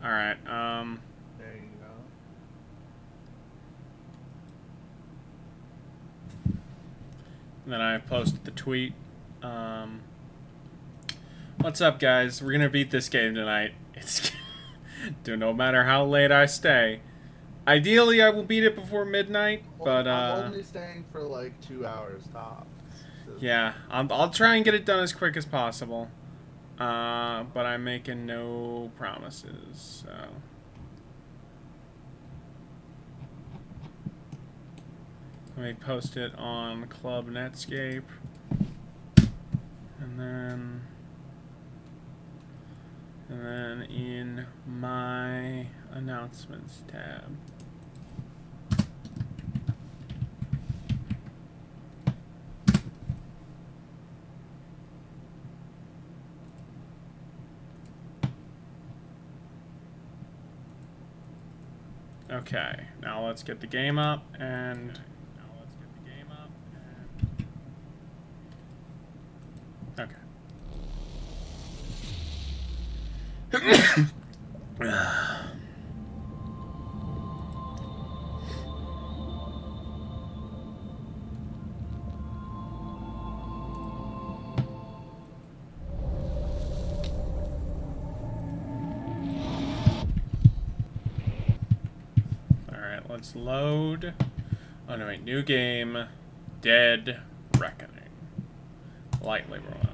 Alright, There you go. then I posted the tweet. What's up, guys? We're gonna beat this game tonight. It's no matter how late I stay. Ideally, I will beat it before midnight, but I'm only staying for like 2 hours tops. yeah, I'll try and get it done as quick as possible. But I'm making no promises. So let me post it on Club Netscape, and then in my announcements tab. Okay, now let's get the game up and. Okay. Alright, let's load. Oh no, wait, new game. Dead Reckoning. Lightly roll out.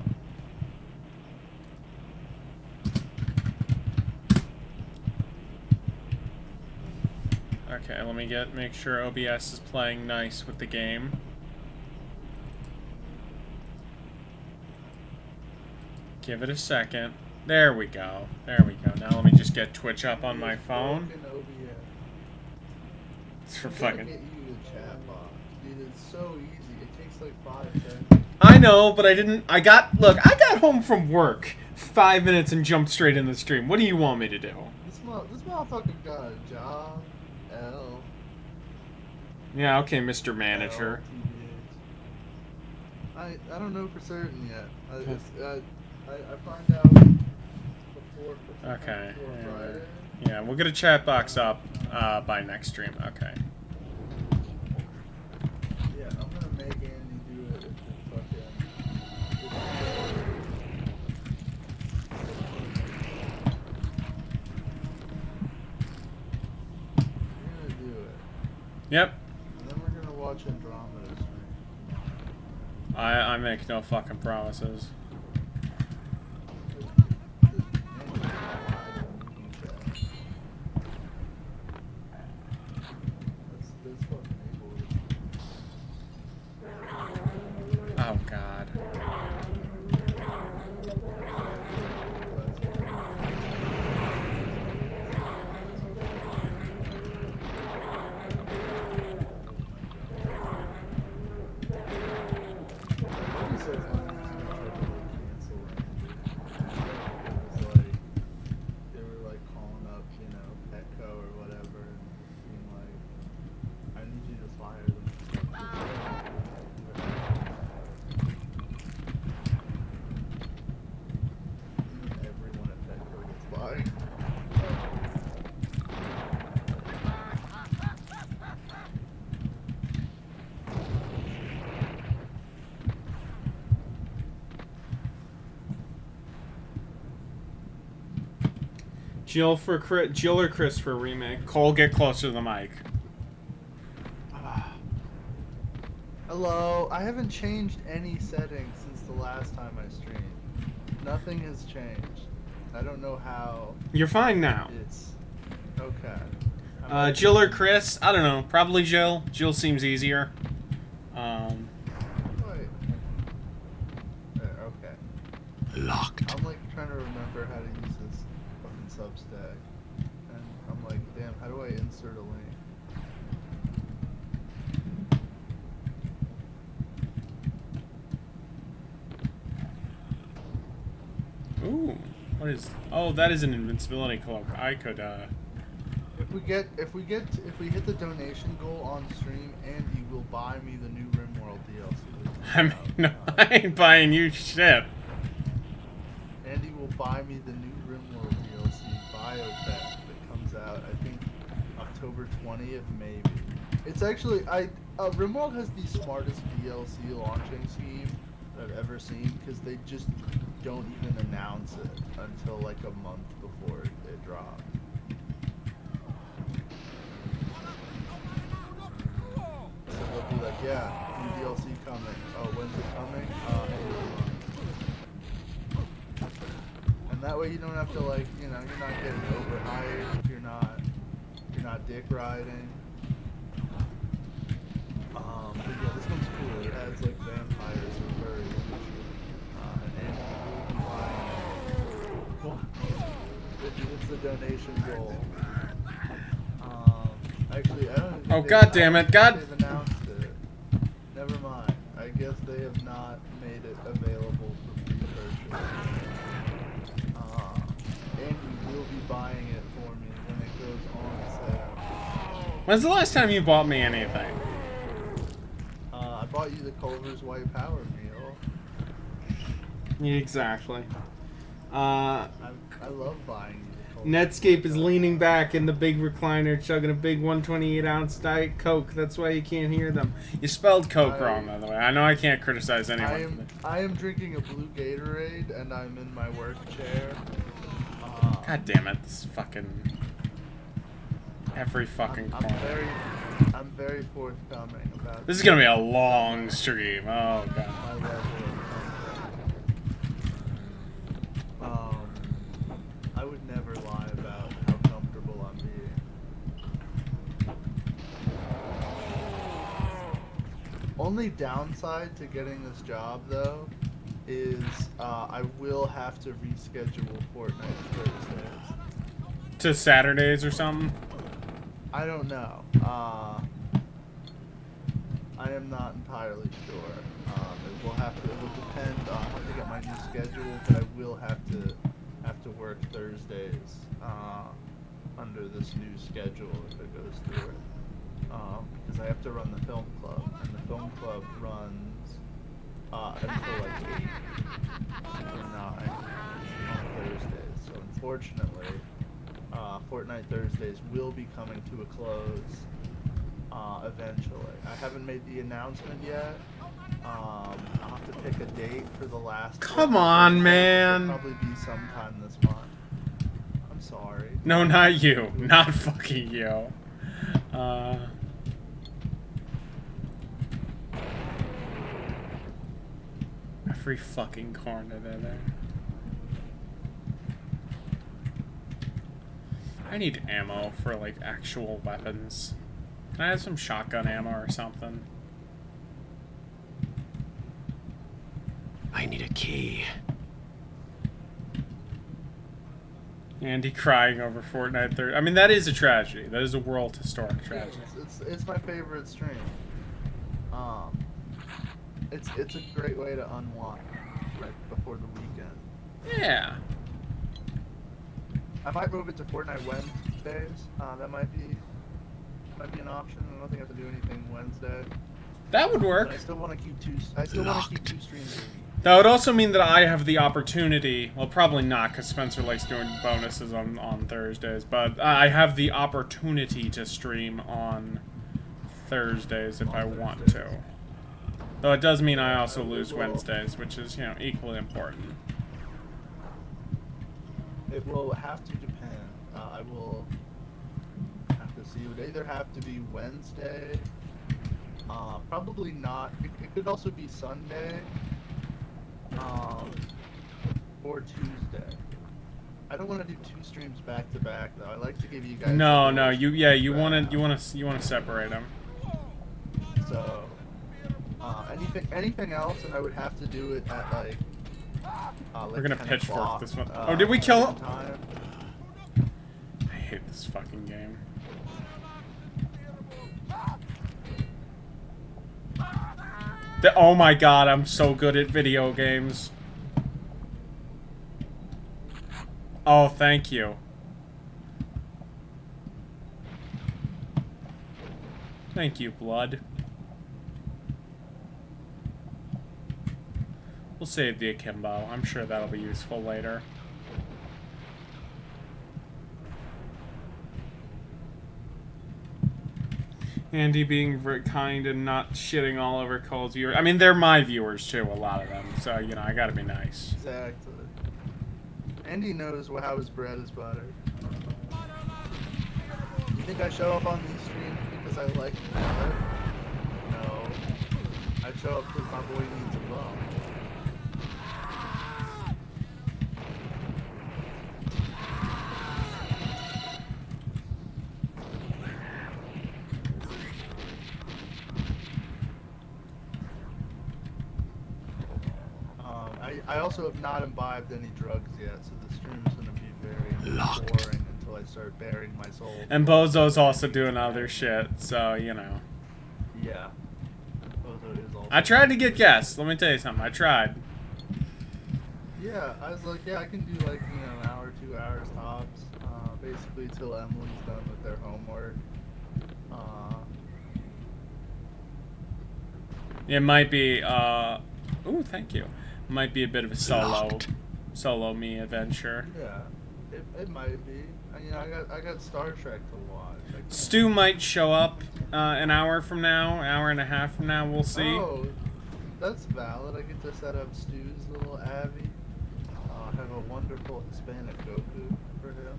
Okay, let me make sure OBS is playing nice with the game. Give it a second. There we go. There we go. Now let me just get Twitch up on my phone. It's for fucking. Get you the chat box, dude. It's so easy. It takes like 5-10. I know, but I didn't. I got home from work 5 minutes and jumped straight in the stream. What do you want me to do? This motherfucker got a job. L. Yeah, okay, Mr. Manager. I don't know for certain yet. I find out before Okay. Friday. Yeah, we'll get a chat box up by next stream. Okay. Yeah, I'm gonna make Andy do it if it fucking. We're gonna do it. Yep. And then we're gonna watch Andromeda stream. I make no fucking promises. Oh God. Jill or Chris for remake. Cole, get closer to the mic. Hello, I haven't changed any settings since the last time I streamed. Nothing has changed. I don't know how. You're fine now. It's okay. Jill or Chris? I don't know. Probably Jill. Jill seems easier. Wait. Okay. Locked. I'm like trying to remember how to use this fucking Substack, and I'm like, damn, how do I insert a link? Ooh, what is? Oh, that is an invincibility cloak. I could. If we hit the donation goal on stream, Andy will buy me the new RimWorld DLC. I mean, no, I ain't buying you shit. Andy will buy me the new RimWorld DLC, Biotech. October 20th, maybe. It's actually RimWorld has the smartest DLC launching scheme that I've ever seen because they just don't even announce it until like a month before it drops. So they'll be like, yeah, new DLC coming. Oh, when's it coming? End of the month. And that way you don't have to like, you know, you're not getting overhired if you're not dick riding. But yeah, this one's cool. It has like vampires or furries. And you will be buying it. It's the donation goal. Actually, I don't think Oh, god damn it, God! they've announced it. Never mind. I guess they have not made it available for pre-purchase. And you will be buying it for me when it goes on sale. When's the last time you bought me anything? I bought you the Culver's White Power meal. Yeah, exactly. I love buying you the Culver's. Netscape is leaning back in the big recliner, chugging a big 128-ounce Diet Coke. That's why you can't hear them. You spelled Coke wrong, by the way. I know I can't criticize anyone. I am drinking a blue Gatorade, and I'm in my work chair. God damn it! This fucking every fucking corner. I'm very forthcoming about. This is gonna be a long stream. Oh god. My level of comfort. I would never lie about how comfortable I'm being. Only downside to getting this job, though, is I will have to reschedule Fortnite Thursdays. To Saturdays or something? I don't know. I am not entirely sure. It will depend. I'll have to get my new schedule, but I will have to work Thursdays under this new schedule if it goes through. Because I have to run the film club, and the film club runs until like 8 or 9 on Thursdays. So unfortunately, Fortnite Thursdays will be coming to a close eventually. I haven't made the announcement yet. I'll have to pick a date for the last. Come on, man. It'll probably be sometime this month. I'm sorry. No, not you. Not fucking you. Every fucking corner there. I need ammo for, like, actual weapons. Can I have some shotgun ammo or something? I need a key. Andy crying over Fortnite 30. I mean, that is a tragedy. That is a world historic tragedy. It's my favorite stream. It's a great way to unwind right before the weekend. Yeah. I might move it to Fortnite Wednesdays. That might be an option. I don't think I have to do anything Wednesday. That would work. But I still want to keep two. I still want to keep 2 streams a week. That would also mean that I have the opportunity, well, probably not, because Spencer likes doing bonuses on Thursdays, but I have the opportunity to stream on Thursdays if I want to. Though it does mean I also lose Wednesdays, which is, you know, equally important. It will have to depend. I will have to see. It would either have to be Wednesday, probably not. It could also be Sunday. Or Tuesday. I don't want to do 2 streams back to back though. I like to give you guys. No, you want to separate them. So, anything else, and I would have to do it at like. We're gonna 10 pitchfork o'clock, this one. Oh, did we kill him? time. I hate this fucking game. Oh my god, I'm so good at video games. Oh, thank you. Thank you, blood. We'll save the akimbo. I'm sure that'll be useful later. Andy being very kind and not shitting all over Cole's viewers. I mean, they're my viewers too, a lot of them. So, you know, I gotta be nice. Exactly. Andy knows how his bread is buttered. You think I show up on these streams because I like bread? No. I show up because my boy needs a bum. I also have not imbibed any drugs yet, so the stream's gonna be very boring until I start bearing my soul. And Bozo's also doing other shit, so, you know. Yeah. Bozo is also. I tried to get guests. Let me tell you something. I tried. Yeah, I was like, yeah, I can do like, you know, an hour, 2 hours tops. Basically till Emily's done with their homework. It might be, ooh, thank you. Might be a bit of a solo me adventure. Yeah, it might be. You know, I got Star Trek to watch. Stu might show up an hour from now, hour and a half from now. We'll see. Oh, that's valid. I get to set up Stu's little Abby. Have a wonderful Hispanic Goku for him.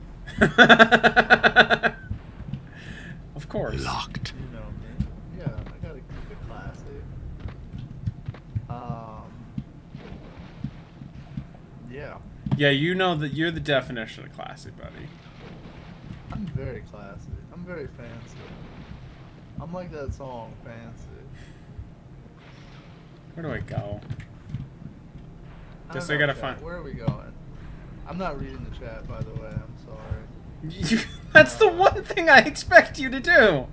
Of course. Locked. You know me. Yeah, I gotta keep it classy. Yeah. Yeah, you know that you're the definition of classy, buddy. I'm very classy. I'm very fancy. I'm like that song, Fancy. Where do I go? Guess don't I know, gotta chat. find. Where are we going? I'm not reading the chat, by the way. I'm sorry. That's the one thing I expect you to do.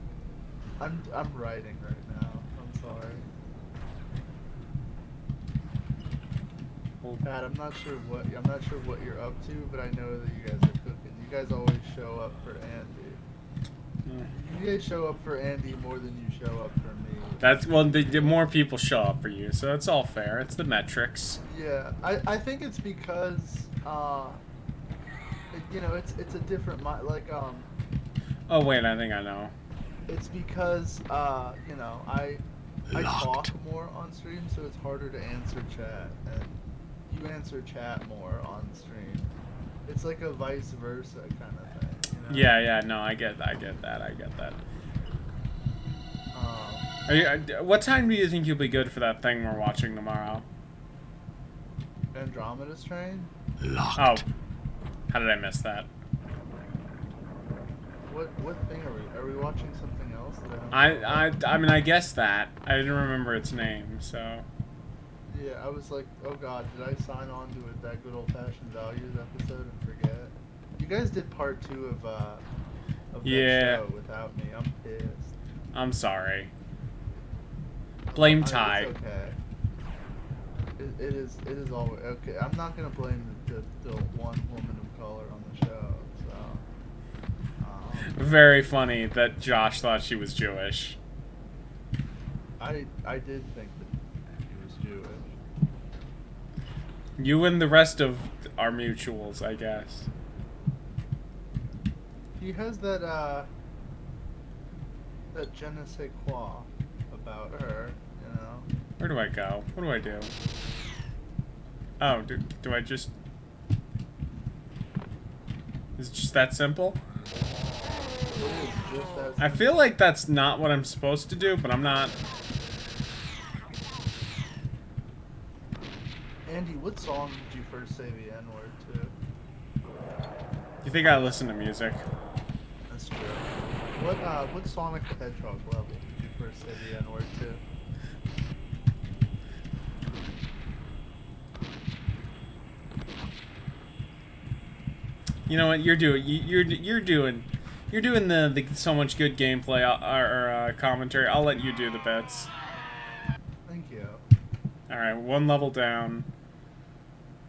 I'm writing right now. I'm sorry. Pat, I'm not sure what you're up to, but I know that you guys are cooking. You guys always show up for Andy. You guys show up for Andy more than you show up for me. That's well, the more people show up for you, so it's all fair. It's the metrics. Yeah, I think it's because you know, it's a different like Oh wait, I think I know. It's because you know, I talk more on stream, so it's harder to answer chat, and you answer chat more on stream. It's like a vice versa kind of thing. You know? Yeah, no, I get that. Are you, what time do you think you'll be good for that thing we're watching tomorrow? Andromeda's Train? Locked. Oh, how did I miss that? What thing are we? Are we watching something else? I mean, I guess that. I didn't remember its name, so. Yeah, I was like, oh god, did I sign on to it, that good old-fashioned values episode and forget? You guys did part 2 of that show without me. I'm pissed. I'm sorry. Blame Ty. It's okay. It is always okay. I'm not gonna blame the one woman of color on the show. So. Very funny that Josh thought she was Jewish. I did think that he was Jewish. You and the rest of our mutuals, I guess. He has that je ne sais quoi about her, you know. Where do I go? What do I do? Oh, do I just... Is it just that simple? I feel like that's not what I'm supposed to do, but I'm not... Andy, what song did you first say the N-word to? You think I listen to music? That's true. What Sonic the Hedgehog level did you first say the N-word to? You know what? You're doing the so much good gameplay or commentary. I'll let you do the bits. Thank you. All right, one level down.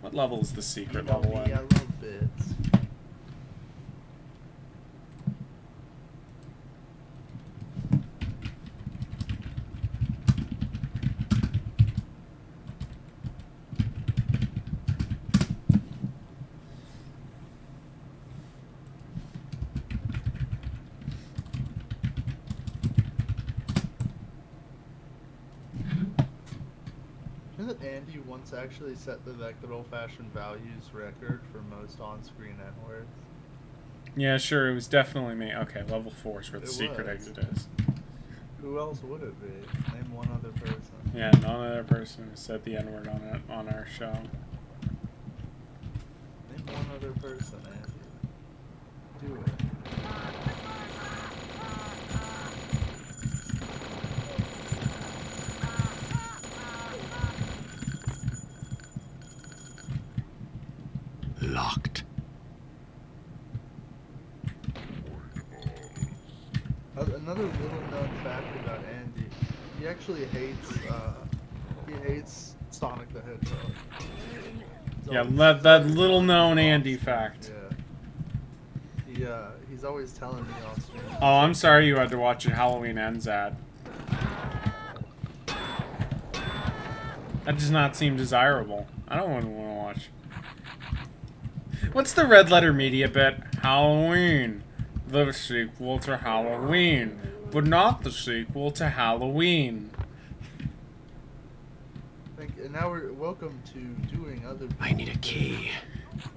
What level is the secret You know level me, at? I love bits. that Andy once actually set that good old-fashioned values record for most on-screen N-words? Yeah, sure, it was definitely me. Okay, level 4 is where the It secret was. exit is. Who else would it be? Name one other person. Yeah, none other person has said the N-word on our show. Name one other person, Andy. Do it. Locked. Another little known fact about Andy, he actually hates Sonic the Hedgehog. Yeah, He's that always little telling me known off Andy stream, fact. Yeah. He's always telling me off stream. Oh, I'm sorry you had to watch a Halloween Ends ad. That does not seem desirable. I don't want to watch. What's the Red Letter Media bit? Halloween. The sequel to Halloween. But not the sequel to Halloween. And now we're welcome to doing other. I need a key.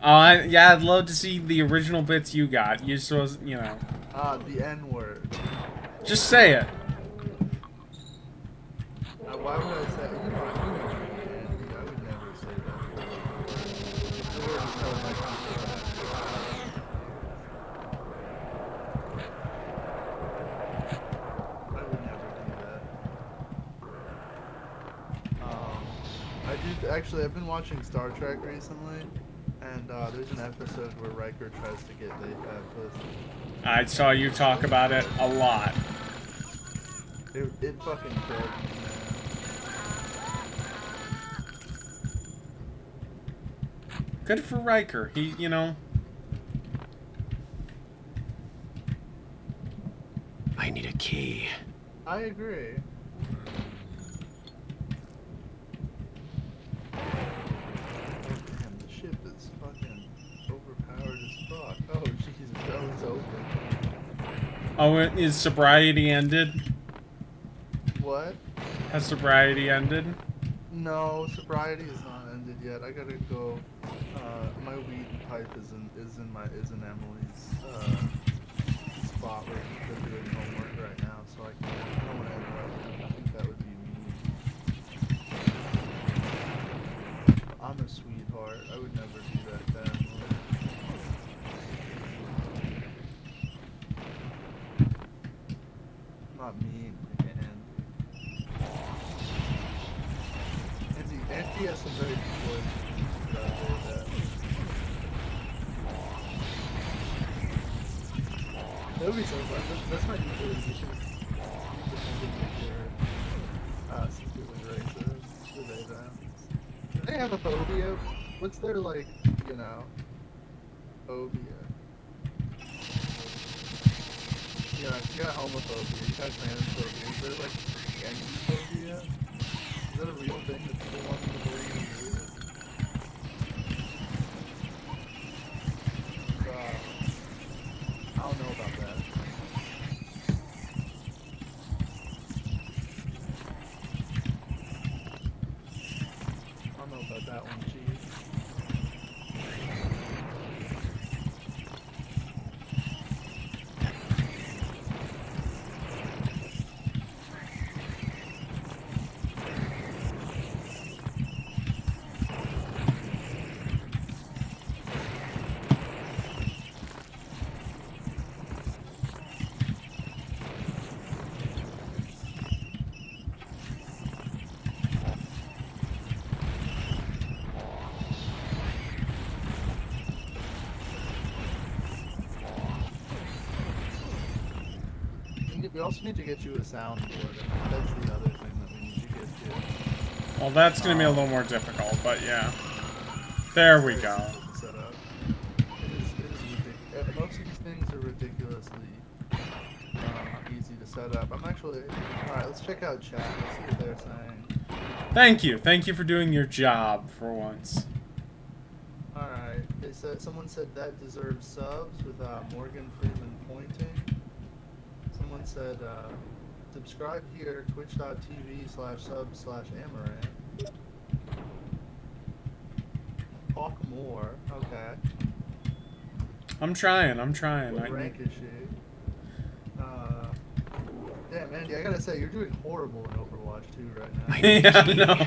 Yeah, I'd love to see the original bits you got. You're supposed, you know. The N-word. Just say it. Why would I say? You know, Andy, I would never say that. The word is telling my people that. I would never do that. Actually, I've been watching Star Trek recently, and there's an episode where Riker tries to get Dayfab pussy. I saw you talk about it a lot. It fucking killed me, man. Good for Riker. He, you know. I need a key. I agree. Damn, the ship is fucking overpowered as fuck. Oh, Jesus, that was open. Oh, is sobriety ended? What? Has sobriety ended? No, sobriety is not ended yet. I gotta go. My weed pipe is in Emily's spot where they're doing homework right now, so I don't want to interrupt them. I think that would be mean. I'm a sweetheart. I would never do that to Emily. Not mean, Andy has some very good words. That would be so fun. That's my new belief. You should secretly racist. Do they then? Do they have a phobia? What's their, like, you know, phobia? You know, you got homophobia, you got transphobia. Is there, like, anti-phobia? Is that a real thing that people want to believe in? I don't know about that. I don't know about that one, Chief. We also need to get you a soundboard. That's the other thing that we need to get to. Well, that's going to be a little more difficult, but yeah. There we go. Set up. It is ridiculous. Most of these things are ridiculously easy to set up. I'm actually... Alright, let's check out chat. Let's see what they're saying. Thank you. Thank you for doing your job for once. Alright. Someone said that deserves subs with Morgan Freeman pointing. Someone said, subscribe here, twitch.tv/sub/Amaranth. talk more. Okay. I'm trying. What rank is she? Damn, Andy, I gotta say, you're doing horrible in Overwatch 2 right now. I need a Yeah, key. no.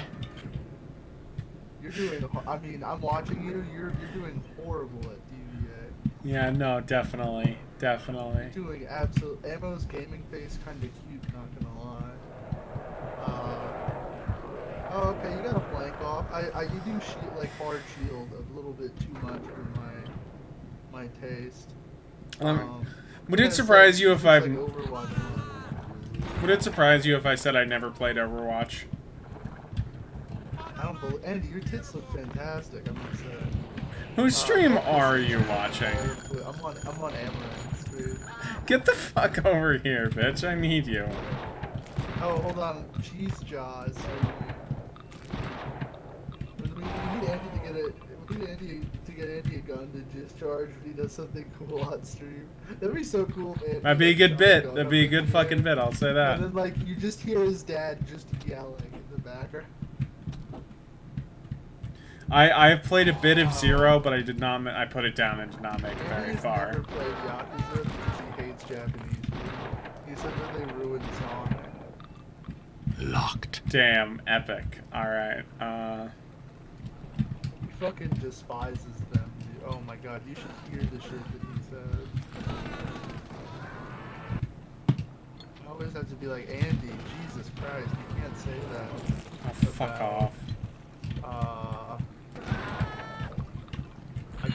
You're doing. I mean, I'm watching you. You're doing horrible at DVA. Yeah, no, definitely. You're doing absolute. Ammo's gaming face kind of cute. Not gonna lie. Oh, okay. You got a flank off. You do like hard shield a little bit too much for my taste. Would it surprise you if I like Overwatch 1. Would it surprise you if I said I never played Overwatch? I don't believe. Andy, your tits look fantastic. I must say. Whose stream are you watching? I'm on Amaranth's stream. Get the fuck over here, bitch. I need you. Oh, hold on. Cheese Jaws. We need Andy to get it. We need Andy to get Andy a gun to discharge when he does something cool on stream. That'd be so cool, man. That'd be a good bit. That'd be a good fucking bit. I'll say that. And then, like, you just hear his dad just yelling in the background. I've played a bit of Zero, but I did not. I put it down and did not make it very Andy's far. never played Yakuza because he hates Japanese people. He said that they ruined Sonic. Locked. Damn, epic. All right. He fucking despises them, dude. Oh my god, you should hear the shit that he says. I always have to be like, Andy, Jesus Christ, you can't say that. Oh, fuck off. I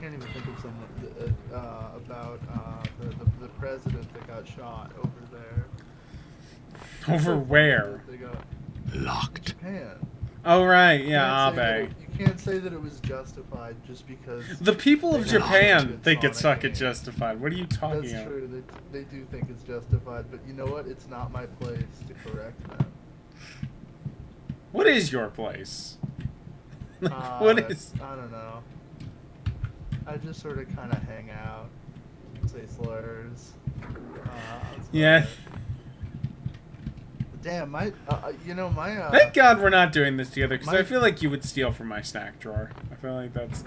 can't even think of someone about the president that got shot over there. Over where? They got Locked. Japan. Oh right, You yeah, can't say that Abe. you can't say that it was justified just because. The people of they Japan hated think it's Sonic fucking games. justified. What are you talking That's about? true. They do think it's justified, but you know what? It's not my place to correct them. What is your place? What is? I don't know. I just sort of kind of hang out, say slurs. That's Yeah. about it. Damn, my, my. Thank God we're not doing this together, because my- I feel like you would steal from my snack drawer. I feel like that's.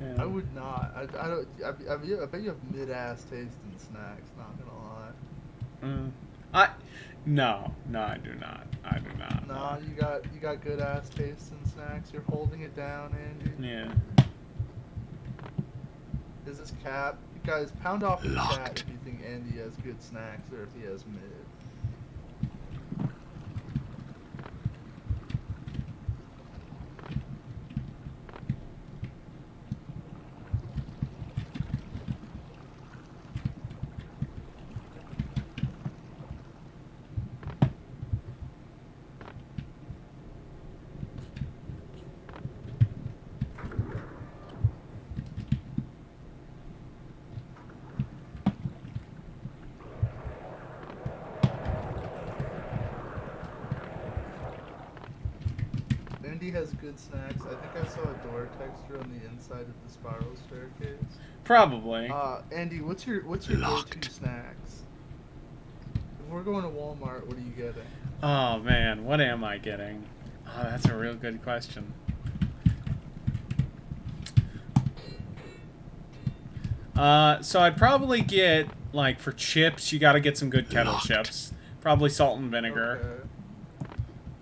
Yeah. I would not. I don't. I bet you have mid-ass taste in snacks. Not gonna lie. No, I do not. I do not. Nah, you got good ass taste in snacks. You're holding it down, Andy. Yeah. Is this cap? You guys, pound off in the chat Locked. if you think Andy has good snacks or if he has mid. Andy has good snacks. I think I saw a door texture on the inside of the spiral staircase. Probably. Andy, what's your Locked. go-to snacks? If we're going to Walmart, what are you getting? Oh man, what am I getting? Oh, that's a real good question. So I'd probably get, like, for chips, you gotta get some good kettle Locked. chips. Probably salt and vinegar.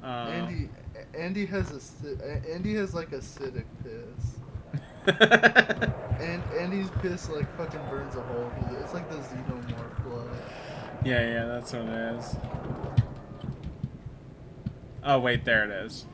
Okay. Andy has like acidic piss. And Andy's piss like fucking burns a hole through it. It's like the xenomorph blood. Yeah, that's what it is. Oh, wait, there it is.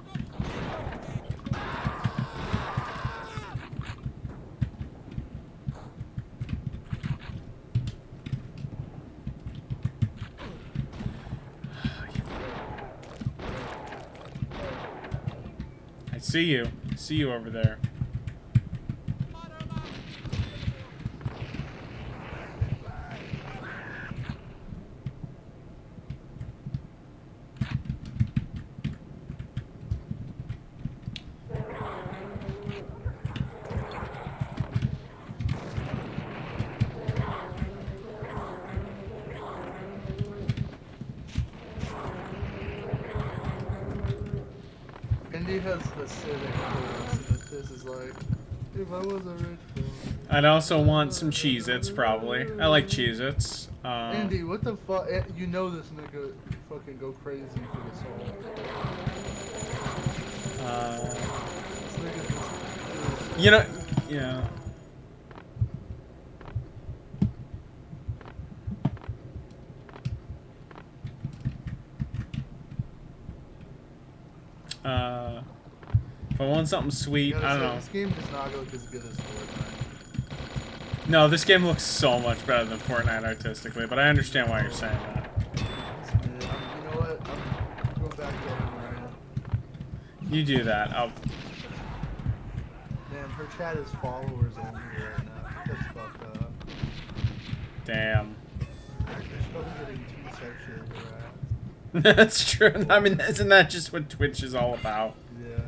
I see you. I see you over there. Andy has acidic piss, and the piss is is like, if I was a rich boy. I'd also want some Cheez-Its, probably. I like Cheez-Its. Andy, what the fuck? You know this nigga fucking go crazy for the song. This nigga just... You know, yeah. If I want something sweet, I don't know. This game does not look as good as Fortnite. No, this game looks so much better than Fortnite artistically, but I understand why you're saying that. You know what? I'm going back to Mariah. You do that. I'll... Damn, her chat is followers only right now. That's fucked up. Damn. She's probably getting too sexually harassed. That's true. I mean, isn't that just what Twitch is all about? Yeah.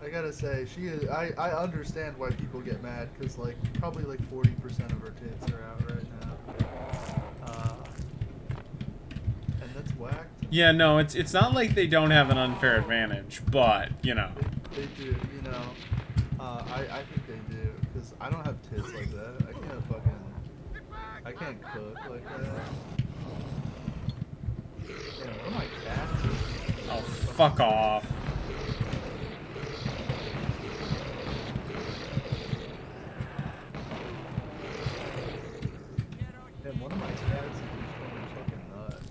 I gotta say, she is. I understand why people get mad, because, like, probably like 40% of her tits are out right now. And that's whacked. Yeah, no, it's not like they don't have an unfair advantage, but, you know. They do, you know. I think they do, because I don't have tits like that. I can't cook like that. Damn, what are my cats? Oh, fuck off. Damn, one of my cats is just going fucking nuts.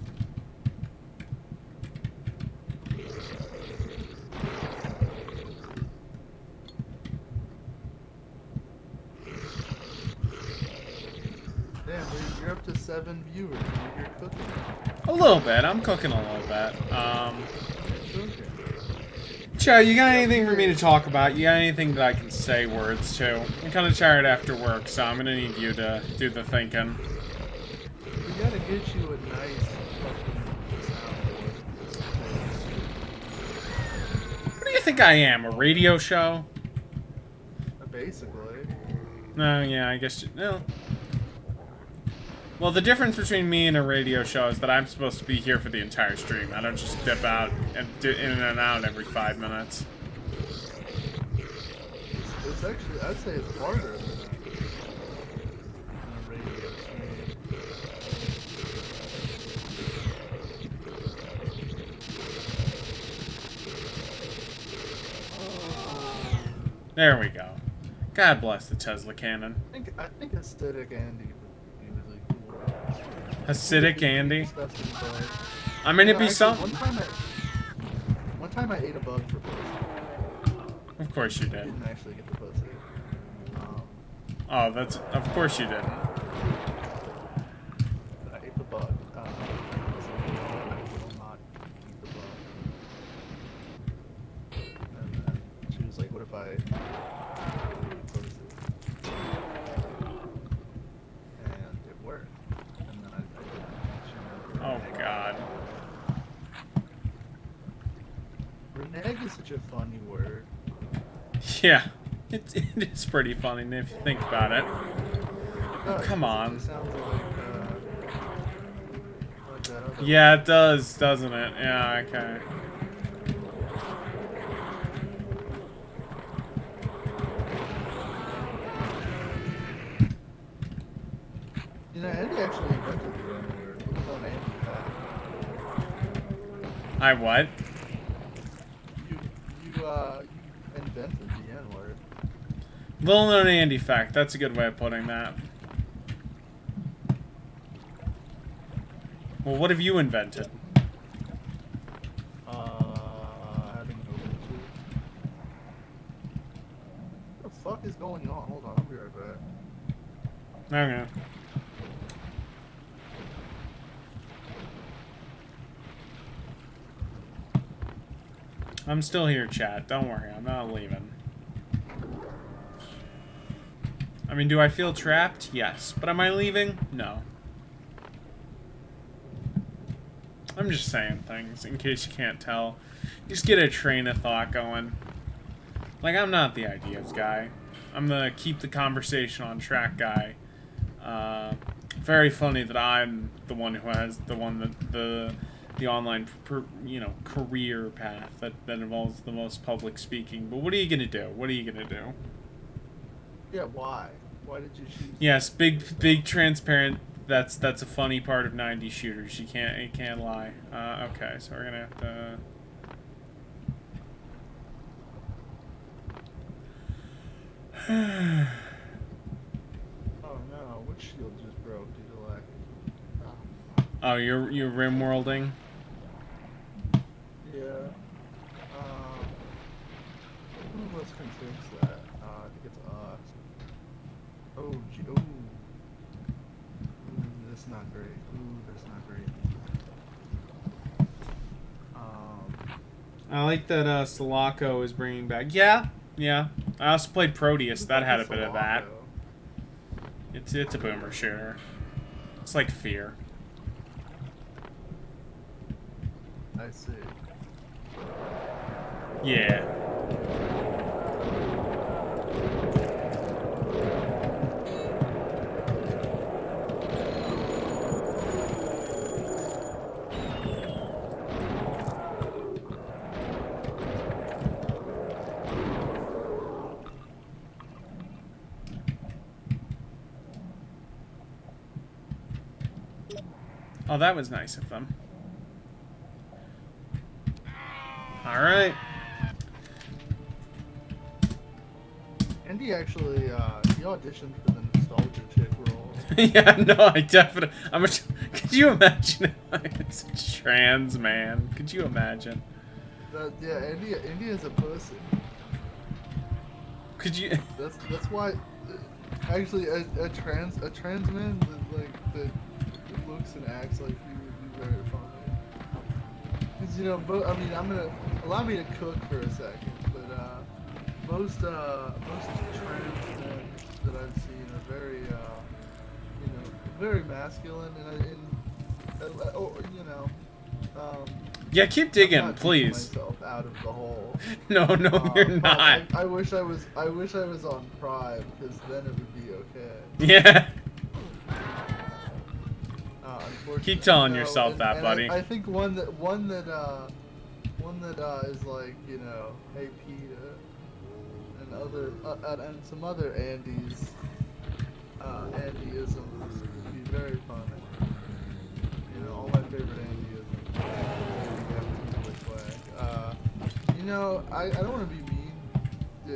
Damn, you're up to 7 viewers. You're cooking. A little bit. I'm cooking a little bit. Cooking. Joe, you got anything for me to talk about? You got anything that I can say words to? I'm kind of tired after work, so I'm gonna need you to do the thinking. We gotta get you a nice fucking soundboard. What do you think I am? A radio show? Basically. No, yeah, I guess. No. Well, the difference between me and a radio show is that I'm supposed to be here for the entire stream. I don't just dip out and do in and out every 5 minutes. It's actually, I'd say it's harder than a radio stream. There we go. God bless the Tesla cannon. I think aesthetic Andy would be really cool. Hasidic Andy. Disgusting bug. I mean, it'd be Actually, something. One time I ate a bug for pussy. Of course you I did. didn't actually get the pussy. Oh, that's. Of course you didn't. But I ate the bug. I was like, no, I will not eat the bug. And then she was like, what if I eat pussy? And it worked. And then I didn't. Oh God. Reneg is such a funny word. Yeah, it is pretty funny if you think about it. Come on. It sounds like that other Yeah, it does, doesn't it? Yeah, okay. You know, Andy actually invented the N word. Look on Andy fact. I what? You invented the N word. Little known Andy fact. That's a good way of putting that. Well, what have you invented? Having no YouTube. What the fuck is going on? Hold on, I'll be right back. Okay. I'm still here, chat. Don't worry, I'm not leaving. I mean, do I feel trapped? Yes. But am I leaving? No. I'm just saying things, in case you can't tell. Just get a train of thought going. Like, I'm not the ideas guy. I'm the keep the conversation on track guy. Very funny that I'm the one who has the the online, career path that involves the most public speaking. But what are you gonna do? What are you gonna do? Yeah, why? Why did you choose? Yes, big transparent. That's a funny part of 90s shooters. You can't lie. Okay, so we're gonna have to. Oh no, which shield just broke? Did you like? Oh, you're rim worlding. Yeah. Who of us can fix that? I think it's us. Oh, gee, ooh. Ooh, that's not great. Ooh, that's not great. I like that Sulaco is bringing back. Yeah. I also played Proteus. That had a bit of that. It's a boomer shooter. It's like Fear. I see. Yeah. Oh, that was nice of them. All right. Andy actually, he auditioned for the nostalgia chick role. Yeah, no, I definitely. Could you imagine if it's a trans man? Could you imagine? Yeah, Andy is a pussy. Could you? That's why. Actually, a trans man that looks and acts like you would be very funny. Cause but I mean, allow me to cook for a second, but most trans men that I've seen are very very masculine Yeah, keep I'm digging, not digging please. myself out of the hole. No, you're But not. I wish I was on Prime, because then it would be okay. Yeah. Unfortunately, Keep telling yourself that, buddy. I think one that is like, hey Peter, and and some other Andy's Andyisms would be very funny. All my favorite Andyisms. I don't want to be mean to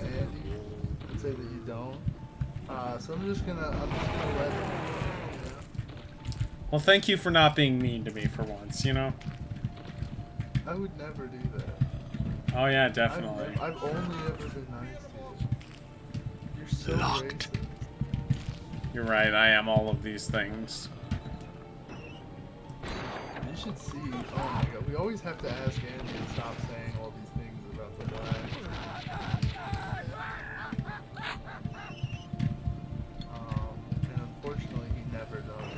Andy and say that you don't. So I'm just gonna let him. Well, thank you for not being mean to me for once. I would never do that. Oh yeah, definitely. I've only ever been nice to you. You're so Locked. racist. You're right. I am all of these things. You should see. Oh my god, we always have to ask Andy to stop saying all these things about the black. And unfortunately, he never does it.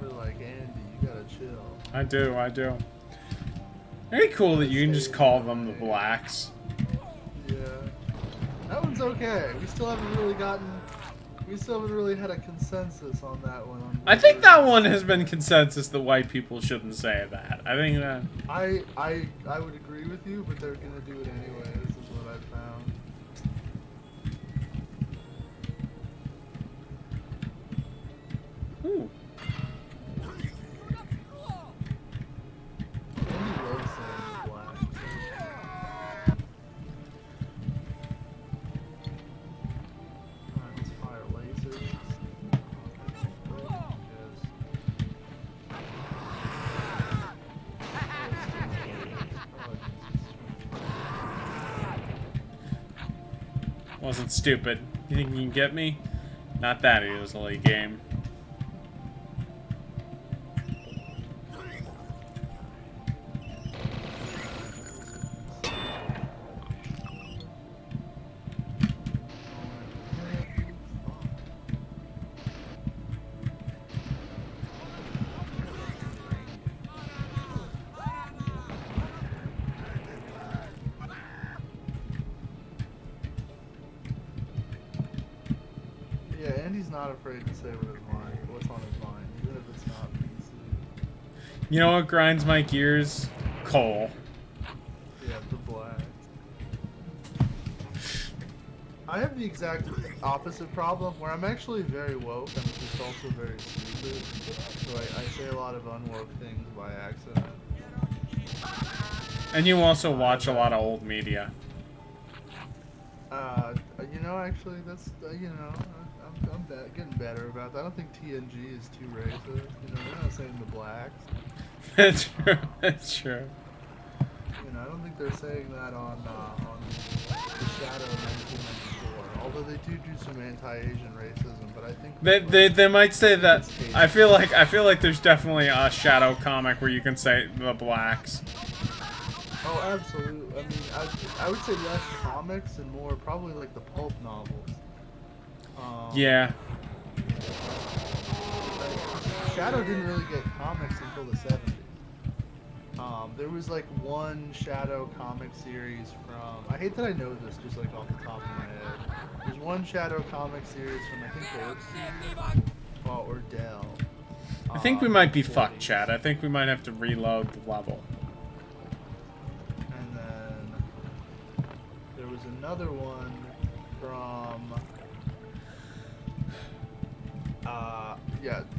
We're like, Andy, you gotta chill. I do. Very cool that you can just call them the blacks. Yeah. That one's okay. We still haven't really had a consensus on that one. I think that one has been consensus that white people shouldn't say that. I think that. I would agree with you, but they're gonna do it anyways, is what I've found. Ooh. Andy loves saying black. Alright, let's fire lasers. Wasn't stupid. You think you can get me? Not that easily, game. Andy's not afraid to say what's on his mind, even if it's not PC. You know what grinds my gears? Coal. Yeah, the blacks. I have the exact opposite problem where I'm actually very woke. I'm just also very stupid. So I say a lot of unwoke things by accident. And you also watch a lot of old media. You know, actually, that's you know, getting better about that. I don't think TNG is too racist. You know, they're not saying the blacks. That's true. That's true. You know, I don't think they're saying that on the Shadow 1994. Although they do some anti-Asian racism, but I think They might say that. it's tasty. I feel like there's definitely a Shadow comic where you can say the blacks. Oh, absolutely. I mean, I would say less comics and more probably like the pulp novels. Yeah. Like, Shadow didn't really get comics until the 70s. There was like one Shadow comic series from, I hate that I know this just like off the top of my head. There's one Shadow comic series from I think Orchid or Dell. I think we might be 40s. fucked, Chad. I think we might have to reload the level. And then there was another one from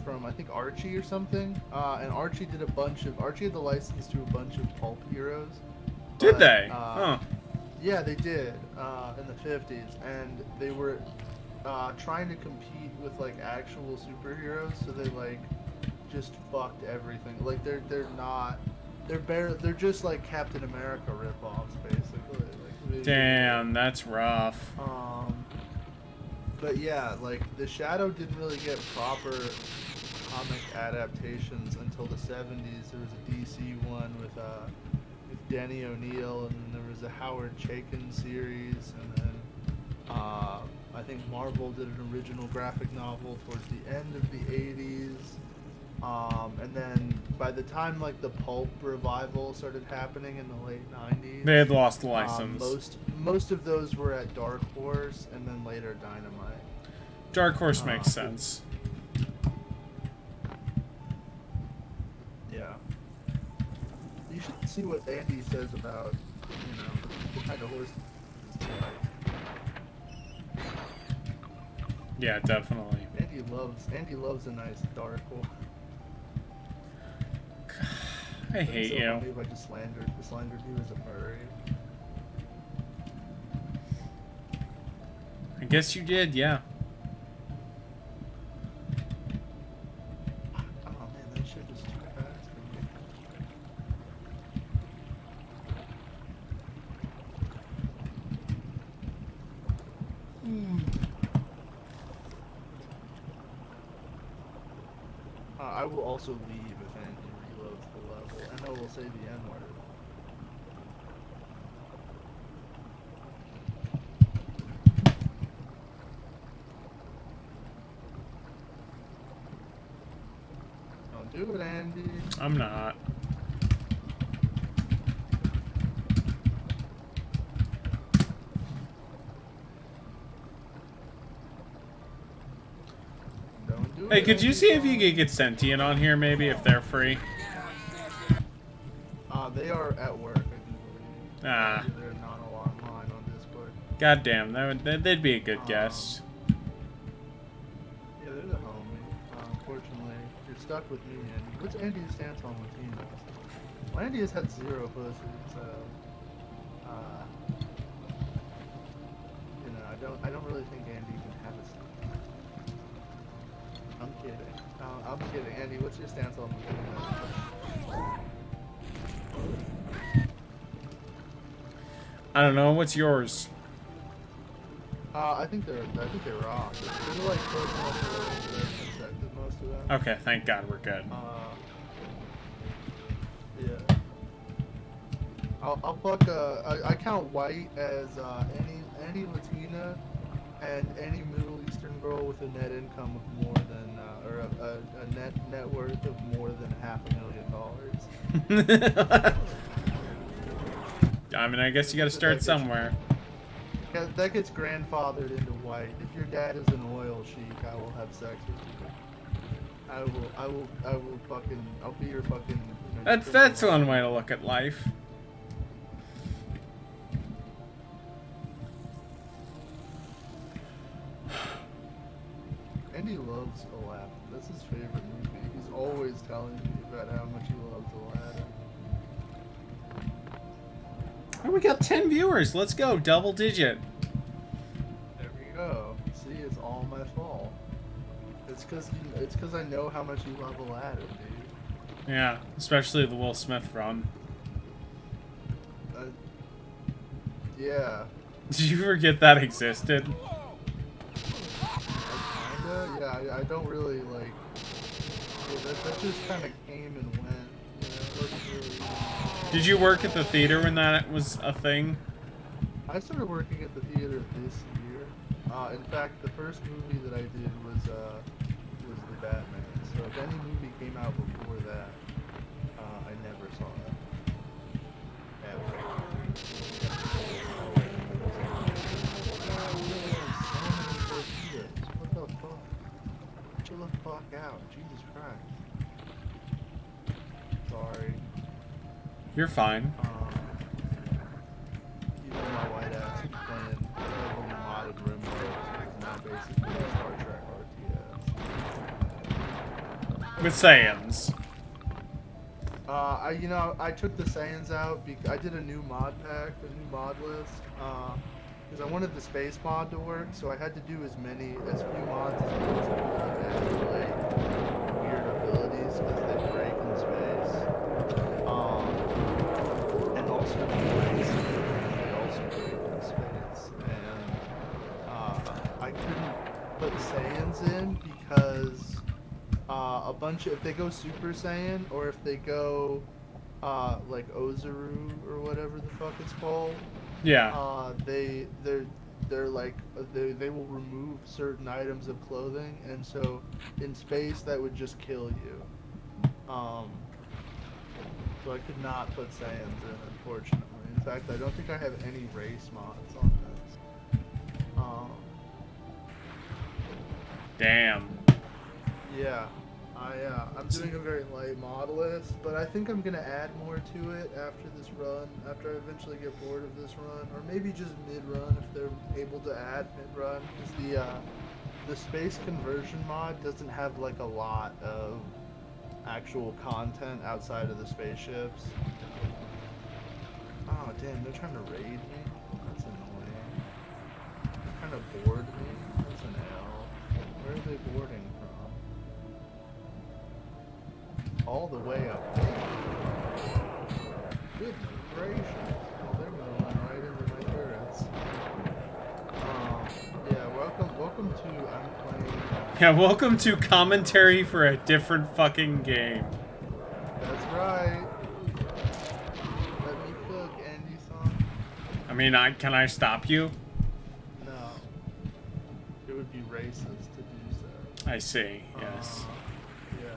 from I think Archie or something. And Archie had the license to a bunch of pulp heroes. Did But, they? Huh. Yeah, they did in the 50s, and they were trying to compete with like actual superheroes, so they like just fucked everything. Like they're just like Captain America ripoffs, basically. Like, Damn, that's rough. But yeah, like the Shadow didn't really get proper comic adaptations until the 70s. There was a DC one with Danny O'Neill, and then there was a Howard Chaykin series, and then I think Marvel did an original graphic novel towards the end of the 80s. And then by the time like the pulp revival started happening in the late 90s, They had lost the license. most of those were at Dark Horse, and then later Dynamite. Dark Horse makes sense. Yeah. You should see what Andy says about, you know, what kind of horse it's like. Yeah, definitely. Andy loves a nice dark horse. I hate you. Funny if I just slandered you as a furry. I guess you did, yeah. Oh man, that shit is too fast for me. I will also leave if Andy reloads the level. I know we'll say the N-word. Don't do it, Andy. I'm not. Don't do Hey, it, could you Andy. see if you could get Sentient on here, maybe, if they're free? They are at work, I do believe. Ah. They're not online on Discord. Goddamn, they'd be a good guest. Yeah, they're the homie. Unfortunately, you're stuck with me, Andy. What's Andy's stance on Latinos? Well, Andy has had 0 pussy, so you know, I don't really think Andy can have a stance. I'm kidding. I'm kidding. Andy, what's your stance on Latinos? I don't know, what's yours? I think they're rock. They're like personal relations, most of them. Okay, thank God we're good. Yeah. I'll fuck. I count white as any Latina and any Middle Eastern girl with a net income of more than or a net worth of more than $500,000. I mean, I guess you gotta start somewhere. That gets grandfathered into white. If your dad is an oil sheik, I will have sex with you. I will fucking, I'll be your fucking. You know, That's one way to look at life. Andy loves Aladdin. That's his favorite movie. He's always telling me about how much he loves Aladdin. Oh, we got 10 viewers. Let's go, double digit. There we go. See, it's all my fault. It's cause I know how much you love Aladdin, dude. Yeah, especially the Will Smith run. Yeah. Did you forget that existed? Kinda. Yeah, I don't really like. Yeah, that just kind of came and went. You know, it wasn't really. Did you work at the theater when that was a thing? I started working at the theater this year. In fact, the first movie that I did was the Batman. So if any movie came out before that, I never saw it. Ever. What the fuck? Chill the fuck out. Jesus Christ. Sorry. You're fine. Even my white ass is playing heavily modded RimWorld, is now basically a Star Trek RTS. With Saiyans. I took the Saiyans out because I did a new mod pack, a new mod list, because I wanted the space mod to work, so I had to do as few mods as possible that had like weird abilities because they break in space. And also they also break in space. And I couldn't put Saiyans in because if they go Super Saiyan or if they go like Ozaru or whatever the fuck it's called, Yeah. they're like they will remove certain items of clothing, and so in space that would just kill you. So I could not put Saiyans in, unfortunately. In fact, I don't think I have any race mods on this. Damn. Yeah. I'm doing a very light mod list, but I think I'm gonna add more to it after this run, after I eventually get bored of this run, or maybe just mid-run if they're able to add mid-run, because the space conversion mod doesn't have like a lot of actual content outside of the spaceships. Oh damn, they're trying to raid me? That's annoying. They're trying to board me? That's an L. Where are they boarding from? All the way up there. Good gracious. Oh, they're going right into my turrets. Yeah, welcome to I'm playing. Yeah, welcome to commentary for a different fucking game. That's right. Let me cook, Andy-san. I mean, can I stop you? No. It would be racist to do so. I see, yes. Yeah.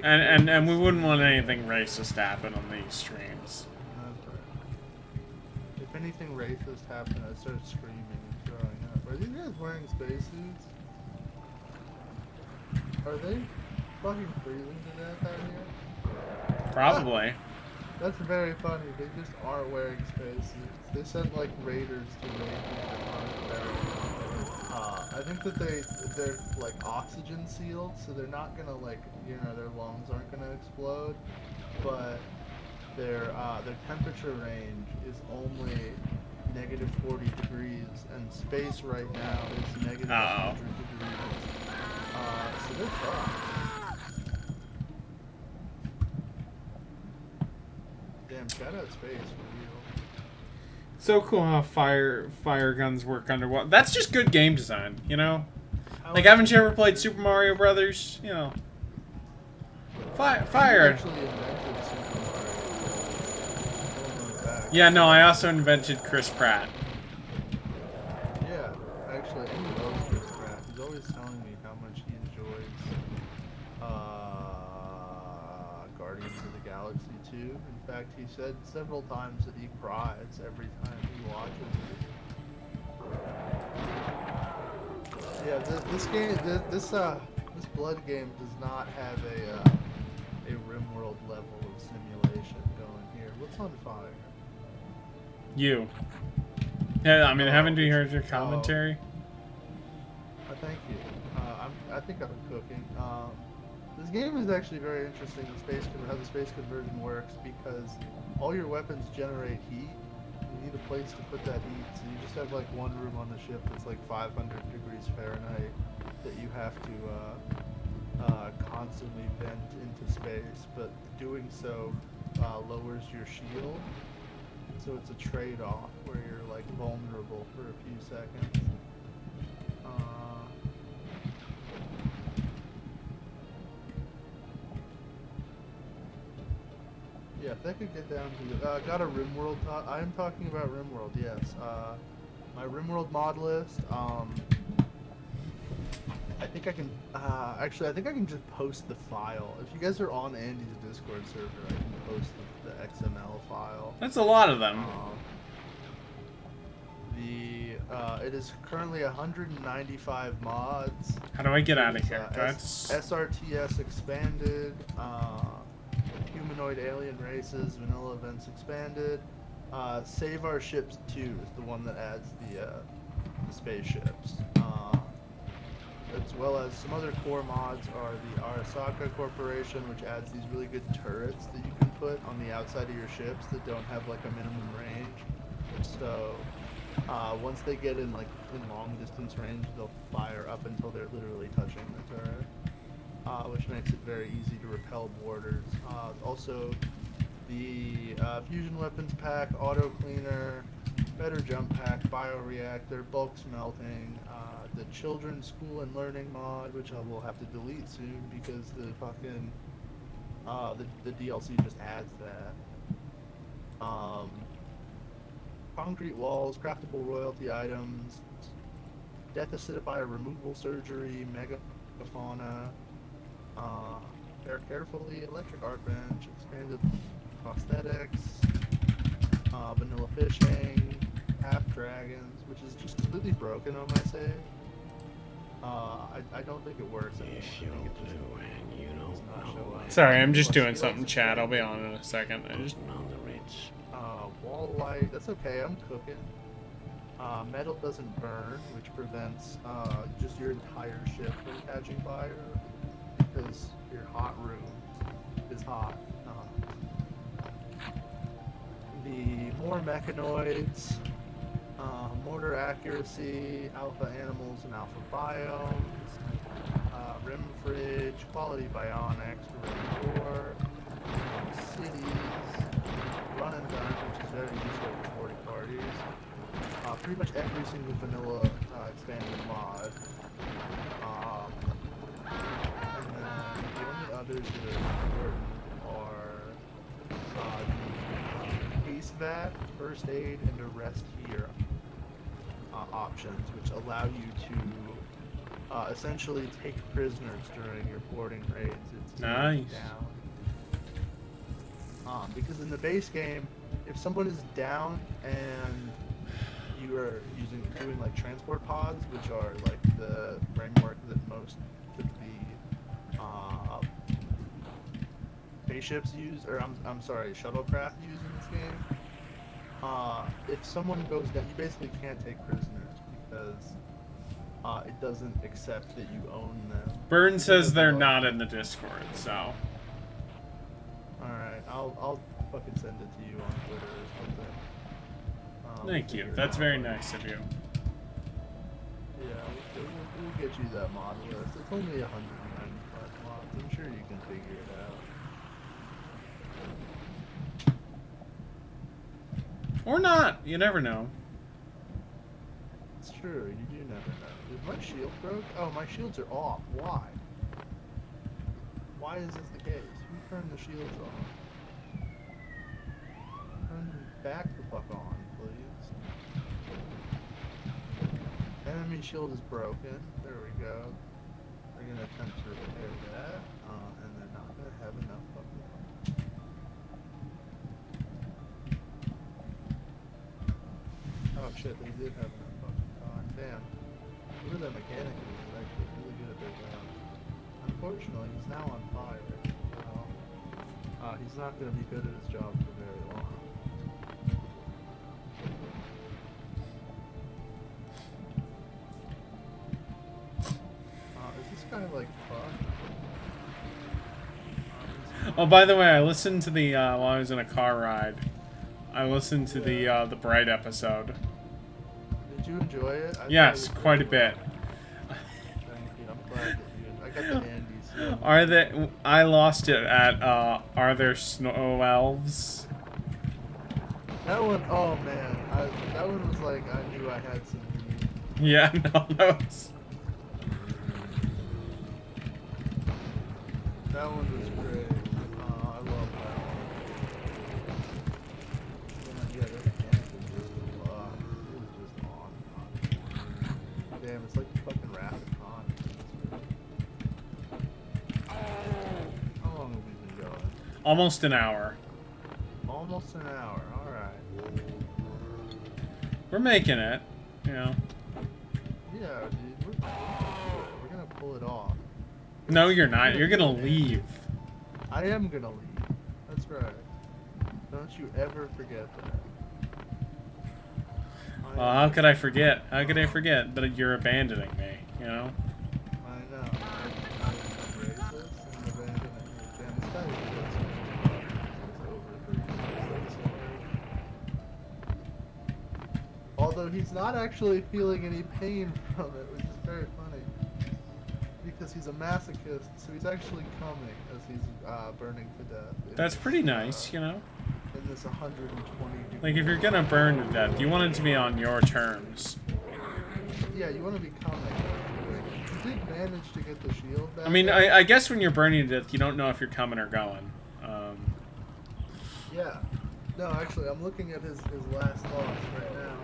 And we wouldn't want anything racist to happen on these streams. That's right. If anything racist happened, I'd start screaming and throwing up. Are these guys wearing spacesuits? Are they fucking freezing to death out here? Probably. That's very funny. They just aren't wearing spacesuits. They sent like raiders to raid them. I think that they're like oxygen sealed, so they're not gonna like their lungs aren't gonna explode, but their temperature range is only negative 40 degrees, and space right now is negative 100 degrees. So they're fucked. Damn, shout out space for real. So cool how fire guns work underwater. That's just good game design, you know? Like, haven't you ever played Super Mario Brothers? You know. Fire. Yeah, no, I also invented Chris Pratt. Yeah, actually, he loves Chris Pratt. He's always telling me how much he enjoys Guardians of the Galaxy 2. In fact, he said several times that he cries every time he watches it. Yeah, this game, this Blood game does not have a RimWorld level of simulation going here. What's on fire? You. Yeah, I mean, Oh, haven't you it's- heard your commentary? Thank you. I think I'm cooking. This game is actually very interesting. How the space conversion works, because all your weapons generate heat. You need a place to put that heat, so you just have like one room on the ship that's like 500 degrees Fahrenheit that you have to constantly vent into space. But doing so lowers your shield, so it's a trade-off where you're like vulnerable for a few seconds. Yeah, if that could get down to got a RimWorld. I am talking about RimWorld. Yes. My RimWorld mod list. I think I can. Actually, I think I can just post the file. If you guys are on Andy's Discord server, I can post the XML file. That's a lot of them. It is currently 195 mods. How do I get out of It's, here? That's SRTS expanded, humanoid alien races, vanilla events expanded. Save Our Ships 2 is the one that adds the spaceships. As well as some other core mods are the Arasaka Corporation, which adds these really good turrets that you can put on the outside of your ships that don't have like a minimum range. So once they get in long distance range, they'll fire up until they're literally touching the turret, which makes it very easy to repel boarders. Also, the fusion weapons pack, auto cleaner, better jump pack, bioreactor, bulk smelting, the children's school and learning mod, which I will have to delete soon because the fucking the DLC just adds that. Concrete walls, craftable royalty items, death acidifier removal surgery, megafauna, pair carefully, electric art bench, expanded prosthetics, vanilla fishing, half dragons, which is just completely broken on my save. I don't think it works anymore. If you're blue and you don't know it, sorry. I'm just doing something, Chad. I'll be on in a second. I just on the ridge. Wall light, that's okay, I'm cooking. Metal doesn't burn, which prevents just your entire ship from catching fire because your hot room is hot. The more mechanoids, mortar accuracy, alpha animals and alpha biomes, rim fridge, quality bionics, rim door, cities, run and gun, which is very useful for 40 parties. Pretty much every single vanilla expanded mod. And then the only others that are important are the case vat, first aid, and arrest here options, which allow you to essentially take prisoners during your boarding raids. It's nice. Down. Because in the base game, if someone is down and you are doing like transport pods, which are like the framework that most of the spaceships use, or I'm sorry, shuttlecraft use in this game. If someone goes down, you basically can't take prisoners because it doesn't accept that you own them. Burn says they're not in the Discord, so. Alright, I'll fucking send it to you on Twitter or something. Thank you. That's very nice of you. Yeah, we'll get you that mod list. It's only 195 mods. I'm sure you can figure it out. Or not. You never know. It's true, you do never know. Is my shield broke? Oh, my shields are off. Why? Why is this the case? Who turned the shields on? Turn them back the fuck on, please. Enemy shield is broken. There we go. They're gonna attempt to repair that, and they're not gonna have enough fucking. Oh shit, they did have enough fucking time. Damn. Whoever that mechanic is actually really good at their job. Unfortunately, he's now on fire. So, he's not going to be good at his job for very long. Is this guy like fucked? Oh, by the way, I listened to the while I was in a car ride. I listened to the Bright episode. Did you enjoy it? Yes, quite a bit. Thank you. I'm glad that you. I got the Andes. Yeah. Are there? I lost it at Are there snow elves? That one, oh man, that one was like I knew I had some need. Yeah, no, that was. That one was great. I love that one. Yeah, that mechanic was just it was just on. Damn, it's like fucking rapid on. How long have we been going? Almost an hour. Almost an hour. All right. We're making it, you know. Yeah, dude, we're gonna pull it off. No, you're not. You're gonna leave. I am gonna leave. That's right. Don't you ever forget that. Well, how could I forget? How could I forget that you're abandoning me? You know. I know. I'm racist and abandoning your family. This guy is racist. It's over 3 years. Although he's not actually feeling any pain from it, which is very funny. Because he's a masochist, so he's actually coming as he's burning to death. That's pretty nice, you know. In this 120 Like, if you're gonna burn to death, you want it to be on your terms. Yeah, you want to be coming. You did manage to get the shield back. I mean, I guess when you're burning to death, you don't know if you're coming or going. Yeah. No, actually, I'm looking at his last thoughts right now.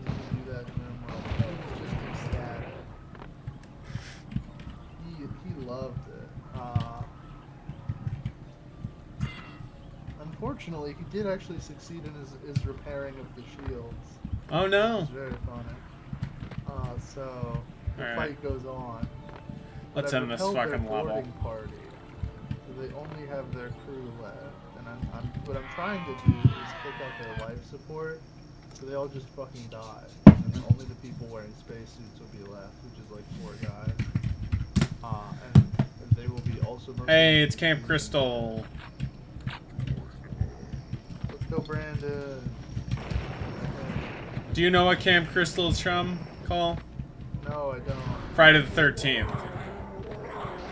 Because you can do that in Emerald. He was just ecstatic. He loved it. Unfortunately, he did actually succeed in his repairing of the shields. Oh no! Which is very funny. So the Alright. fight goes on. Let's But I've end this repelled their fucking level. boarding party, so they only have their crew left. And what I'm trying to do is click out their life support, so they all just fucking die. And then only the people wearing spacesuits will be left, which is like 4 guys. And they will be also. Hey, it's Camp Crystal. Let's go, Brandon. Do you know what Camp Crystal is from, Cole? No, I don't. Friday the 13th.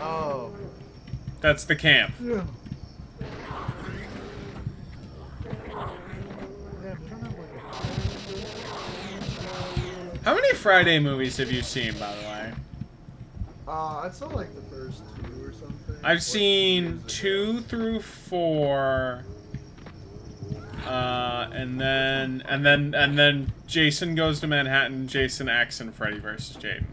Oh. That's the camp. Yeah. Damn, they don't have like a... How many Friday movies have you seen, by the way? I saw like the first 2 or something. I've like, seen years ago. 2 through 4, and then Jason Goes to Manhattan, Jason X, and Freddy vs. Jaden.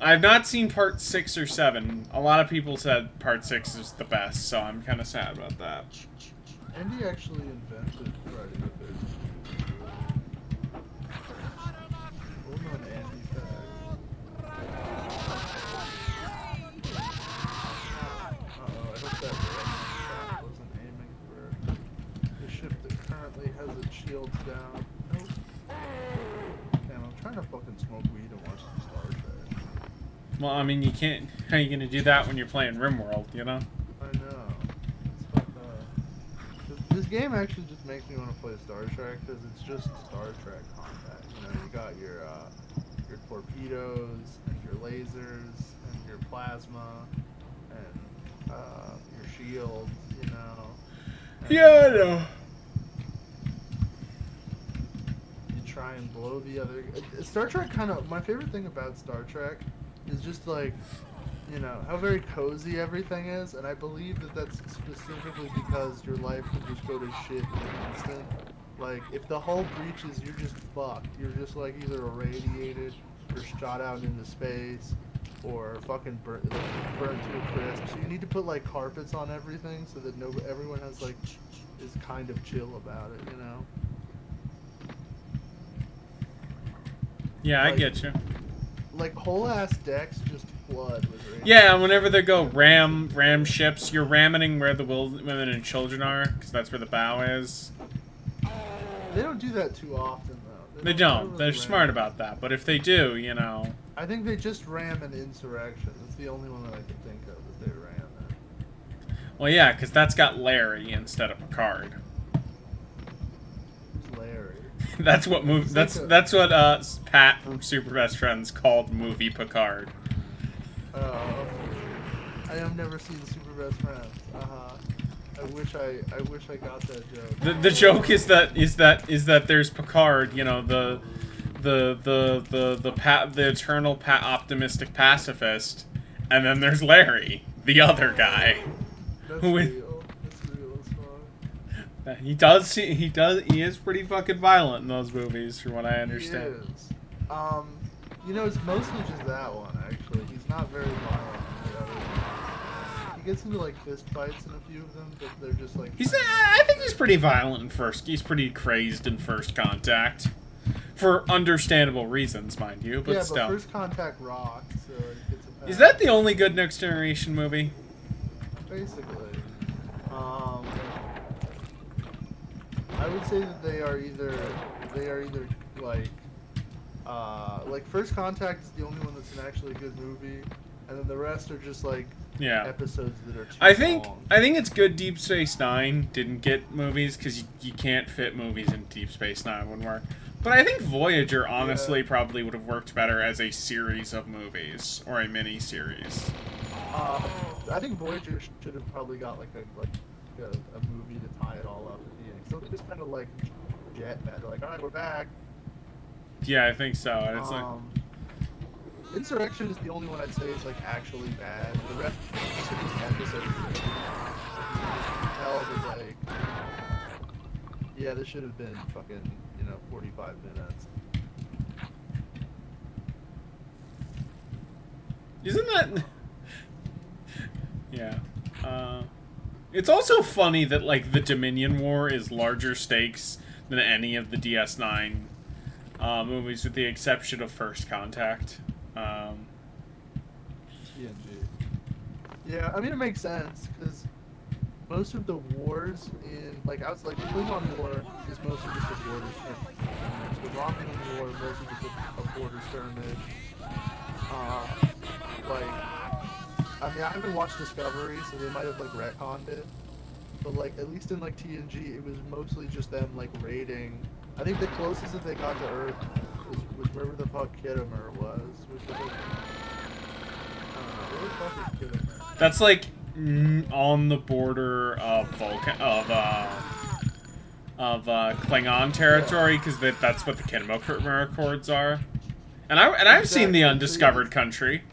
I've not seen part 6 or 7. A lot of people said part 6 is the best, so I'm kind of sad about that. Andy actually invented Friday the 13th. Hold on, Andy fact. Uh-oh, I hope that wasn't aiming for the ship that currently has its shields down. Nope. Damn, I'm trying to fucking smoke weed and watch some Star Trek. Well, I mean, you can't. How are you gonna do that when you're playing RimWorld? You know. I know. It's fucked up. This game actually just makes me want to play Star Trek because it's just Star Trek combat. You know, you got your torpedoes and your lasers and your plasma and your shields. You know. And Yeah, I know. you try and blow the other. Star Trek kind of. My favorite thing about Star Trek is just like, you know, how very cozy everything is, and I believe that that's specifically because your life can just go to shit in an instant. Like, if the hull breaches, you're just fucked. You're just like either irradiated or shot out into space or fucking burnt to a crisp. So you need to put like carpets on everything so that everyone has like is kind of chill about it, you know. Yeah, I Like, get you. like whole ass decks just flood with radiation. Yeah, and whenever they go ram ships, you're ramming where the women and children are, because that's where the bow is. They don't do that too often though. They don't. They're smart about that. But if they do, you know. I think they just ram an insurrection. That's the only one that I can think of that they ran that. Well, yeah, because that's got Larry instead of Picard. It's Larry. That's what That's what Pat from Super Best Friends called movie Picard. Oh. I have never seen Super Best Friends. I wish I got that joke. The joke is that there's Picard, you know, the eternal optimistic pacifist, and then there's Larry, the other guy. That's Who is- real. That's real as fuck. He is pretty fucking violent in those movies, from what I understand. He is. You know, it's mostly just that one, actually. He's not very violent in the other ones. He gets into, like, fist fights in a few of them, but they're just, like... I think he's pretty violent in First. He's pretty crazed in First Contact. For understandable reasons, mind you, but yeah, still. but First Contact rocks, so it gets a pass. Is that the only good Next Generation movie? Basically. I would say that they are either like First Contact is the only one that's an actually good movie, and then the rest are just like episodes that are too I think long. it's good Deep Space Nine didn't get movies because you can't fit movies in Deep Space Nine, wouldn't work. But I think Voyager honestly probably would have worked better as a series of movies or a mini series. I think Voyager should have probably got like a movie to tie it all up at the end. So they just kind of like jet back. They're like, all right, we're back. Yeah, I think so. And it's like Insurrection is the only one I'd say is like actually bad. The rest is just episodes. You can tell that like, yeah, this should have been fucking 45 minutes. Isn't that? Yeah. It's also funny that like the Dominion War is larger stakes than any of the DS9 movies, with the exception of First Contact. TNG. Yeah, I mean it makes sense because most of the wars in the Klingon War is mostly just a border skirmish. The Romulan War is mostly just a border skirmish. I mean, I haven't watched Discovery, so they might have like retconned it. But like, at least in like TNG, it was mostly just them like raiding. I think the closest that they got to Earth was wherever the fuck Khitomer was, which was like, I don't know, where the fuck is Khitomer? That's like on the border of Klingon territory, because that's what the Khitomer Accords are. And I've seen the Undiscovered Country.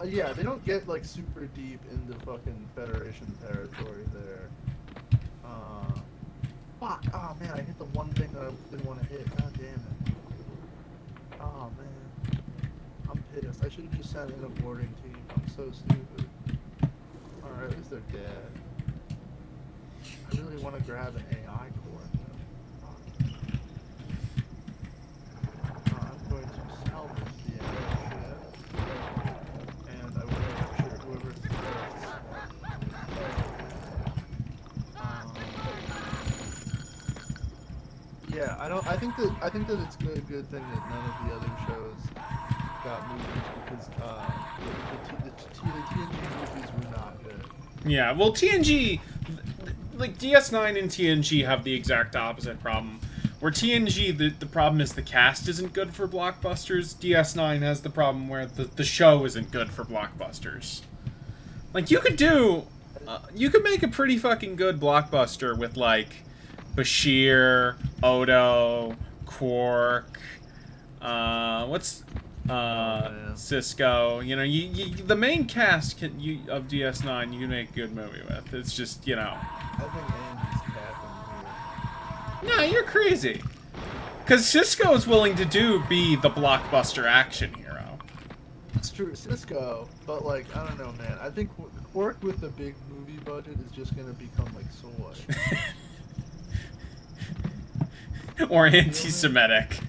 Yeah, they don't get like super deep into fucking Federation territory there. Fuck! Oh man, I hit the one thing that I didn't want to hit. God damn it! Oh man, I'm pissed. I should have just sent in a boarding team. I'm so stupid. All right, at least they're dead. I really want to grab an AI core. I'm going to salvage the AI shit. And I will capture whoever it's yeah, I think that it's a good thing that none of the other shows got movies because the TNG movies were not good. Yeah, well, TNG, like DS9 and TNG have the exact opposite problem. Where TNG, the problem is the cast isn't good for blockbusters. DS9 has the problem where the show isn't good for blockbusters. Like, you could make a pretty fucking good blockbuster with, like, Bashir, Odo, Quark, Cisco. You know, the main cast of DS9 you can make a good movie with. It's just, you know. I think Andy's capping here. No, you're crazy. Because Cisco is willing to be the blockbuster action hero. It's true, Cisco, but like, I don't know, man. I think Quark with the big movie budget is just gonna become like soy. Or anti-Semitic.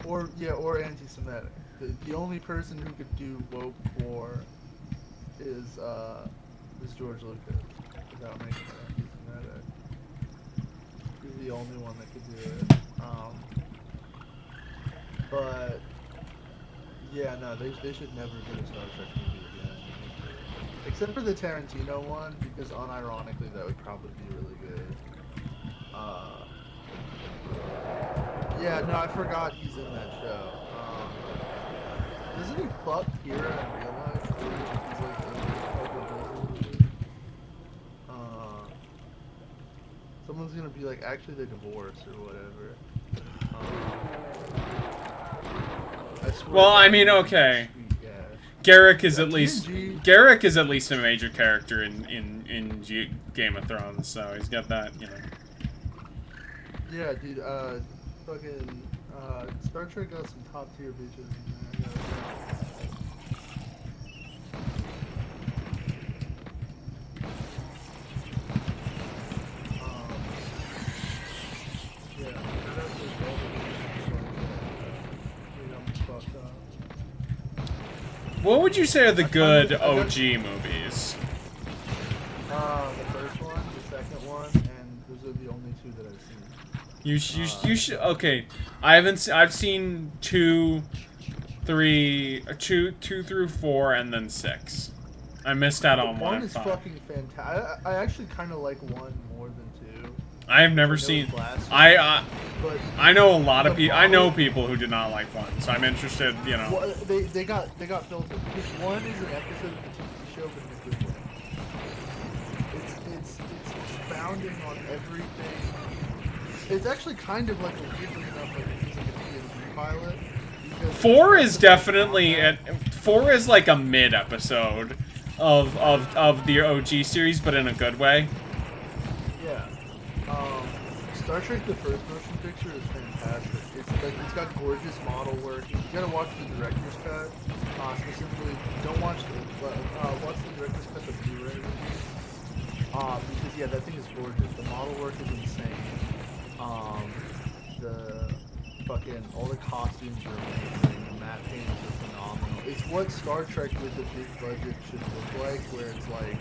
or anti-Semitic. The only person who could do woke war is George Lucas without making it anti-Semitic. He's the only one that could do it. But yeah, no, they should never do a Star Trek movie again. Except for the Tarantino one, because unironically that would probably be really good. Yeah, no, I forgot he's in that show. Doesn't he fuck Kira in real life? He's like someone's gonna be like, actually they're divorced or whatever. I swear Well, I mean, okay. Yeah. Garrick is at least TNG. a major character in Game of Thrones, so he's got that, you know. Yeah, dude, fucking, Star Trek got some top tier bitches in there, I gotta say. Yeah, that's just all the fucked up. What would you say are the good OG movies? The first one, the second one, and those are the only two that I've seen. You should. Okay, I haven't. I've seen 2 through 4, and then 6. I missed out on 1 One and is 5. fucking fantastic. I actually kind of like 1 more than 2. I have never I know seen. it's last I but I know a lot of the people. I know problem- people who did not like 1, so I'm interested. You know. well, they got filtered because 1 is an episode of the TV show, but in a good way. It's expounding on everything. It's actually kind of like weirdly enough like it feels like a TNG pilot. Because 4 it's is about definitely combat. 4 is like a mid episode of the OG series, but in a good way. Yeah. Star Trek: The First Motion Picture is fantastic. It's got gorgeous model work. You gotta watch the director's cut. Specifically, don't watch watch the director's cut, the Blu-ray release. Because yeah, that thing is gorgeous. The model work is insane. The fucking all the costumes are amazing. The matte paintings are phenomenal. It's what Star Trek with a big budget should look like, where it's like,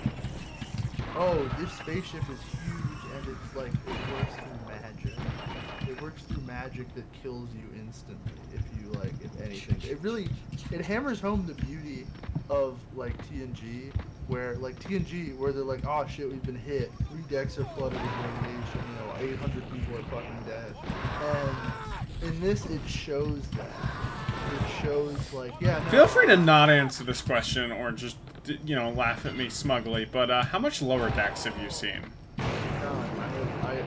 oh, this spaceship is huge, and it's like, it works through magic. It works through magic that kills you instantly, if anything. It hammers home the beauty of, like, TNG, where they're like, oh shit, we've been hit. 3 decks are flooded with radiation, 800 people are fucking dead. And in this, it shows that. It shows, like, yeah, no, Feel free to not answer this question or just, laugh at me smugly, but how much Lower Decks have you seen?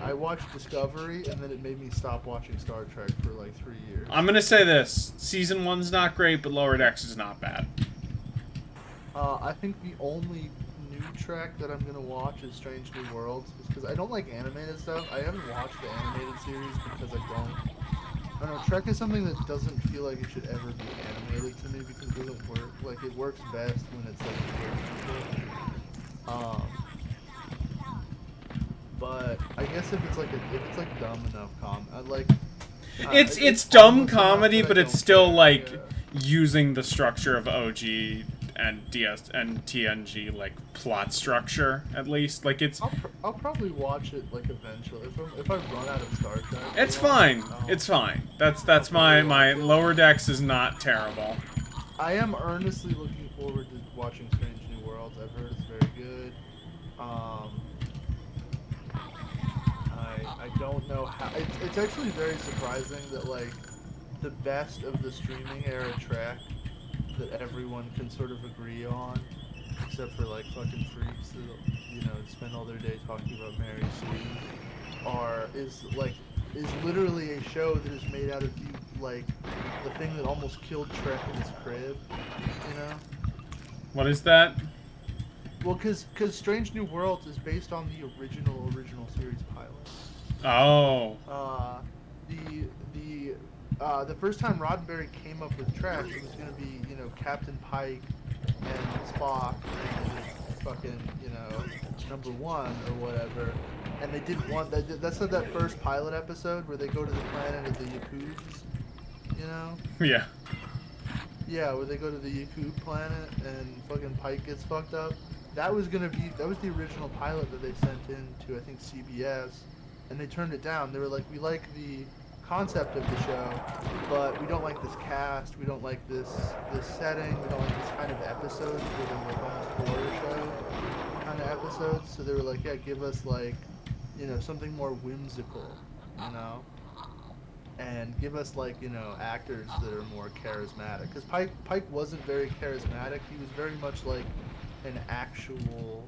I watched Discovery, and then it made me stop watching Star Trek for like 3 years. I'm gonna say this. Season 1's not great, but Lower Decks is not bad. I think the only new Trek that I'm gonna watch is Strange New Worlds, because I don't like animated stuff. I haven't watched the animated series because I don't know, Trek is something that doesn't feel like it should ever be animated to me because it doesn't work. Like, it works best when it's like but I guess if it's like dumb enough It's dumb harmless enough comedy, that I but it's don't still care, like yeah. using the structure of OG and DS and TNG like plot structure at least. Like it's I'll probably watch it like eventually if I run out of Star Trek. it's fine. It's fine. That's my Lower Decks is not terrible. I am earnestly looking forward to watching Strange New Worlds. I've heard it's very good. I don't know how. It's actually very surprising that like the best of the streaming era Trek that everyone can sort of agree on, except for like fucking freaks that spend all their day talking about Mary Sue, is literally a show that is made out of the thing that almost killed Trek in his crib, What is that? Well, because Strange New Worlds is based on the original series pilot. Oh. The first time Roddenberry came up with Trek, it was gonna be Captain Pike and Spock and fucking number 1 or whatever, and they did one. That's not that first pilot episode where they go to the planet of the Yakuts, you know? Yeah. Yeah, where they go to the Yakut planet and fucking Pike gets fucked up. That was the original pilot that they sent in to, I think, CBS, and they turned it down. They were like, we like the concept of the show, but we don't like this cast, we don't like this setting, we don't like this kind of episodes where they're like almost horror show kind of episodes. So they were like, yeah, give us like, something more whimsical, you know? And give us like actors that are more charismatic, because Pike wasn't very charismatic. He was very much like an actual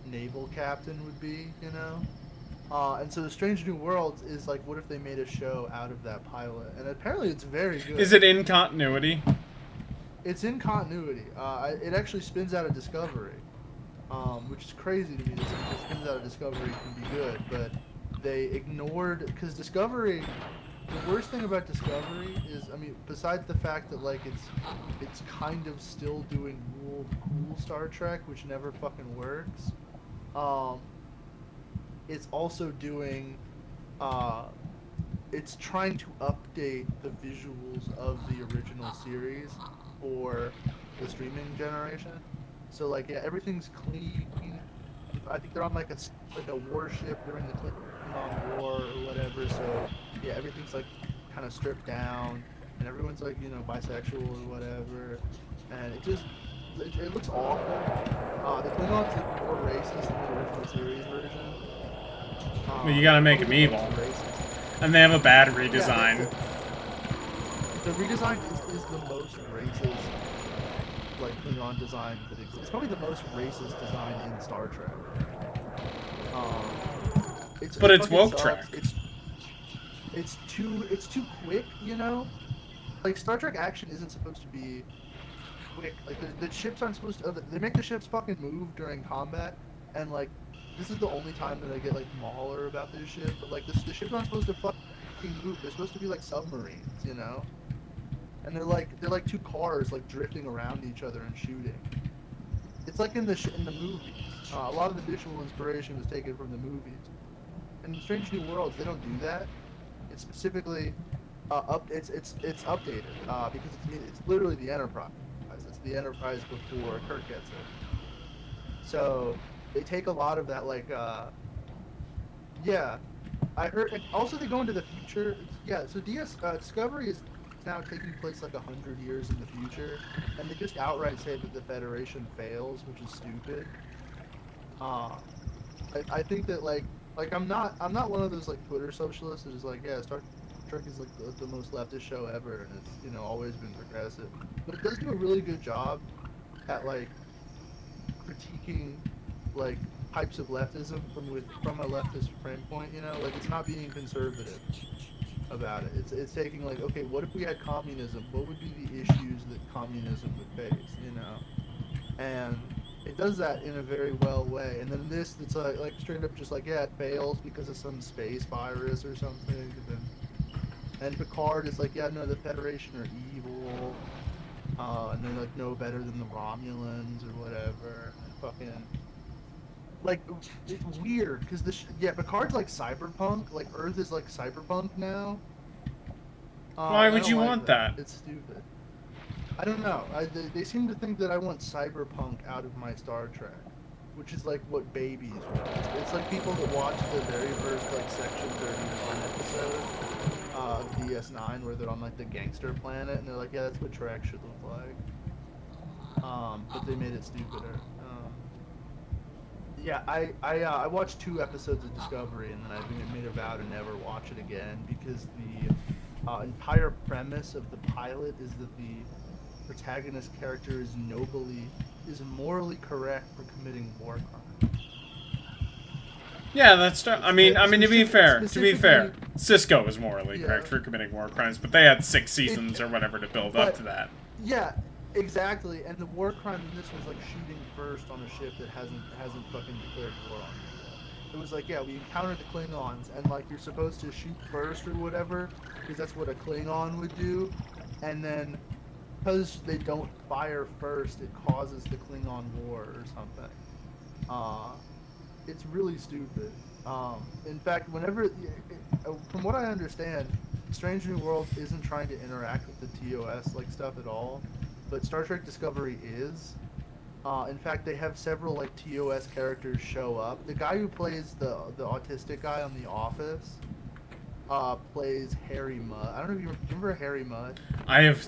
naval captain would be, and so the Strange New Worlds is like, what if they made a show out of that pilot? And apparently it's very good. Is it in continuity? It's in continuity. It actually spins out of Discovery, which is crazy to me that something that spins out of Discovery can be good, but they ignored, because Discovery. The worst thing about Discovery is, I mean, besides the fact that like it's kind of still doing cool Star Trek, which never fucking works. It's also doing, it's trying to update the visuals of the original series for the streaming generation. So like, yeah, everything's clean. I think they're on like a warship during the Klingon War or whatever. So yeah, everything's like kind of stripped down, and everyone's like bisexual or whatever, and it looks awful. The Klingons are more racist than the original series version. Well, you gotta make them evil, and they have a bad redesign. Yeah, the redesign is the most racist like Klingon design that exists. It's probably the most racist design in Star Trek. But it's woke Trek. It's too quick, Like Star Trek action isn't supposed to be quick. Like the ships aren't supposed to. They make the ships fucking move during combat, and like this is the only time that I get like Mahler about this shit. But like the ships aren't supposed to fucking move. They're supposed to be like submarines, And they're like two cars like drifting around each other and shooting. It's like in the movies. A lot of the visual inspiration was taken from the movies. In Strange New Worlds, they don't do that. It's specifically it's updated because it's literally the Enterprise. It's the Enterprise before Kirk gets it. So they take a lot of that, like yeah. I heard. And also, they go into the future. Yeah. So Discovery is now taking place like 100 years in the future, and they just outright say that the Federation fails, which is stupid. I think that like I'm not one of those like Twitter socialists that is like, yeah, Star Trek is like the most leftist show ever, and it's always been progressive, but it does do a really good job at like critiquing like types of leftism from a leftist frame point. Like it's not being conservative about it. It's taking like, okay, what if we had communism? What would be the issues that communism would face? And it does that in a very well way. And then it's like straight up just like, yeah, it fails because of some space virus or something. And Picard is like, yeah, no, the Federation are evil, and they're like no better than the Romulans or whatever. And fucking like it's weird because Picard's like cyberpunk. Like Earth is like cyberpunk now. Why would you want that? It's stupid. I don't know. They seem to think that I want cyberpunk out of my Star Trek, which is like what babies want. It's like people that watch the very first like Section 31 episode of DS9 where they're on like the gangster planet, and they're like, yeah, that's what Trek should look like. But they made it stupider. Yeah, I watched 2 episodes of Discovery, and then I made a vow to never watch it again because the entire premise of the pilot is that the protagonist character is morally correct for committing war crimes. Yeah, that's. I mean, to be fair, Cisco is morally correct for committing war crimes, but they had 6 seasons or whatever to build up to that. Yeah, exactly. And the war crime in this was like shooting first on a ship that hasn't fucking declared war on you. It was like, yeah, we encountered the Klingons, and like you're supposed to shoot first or whatever, because that's what a Klingon would do, and then because they don't fire first, it causes the Klingon War or something. It's really stupid. In fact, from what I understand, Strange New Worlds isn't trying to interact with the TOS like stuff at all, but Star Trek Discovery is. In fact, they have several like TOS characters show up. The guy who plays the autistic guy on The Office plays Harry Mudd. I don't know if you remember Harry Mudd. I have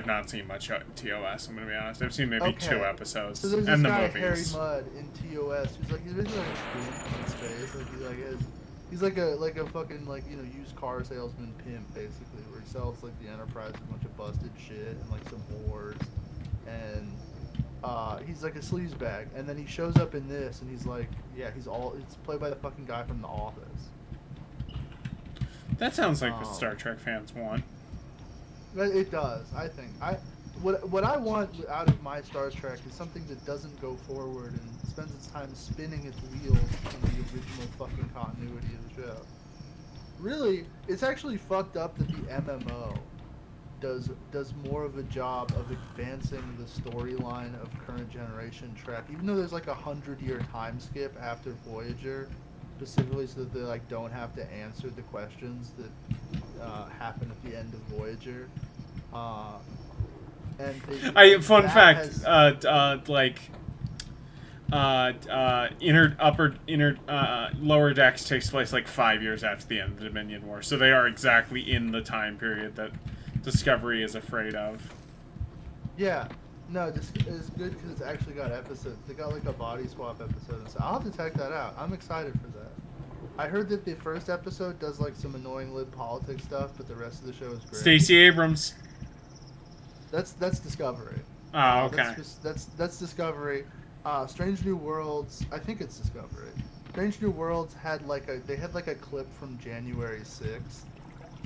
not seen much TOS. I'm gonna be honest. I've seen maybe 2 episodes So there's and this the guy movies. Harry Mudd in TOS who's like he's basically like a twin in space. Like he's like a fucking like used car salesman pimp basically, where he sells like the Enterprise a bunch of busted shit and like some whores, and he's like a sleazebag. And then he shows up in this and he's like, yeah, it's played by the fucking guy from The Office. That sounds like what Star Trek fans want. It does, I think. What I want out of my Star Trek is something that doesn't go forward and spends its time spinning its wheels in the original fucking continuity of the show. Really, it's actually fucked up that the MMO does more of a job of advancing the storyline of current generation Trek, even though there's like 100-year time skip after Voyager, specifically so that they like don't have to answer the questions that happen at the end of Voyager. Fun fact, lower decks takes place like 5 years after the end of the Dominion War, so they are exactly in the time period that Discovery is afraid of. Yeah, no, this is good because it's actually got episodes. They got like a body swap episode, and so I'll have to check that out. I'm excited for that. I heard that the first episode does like some annoying lib politics stuff, but the rest of the show is great. Stacey Abrams. That's Discovery. Oh, okay. That's Discovery. Strange New Worlds. I think it's Discovery. Strange New Worlds had like a clip from January 6th.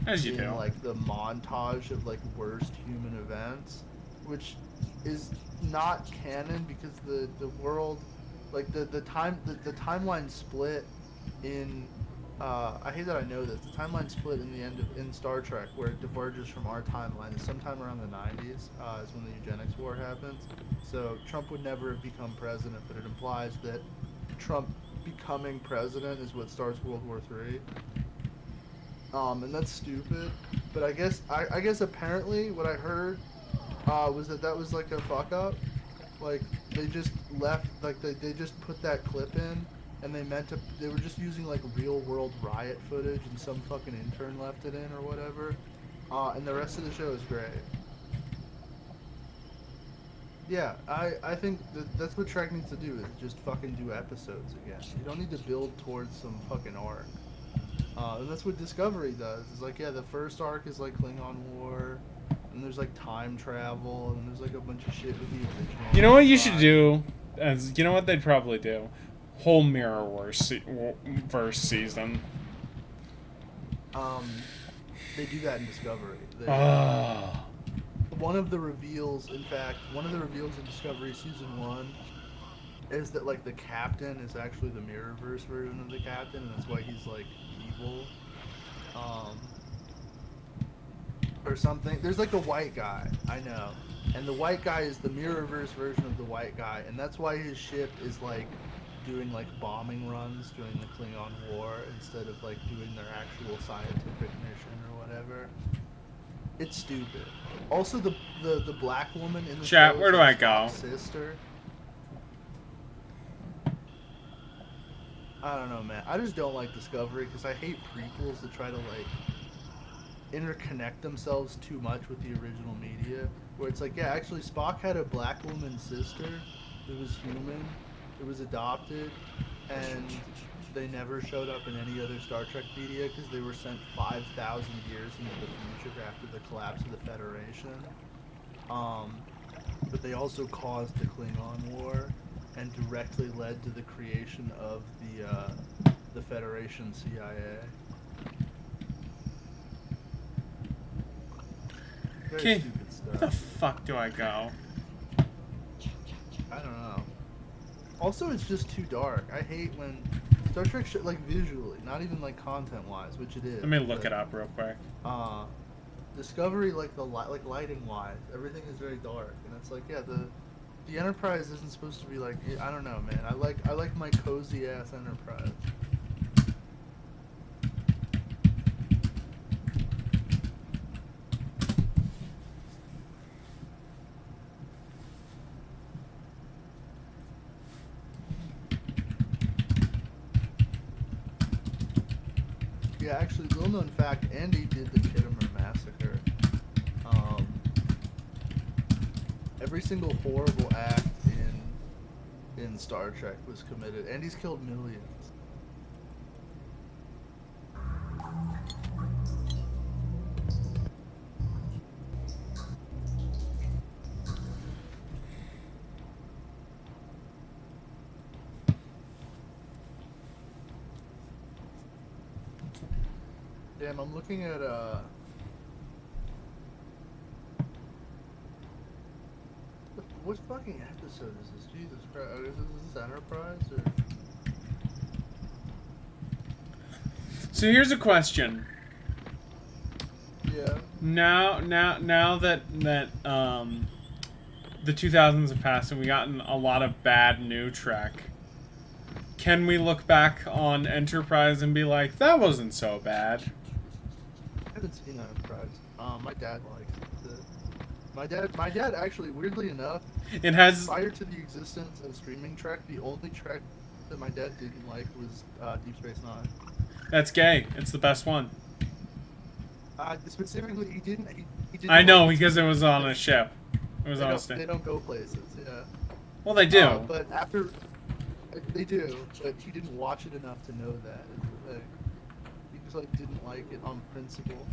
As you do. Like the montage of like worst human events, which is not canon because the world, like the timeline split in. I hate that I know this. The timeline split in Star Trek, where it diverges from our timeline, is sometime around the 90s. Is when the eugenics war happens. So Trump would never have become president, but it implies that Trump becoming president is what starts World War III. And that's stupid. But I guess apparently what I heard was that was like a fuck up. Like they just left, like they just put that clip in. And they were just using like real world riot footage and some fucking intern left it in or whatever. And the rest of the show is great. Yeah, I think that's what Trek needs to do, is just fucking do episodes again. You don't need to build towards some fucking arc. And that's what Discovery does. It's like, yeah, the first arc is like Klingon War, and there's like time travel, and there's like a bunch of shit with the original. You know what you should do? You know what they'd probably do? Whole Mirrorverse season. They do that in Discovery. One of the reveals in Discovery Season 1 is that like the captain is actually the Mirrorverse version of the captain, and that's why he's like evil. Or something. There's like a white guy, I know. And the white guy is the Mirrorverse version of the white guy, and that's why his ship is like doing like bombing runs during the Klingon War instead of like doing their actual scientific mission or whatever. It's stupid. Also, the black woman in the chat. show Where do I go? Sister. I don't know, man. I just don't like Discovery because I hate prequels that try to like interconnect themselves too much with the original media. Where it's like, yeah, actually Spock had a black woman sister who was human. It was adopted, and they never showed up in any other Star Trek media because they were sent 5,000 years into the future after the collapse of the Federation. But they also caused the Klingon War and directly led to the creation of the Federation CIA. Okay, Stupid stuff. where the fuck do I go? I don't know. Also, it's just too dark. I hate when Star Trek like visually, not even like content-wise, which it is. Let me look it up real quick. Discovery, like lighting-wise, everything is very dark, and it's like, yeah, the Enterprise isn't supposed to be like, I don't know, man. I like my cozy ass Enterprise. actually, little known fact, Andy did the Kittimer massacre. Every single horrible act in Star Trek was committed. Andy's killed millions. Damn, I'm looking at what fucking episode is this? Jesus Christ! Is this Enterprise or? So here's a question. Yeah. Now that the 2000s have passed and we gotten a lot of bad new Trek, can we look back on Enterprise and be like, that wasn't so bad? I haven't seen Enterprise. My dad likes it. My dad actually, weirdly enough, It has. prior to the existence of streaming Trek, the only Trek that my dad didn't like was Deep Space Nine. That's gay. It's the best one. Specifically, he didn't. He didn't I know, like because it was on a ship. It was they on a don't, they ship. don't go places. Yeah. Well, they do. But after they do, but he didn't watch it enough to know that. He just like didn't like it on principle,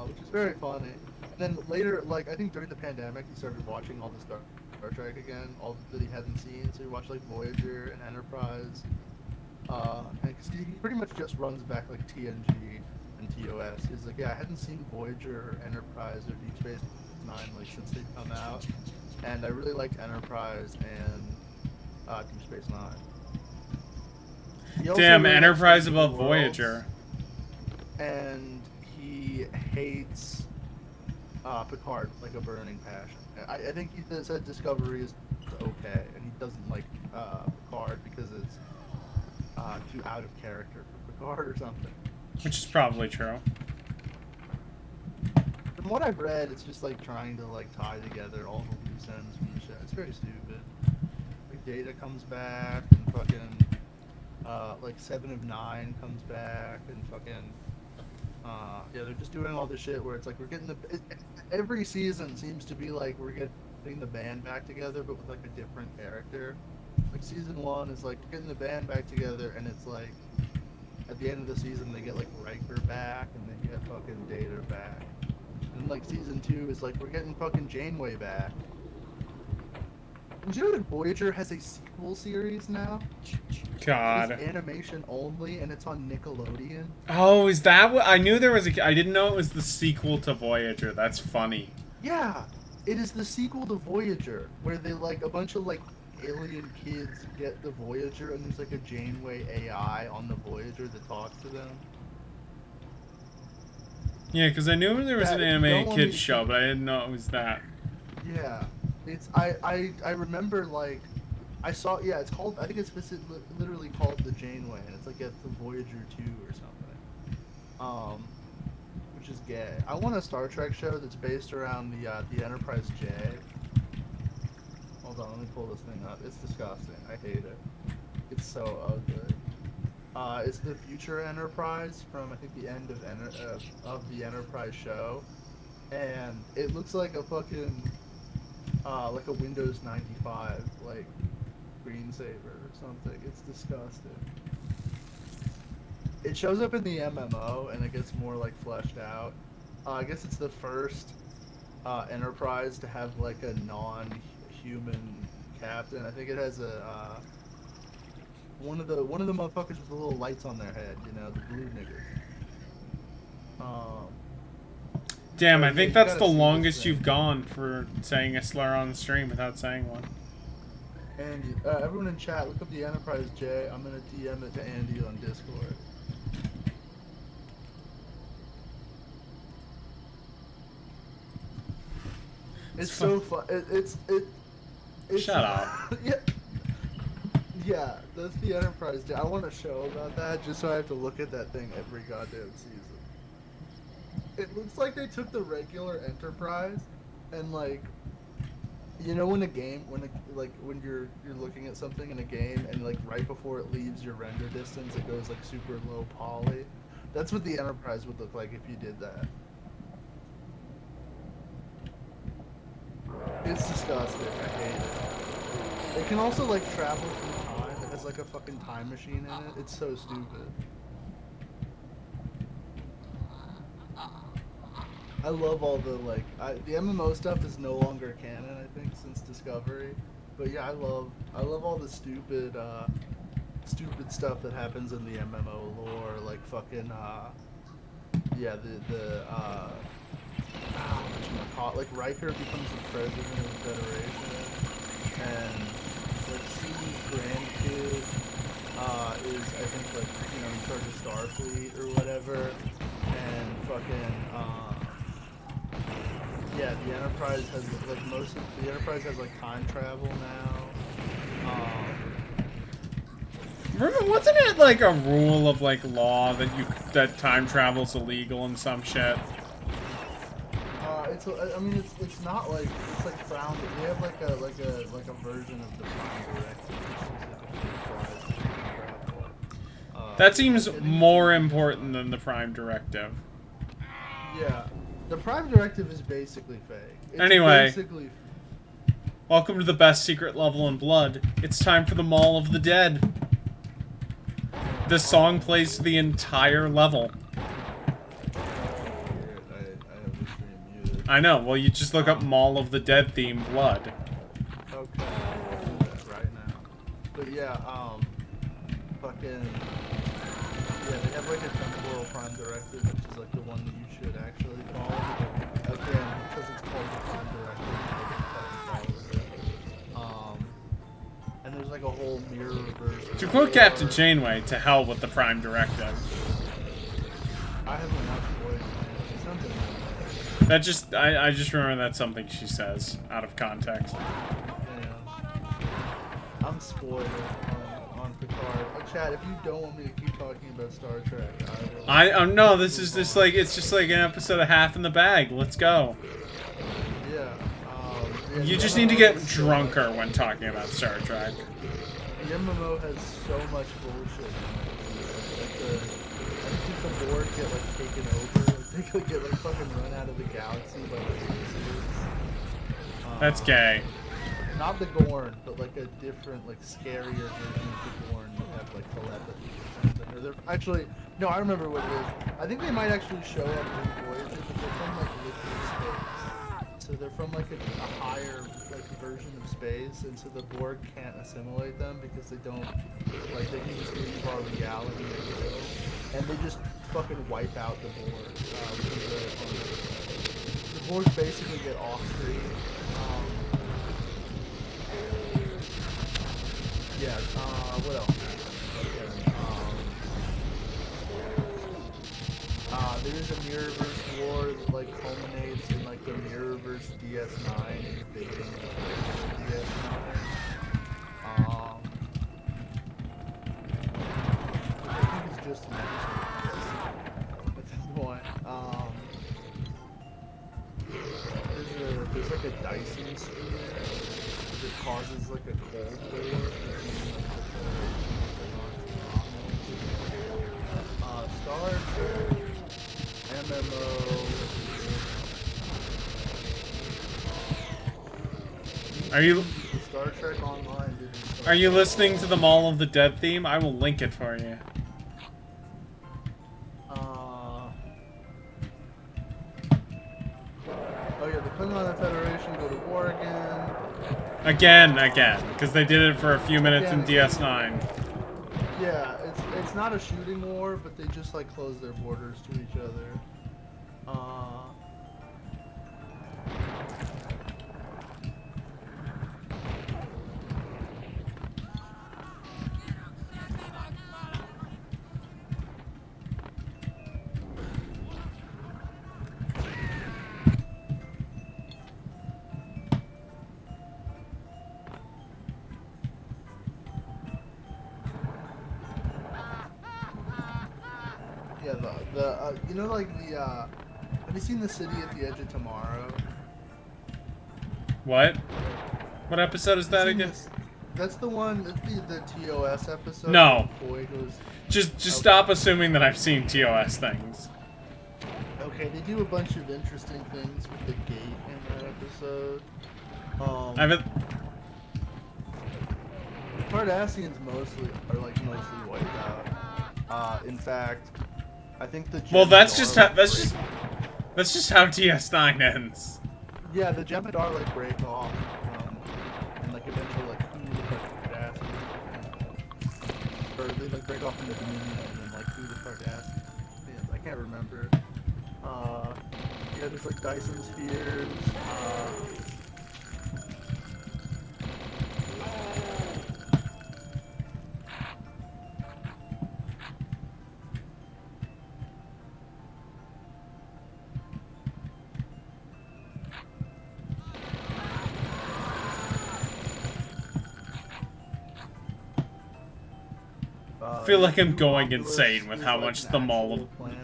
which is very funny. And then later, like I think during the pandemic, he started watching all the Star Trek again, all that he hadn't seen. So he watched like Voyager and Enterprise, and 'cause he pretty much just runs back like TNG and TOS. He's like, yeah, I hadn't seen Voyager or Enterprise or Deep Space Nine like since they'd come out, and I really liked Enterprise and Deep Space Nine. He also Damn, really likes Enterprise Strange above New Worlds, Voyager. and he hates Picard like a burning passion. I think he said Discovery is okay, and he doesn't like Picard because it's too out of character for Picard or something. Which is probably true. From what I've read, it's just like trying to like tie together all the loose ends from the show. It's very stupid. Like Data comes back, and fucking like 7 of 9 comes back, and fucking yeah, they're just doing all this shit where it's like we're getting every season seems to be like we're getting the band back together, but with like a different character. Like season 1 is like getting the band back together, and it's like at the end of the season they get like Riker back, and they get fucking Data back. And like season 2 is like we're getting fucking Janeway back. Did you know that Voyager has a sequel series now? God. It's animation only, and it's on Nickelodeon. Oh, is that what? I knew there was a. I didn't know it was the sequel to Voyager. That's funny. Yeah, it is the sequel to Voyager, where they like a bunch of like alien kids get the Voyager, and there's like a Janeway AI on the Voyager that talks to them. Yeah, because I knew there was Yeah, an if you don't animated want me kids to show, keep- but I didn't know it was that. Yeah, it's I remember like I saw it's called I think it's literally called the Janeway, and it's like it's the Voyager 2 or something. Which is gay. I want a Star Trek show that's based around the Enterprise J. Hold on, let me pull this thing up. It's disgusting. I hate it. It's so ugly. It's the Future Enterprise from I think the end of the Enterprise show, and it looks like a fucking like a Windows 95 like screensaver or something. It's disgusting. It shows up in the MMO and it gets more like fleshed out. I guess it's the first Enterprise to have like a non-human captain. I think it has a one of the motherfuckers with the little lights on their head, you know, the blue niggas. Damn, So, I yeah, think you that's gotta the see this longest thing. you've gone for saying a slur on the stream without saying one. Andy, everyone in chat, look up the Enterprise J. I'm gonna DM it to Andy on Discord. It's so fun. It's Shut up. Yeah. Yeah, that's the Enterprise J. I want a show about that just so I have to look at that thing every goddamn season. It looks like they took the regular Enterprise and like, you know, when when you're looking at something in a game and like right before it leaves your render distance, it goes like super low poly. That's what the Enterprise would look like if you did that. It's disgusting. I hate it. It can also like travel through time. It has like a fucking time machine in it. It's so stupid. I love all the like the MMO stuff is no longer canon, I think, since Discovery. But yeah, I love all the stupid stuff that happens in the MMO lore, like fucking like Riker becomes the president of the Federation, and like Sue's grandkid is I think like in charge of Starfleet or whatever, and fucking yeah, the Enterprise has like the Enterprise has like time travel now. Remember, wasn't it like a rule of like law that time travel's illegal and some shit? I mean, it's not like it's like frowned. They have like a version of the Prime Directive that specifically applies to time travel. That seems more important than the Prime Directive. Yeah, the Prime Directive is basically fake. It's Anyway, basically... welcome to the best secret level in Blood. It's time for the Mall of the Dead. This song plays the entire level. I know, well you just look up Mall of the Dead theme Blood. Okay, I'll do that right now. But yeah, fucking... Yeah, they have like a temporal Prime Directive, which is like the one that you should actually follow. Again, because it's called the Prime Directive, and there's like a whole mirror reverse. To quote Captain Janeway, to hell with the Prime Directive. I haven't watched Voyager, man. It sounds amazing. That just, I just remember that's something she says, out of context. Yeah. I'm spoiled on Picard. Chad, if you don't want me to keep talking about Star Trek, I will. No, this is just like, it's just like an episode of Half in the Bag. Let's go. Yeah. You just need to get drunker when talking about Star Trek. The MMO has so much bullshit. I think the Borg get like taken over. They could get like fucking run out of the galaxy by like lasers. That's gay. Not the Gorn, but like a different, like scarier version of the Gorn that have like telepathy or something. Or they're actually no, I remember what it is. I think they might actually show up in Voyager, but they're from like liquid space. So they're from like a higher like version of space, and so the Borg can't assimilate them because they don't like they can just leave our reality at will, and they just fucking wipe out the Borg. The Borg basically get off screen. Yeah. What else? There's a Mirrorverse war that like culminates in like the Mirrorverse DS9 invading DS9. I think it's just an episode at this point. There's like a Dyson sphere that causes like a cold war. Star Trek, MMO. Are you Star Trek Online didn't start. Are you listening to the Mall of the Dead theme? I will link it for you. Oh yeah, the Klingon Federation go to war again. Again, because they did it for a few minutes in DS9. Yeah, it's not a shooting war, but they just like close their borders to each other. Yeah, you know, like have you seen The City at the Edge of Tomorrow? What? What episode is that again? That's the one. That's the TOS episode. No. Boy goes. Just Okay. stop assuming that I've seen TOS things. Okay, they do a bunch of interesting things with the gate in that episode. I haven't. Cardassians mostly wiped out. In fact, I think the Well, that's Jem'Hadar, just how TS9 ends. yeah, the Jem'Hadar like break off, and like eventually like who the Cardassians, or they like break off into Dominion and then like who the Cardassians. Yeah, I can't remember. Yeah, there's like Dyson spheres. I feel like I'm going Romulus insane with is, how like, much an the mall. actual planet.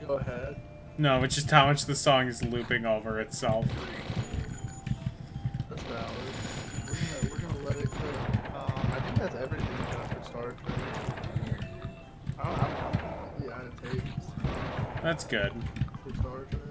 Go ahead. No, it's just how much the song is looping over itself. That's valid. We're gonna let it go. I think that's everything we got for Star Trek. I'm completely out of takes That's good. for Star Trek.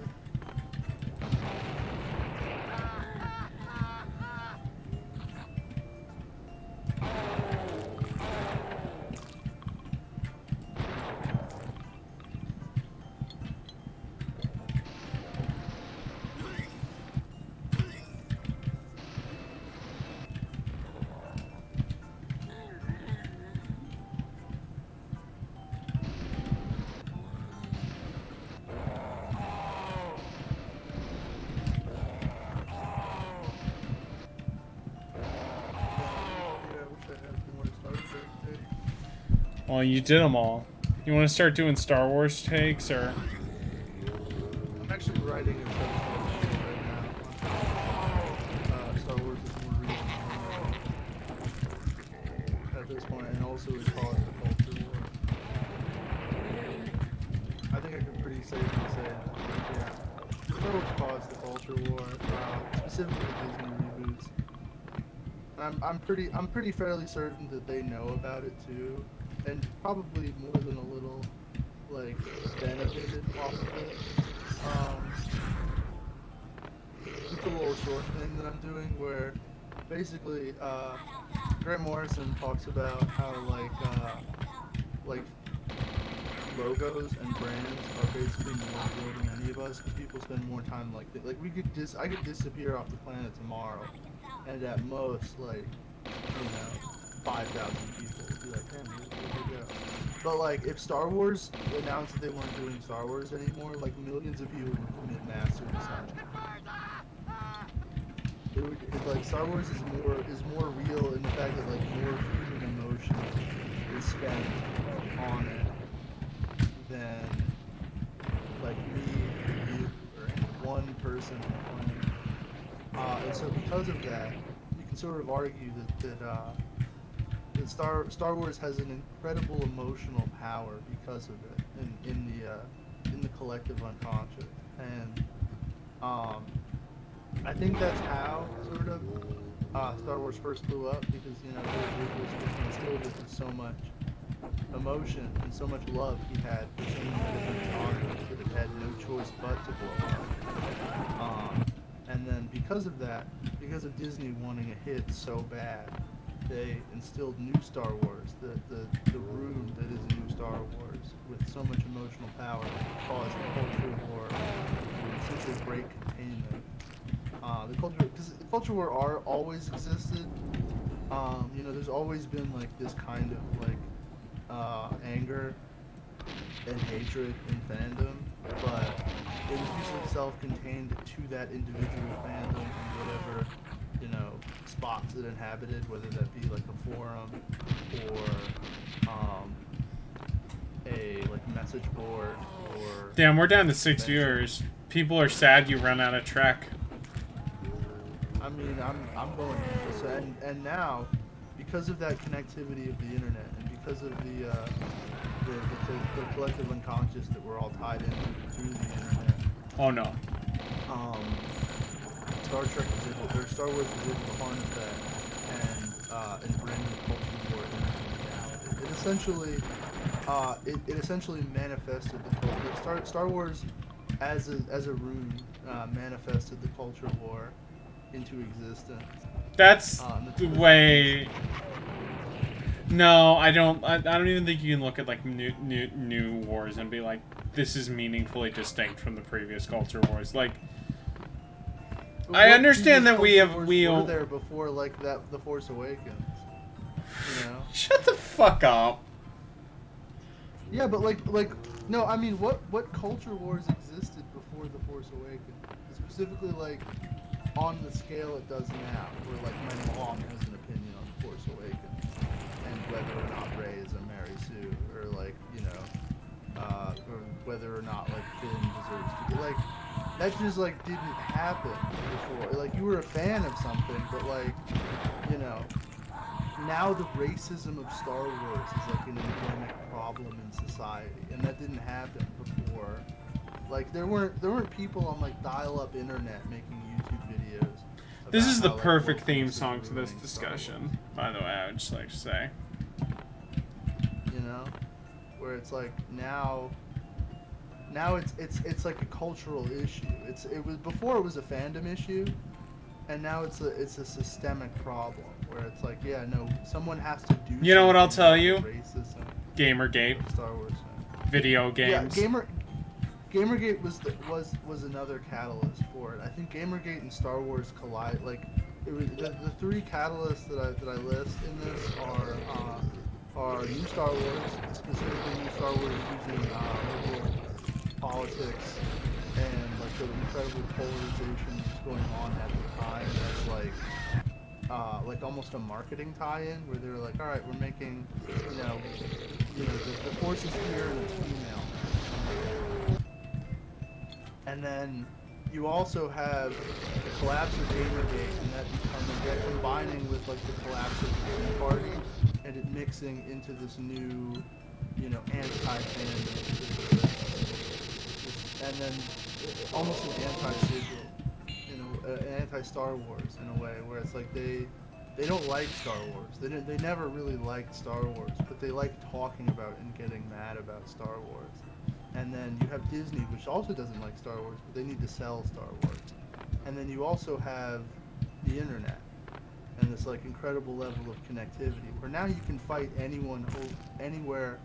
Well, you did them all. You want to start doing Star Wars takes, or? I'm actually writing a subtitle right now. Star Wars is more real at this point, and also it caused a culture war. I think I can pretty safely say that. Yeah, Star Wars caused the culture war, specifically Disney reboots. I'm pretty fairly certain that they know about it too, and probably more than a little, like, benefited off of it. It's a little short thing that I'm doing where basically Grant Morrison talks about how like logos and brands are basically more real than any of us because people spend more time like I could disappear off the planet tomorrow, and at most like 5,000 people would be like, damn, where'd you go? But like if Star Wars announced that they weren't doing Star Wars anymore, like millions of people would commit mass suicide. Like Star Wars is more real in the fact that like more human emotion is spent on it than like me or you or any one person on the planet. And so because of that, you can sort of argue that Star Wars has an incredible emotional power because of it in the collective unconscious, and I think that's how sort of Star Wars first blew up because it was instilled with so much emotion and so much love he had for so many different genres that it had no choice but to blow up. And then because of that, because of Disney wanting a hit so bad, they instilled new Star Wars, the room that is new Star Wars, with so much emotional power, caused the culture war to essentially break containment. Because the culture war always existed. There's always been like this kind of like anger and hatred in fandom, but it was usually self-contained to that individual fandom and whatever spots it inhabited, whether that be like a forum or a like message board or. Damn, we're down to 6 viewers. People are sad you run out of Trek. I mean, I'm going so, and now because of that connectivity of the internet and because of the collective unconscious that we're all tied in through the internet. Oh no. Star Trek was able, or Star Wars was able to harness that and bring the culture war into reality. It essentially manifested the culture. Star Wars, as a rune, manifested the culture war into existence. That's the way. No, I don't. I don't even think you can look at like new wars and be like, this is meaningfully distinct from the previous culture wars. Like, I understand that we were there before like that, The Force Awakens. You know. Shut the fuck up. Yeah, but like no, I mean what culture wars existed before The Force Awakens? Specifically like on the scale it does now, where like my mom has an opinion on The Force Awakens and whether or not Rey is a Mary Sue, or like, you know, or whether or not like Finn deserves to be like, that just like didn't happen before. Like you were a fan of something, but like, you know, now the racism of Star Wars is like an endemic problem in society, and that didn't happen before. Like there weren't people on like dial-up internet making YouTube videos. This is the how, like, perfect woke theme racism song to this ruining discussion, by the way. I would just like to say. You know, where it's like now it's like a cultural issue. It was before, it was a fandom issue, and now it's a systemic problem where it's like, yeah, no, someone has to do. You know what I'll tell you? Racism. Gamergate. Star Wars fan. Video games. Yeah, Gamergate was another catalyst for it. I think Gamergate and Star Wars collide. Like, it was the three catalysts that I list in this are new Star Wars, specifically new Star Wars using liberal politics and like the incredible polarization that was going on at the time as like almost a marketing tie-in, where they were like, all right, we're making, you know the Force is here and it's female. And then you also have the collapse of Gamergate, and that combining with like the collapse of the Green Party, and it mixing into this new, you know, anti-fandom, and then almost an anti-Sigil, you know, an anti-Star Wars in a way, where it's like they don't like Star Wars. They never really liked Star Wars, but they like talking about and getting mad about Star Wars. And then you have Disney, which also doesn't like Star Wars, but they need to sell Star Wars. And then you also have the internet and this like incredible level of connectivity, where now you can fight anyone anywhere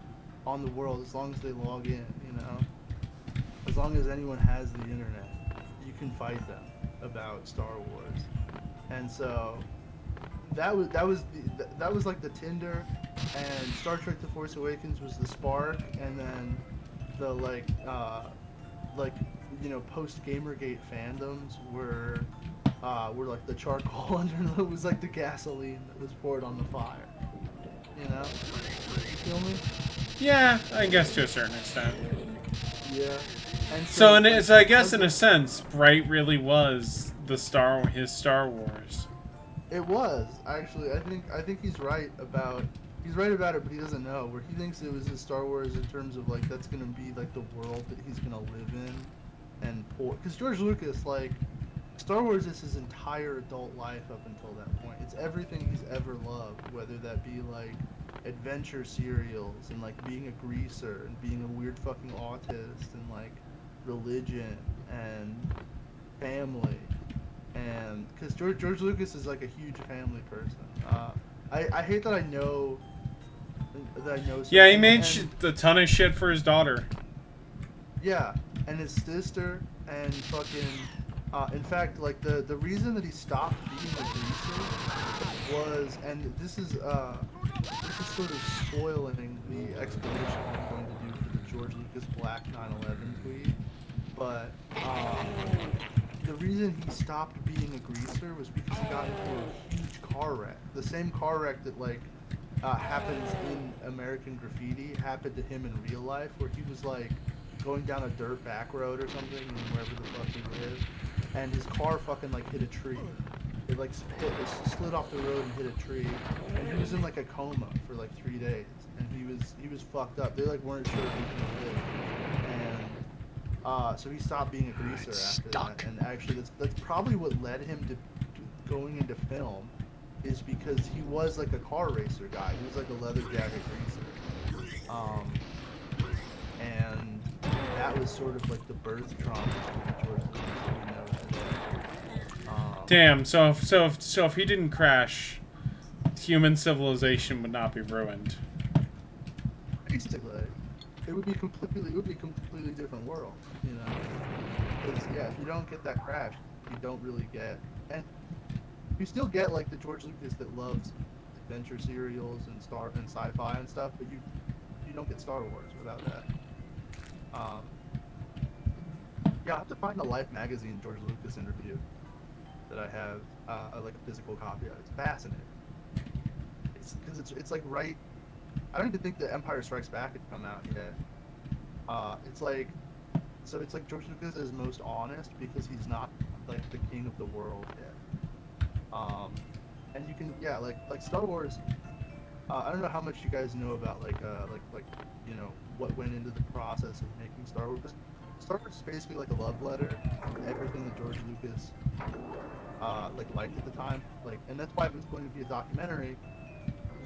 on the world as long as they log in, you know? As long as anyone has the internet, you can fight them about Star Wars. And so that was like the Tinder, and Star Trek: The Force Awakens was the spark, and then the like you know, post Gamergate fandoms were like the charcoal under, it was like the gasoline that was poured on the fire. You know? You feel me? Yeah, I guess to a certain extent. Yeah. And so I guess in a sense, Bright really was his Star Wars. It was, actually. I think he's right about it, but he doesn't know. Where he thinks it was his Star Wars in terms of like that's gonna be like the world that he's gonna live in, and because George Lucas, like, Star Wars is his entire adult life up until that point. It's everything he's ever loved, whether that be like adventure serials and like being a greaser and being a weird fucking autist and like religion and family. And because George Lucas is like a huge family person. I hate that I know. Yeah, he made a ton of shit for his daughter. Yeah, and his sister, and fucking. In fact, like the reason that he stopped being a greaser was, and this is sort of spoiling the explanation I'm going to do for the George Lucas Black 9/11 tweet, but the reason he stopped being a greaser was because he got into a huge car wreck. The same car wreck that like happens in American Graffiti happened to him in real life, where he was like going down a dirt back road or something, wherever the fuck he lived, and his car fucking like hit a tree. It like slid off the road and hit a tree, and he was in like a coma for like 3 days, and he was fucked up. They like weren't sure if he was gonna live, So he stopped being a greaser after stuck. that, and actually that's probably what led him to going into film, is because he was like a car racer guy. He was like a leather jacket racer, and that was sort of like the birth trauma of George Lucas that we know today. Damn. So if he didn't crash, human civilization would not be ruined. Basically, it would be a completely different world, you know. 'Cause, yeah, if you don't get that crash, you don't really get, and you still get like the George Lucas that loves adventure serials and sci-fi and stuff, but you don't get Star Wars without that. Yeah, I have to find the Life magazine George Lucas interview that I have, like a physical copy of. It's fascinating. It's like right. I don't even think the Empire Strikes Back had come out yet. It's like George Lucas is most honest because he's not like the king of the world yet. And you can, yeah, like Star Wars. I don't know how much you guys know about like you know what went into the process of making Star Wars. Star Wars is basically like a love letter to everything that George Lucas liked at the time. And that's why it was going to be a documentary.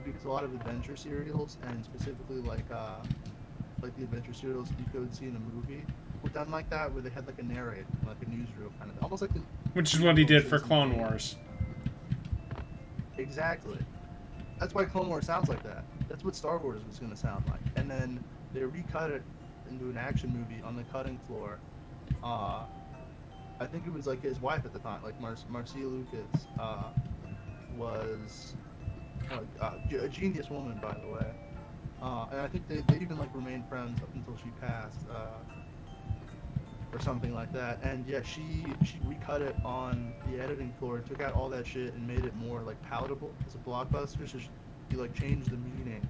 Because a lot of adventure serials, and specifically like the adventure serials you could see in a movie, were done like that, where they had like a narrator, like a newsreel kind of, almost like the. Which is what he did for Clone Wars. Exactly. That's why Clone Wars sounds like that. That's what Star Wars was going to sound like. And then they recut it into an action movie on the cutting floor. I think it was like his wife at the time, like Marcia Lucas, was. A genius woman, by the way, and I think they even like remained friends up until she passed, or something like that. And yeah, she recut it on the editing floor, took out all that shit, and made it more like palatable as a blockbuster. So she like changed the meaning,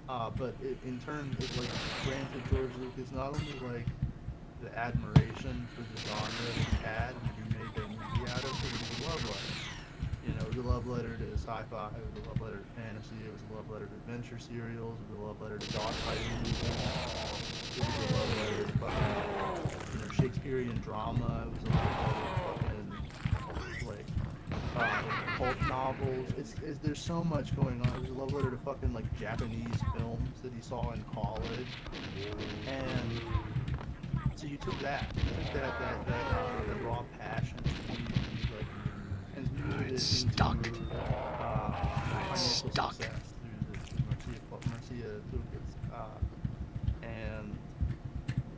but in turn it like granted George Lucas not only like the admiration for the genre that he had and he made that movie out of, but it was a love letter. You know, it was a love letter to sci-fi, it was a love letter to fantasy, it was a love letter to adventure serials, it was a love letter to dogfighting movies, it was a love letter to fucking, Shakespearean drama, it was a love letter to fucking, pulp novels. There's so much going on. It was a love letter to fucking, Japanese films that he saw in college. And so you took that raw passion, and you Stuck. financial Stuck. success through Marcia Lucas, and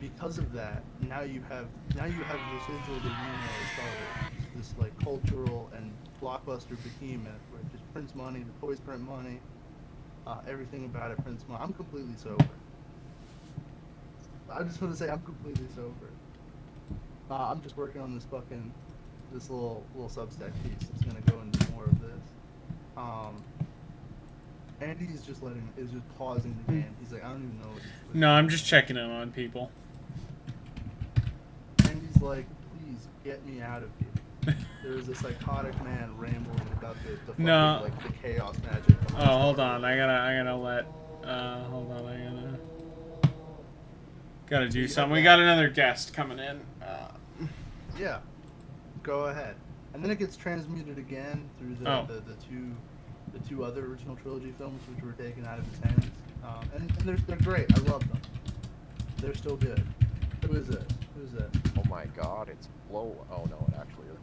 because of that, now you have residual that you know as Star Wars, this cultural and blockbuster behemoth where it just prints money, the toys print money, everything about it prints money. I'm completely sober. I just want to say I'm completely sober. I'm just working on this little Substack piece that's gonna go into more of this. Andy is just pausing the game. He's like, I don't even know what he's No, I'm just checking in on people. Andy's like, please get me out of here. There is a psychotic man rambling about the fucking, No. the chaos magic. Oh, hold on. I gotta let. Hold on. Gotta do something. We got another guest coming in. Yeah, go ahead. And then it gets transmuted again through the two other original trilogy films, which were taken out of his hands. And they're great. I love them. They're still good. Who is it? Oh my god, it's blow. Oh no, it actually is.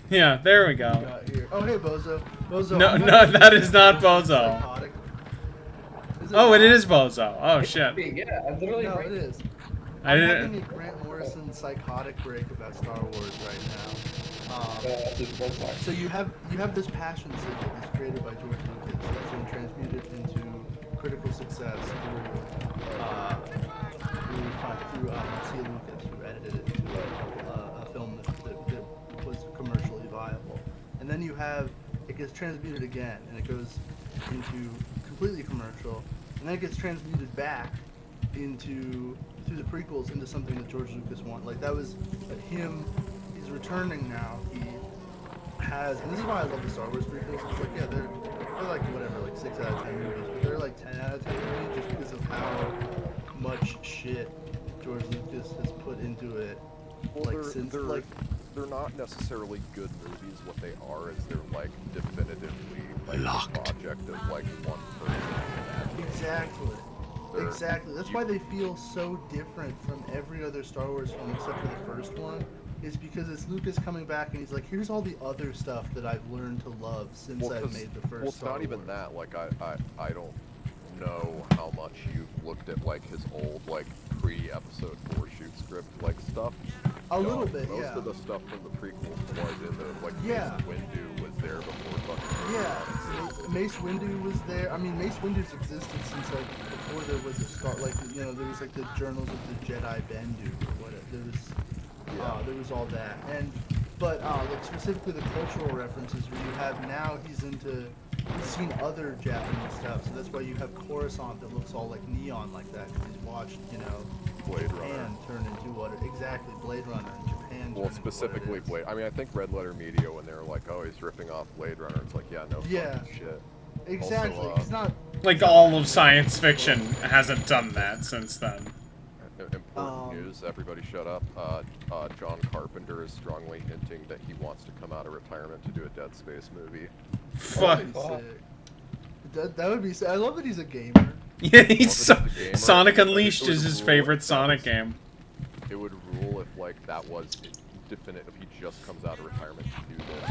Yeah, there we We go. got here. Oh, hey, Bozo. Bozo. No, that is not Bozo. Psychotic. Oh, it is Bozo. Oh shit. Yeah, I'm literally No, right. it is. I I'm didn't. having a Grant Morrison psychotic break about Star Wars right now. Just one sec. So you have this passion signal that's created by George Lucas that's been transmuted into critical success through Marcia Lucas, who edited it into a film that was commercially viable. And then it gets transmuted again, and it goes into completely commercial, and then it gets transmuted back through the prequels into something that George Lucas wanted. That was him. He's returning now. He has, and this is why I love the Star Wars prequels. It's yeah, they're whatever, 6 out of 10 movies, but they're 10 out of 10 movies just because of how much shit George Lucas has put into do it. Well, Like, since, like, they're not necessarily good movies. What they are is they're like definitively like Locked. a project of like one person. exactly. They're- Exactly. That's you- why they feel so different from every other Star Wars film except for the first one. Is because it's Lucas coming back and he's like, here's all the other stuff that I've learned to love since Well, I've 'cause- made the first well, it's Star not even Wars. that. Like I don't know how much you've looked at like his old like pre-episode 4 shoot script like stuff. A little bit, Most yeah. of the stuff from the prequels was in the like Yeah. Mace Windu was there before fucking. Yeah, Mace Windu was there. I mean, Mace Windu's existed since like before there was a Star. Like there was like the Journals of the Jedi Bendu or whatever. There was all that, but like specifically the cultural references where you have now he's seen other Japanese stuff, so that's why you have Coruscant that looks all like neon like that because he's watched Blade Runner. Japan turn into what exactly Blade Runner in Japan. Well, specifically Blade. I mean, I think Red Letter Media when they were like, "Oh, he's ripping off Blade Runner," it's like, yeah, no Yeah. fucking shit. Exactly. Also, He's not. Like all of science fiction hasn't done that since then. Important news, everybody shut up. John Carpenter is strongly hinting that he wants to come out of retirement to do a Dead Space movie. Fuck. That'd be sick. That would be sick. I love that he's a gamer. Yeah, he's Well, if it's a gamer, Sonic it Unleashed would is his rule favorite if that Sonic was- game. It would rule if like that was definite if he just comes out of retirement to do this.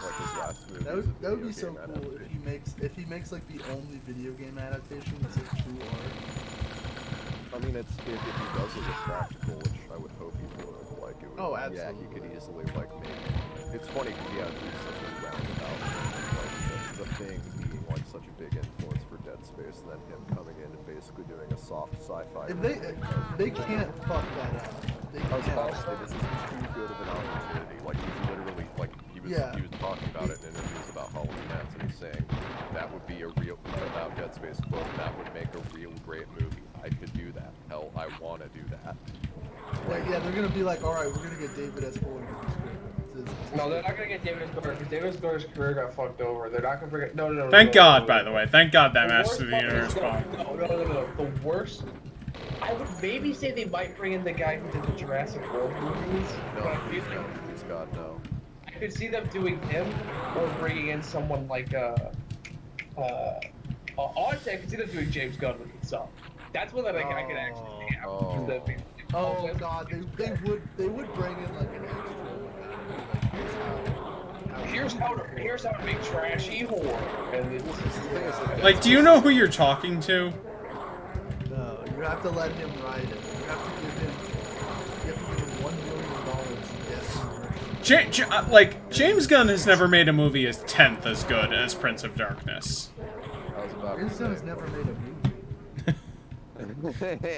So, like his last movie. That is would, a that would be video so game cool adaptation. if he makes like the only video game adaptation that's like true art. I mean, if he does it with practical, which I would hope he would, like it would. Oh, Yeah, he absolutely. could easily like make. It's funny because yeah, he's such a roundabout. Like the thing being like such a big influence for Dead Space, and then him coming in and basically doing a soft sci-fi. If remake they of- can't fuck that up. They I was about to can't. say this is too good of an opportunity. Like he's literally like he was talking about it in interviews about Halloween Ends, and he's saying that would be a real about Dead Space book. That would make a real great movie. I could do that. Hell, I want to do that. Like, yeah, they're gonna be like, all right, we're gonna get David S. Goyer to the script. No, they're not gonna get David S. Goyer because David S. Goyer's career got fucked over. They're not gonna bring it. No. Thank God, by the way. Thank God that The Master of the worst Universe part is- bomb. No. The worst. I would maybe say they might bring in the guy who did the Jurassic World movies. No, but I please feel no, like please God no. I could see them doing him or bringing in someone like honestly, I could see them doing James Gunn with himself. That's one that I could actually see happening. That'd be- Oh God, they would bring in like an extra. Here's how to make trashy horror, and it's Like, do you know who you're talking to? No, you have to let him write it. You have to give him $1 million. Yes. Like, James Gunn has never made a movie as 10th as good as Prince of Darkness. I was about James to Gunn say. has never made a movie.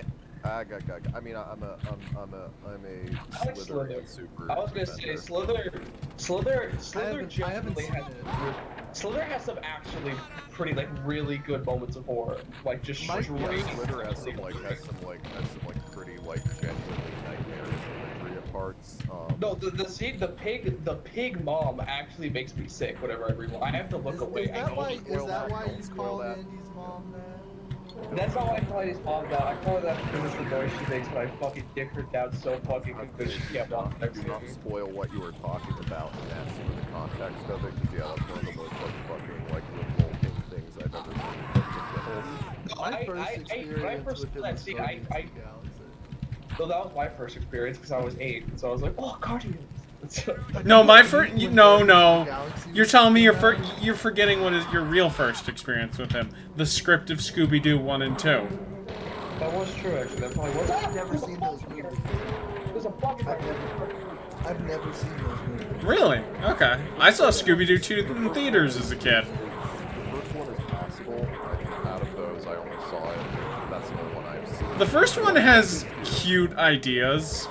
I mean, I'm a I like Slytherin Slither. super. I was gonna say defender. Slither I haven't genuinely seen has it. Slither has some actually pretty like really good moments of horror, like just Mike- straight. Yeah, Slither has some pretty genuinely nightmarish imagery of parts. No, the pig mom actually makes me sick whenever I read. I have to look away. Is I that know why? it's Is spoiled. that why Don't you spoil call that. Andy's mom that? That's not why I call it his mom that. I call it that because it's the noise she makes when I fucking dick her down so fucking good because she can't walk next Do to not me. spoil what you were talking about and that's some of the context of it, because yeah, that's one of the most fucking revolting things I've ever seen in the film. No, My first when I experience first with saw him that was scene, Guardians of the Galaxy. So that was my first experience because I was 8, and so I was like, oh, Guardians. No, my first. No. Galaxy You're was telling me coming out. you're forgetting what is your real first experience with him. The script of Scooby-Doo 1 and 2. That was true, actually. That probably was. I've never seen those movies. There's a bug I've never seen those movies. Really? Okay. I saw Scooby-Doo 2 in theaters as a kid. The first one is passable. I think out of those, I only saw it. That's the only one I've seen. The first one has cute ideas.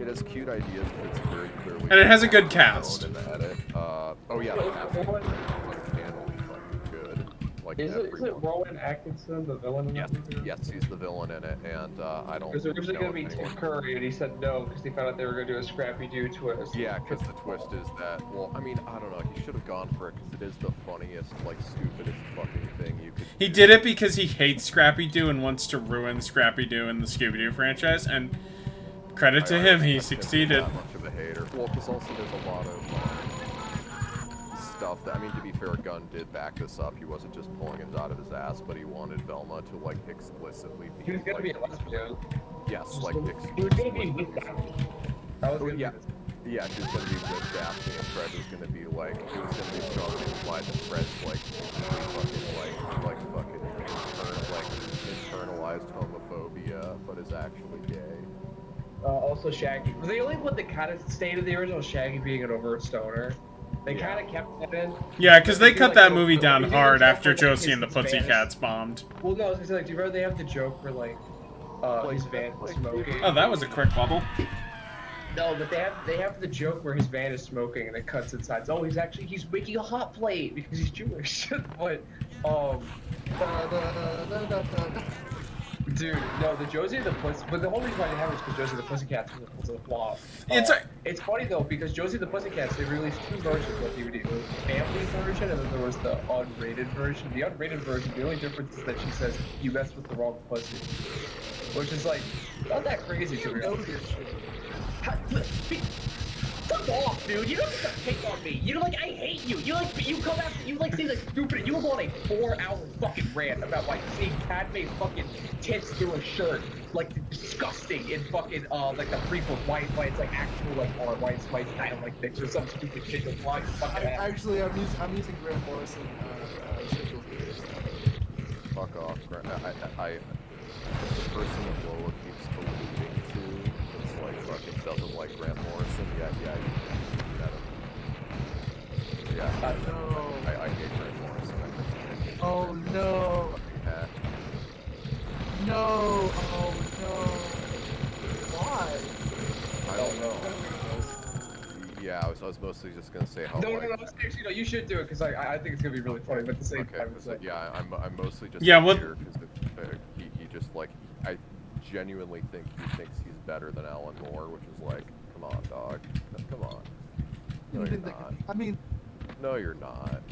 It has cute ideas, but it's very clearly. And it has a good cast. In the edit. Oh yeah, the cast is uncannily fucking good. Like Is it everyone. Rowan Atkinson, the villain in Yes, that movie? yes, he's the villain in it, and I don't. It was originally know going to be if Tim anyone- Curry, and he said no because they found out they were going to do a Scrappy-Doo twist. Yeah, because the twist is that. Well, I mean, I don't know. He should have gone for it because it is the funniest, stupidest fucking thing you could. He do. did it because he hates Scrappy-Doo and wants to ruin Scrappy-Doo in the Scooby-Doo franchise, and Credit to I him, don't he think succeeded. That much of a hater. Well, because also there's a lot of stuff that, I mean, to be fair, Gunn did back this up. He wasn't just pulling it out of his ass, but he wanted Velma to like explicitly be. He was gonna like, be a lesbian. Yes, like He was gonna be explicitly. with Daphne. That was gonna Yeah. be his. Yeah, she was gonna be with Daphne, and Fred was gonna be like, it was gonna be strongly implied that Fred's like internalized homophobia, but is actually gay. Also Shaggy. The only one that kind of stayed in the original, Shaggy being an overt stoner. They Yeah. kind of kept that in. Yeah, because they do, cut like, that the- movie they down do the hard joke after where, like, Josie his- and the his van is- Pussycats bombed. Well, no, I was gonna say, like, do you remember they have the joke where, like, his van is smoking? Oh, that was a quick bubble. No, but they have the joke where his van is smoking and it cuts inside. Oh, he's making a hot plate because he's Jewish. But dude, no, the Josie and the Puss. But the whole reason why they have it is because Josie and the Pussycats was a flop. It's funny though because Josie and the Pussycats, they released two versions on DVD. There was the family version and then there was the unrated version. The unrated version, the only difference is that she says you messed with the wrong pussy, which is like not that crazy to me. Fuck off, dude. You don't have to pick on me. You know, like, I hate you. You come after, you, like, say, like, stupid. You go on a 4-hour fucking rant about, like, seeing Padme's fucking tits through a shirt. Like, disgusting in fucking, like, the prequel. Why it's, like, actual, like, why it's kind of, like, mixed or some stupid shit. Like, why fucking Actually, I'm using Grant Morrison. Fuck off, Grant. The person that Lola keeps alluding to, it's like fucking doesn't like Grant Morrison. Yeah. I hate Grant Morrison. I think Oh no! No! Oh no! Why? I don't know. Yeah, I was mostly just gonna say how. No, seriously, no, you should do it because I think it's gonna be really funny. But at the same Okay, time, it's like, yeah, I'm mostly just what? because he just like I genuinely think he thinks he's better than Alan Moore, which is like, come on, dog, come on. No, you're not. I mean, no, you're not.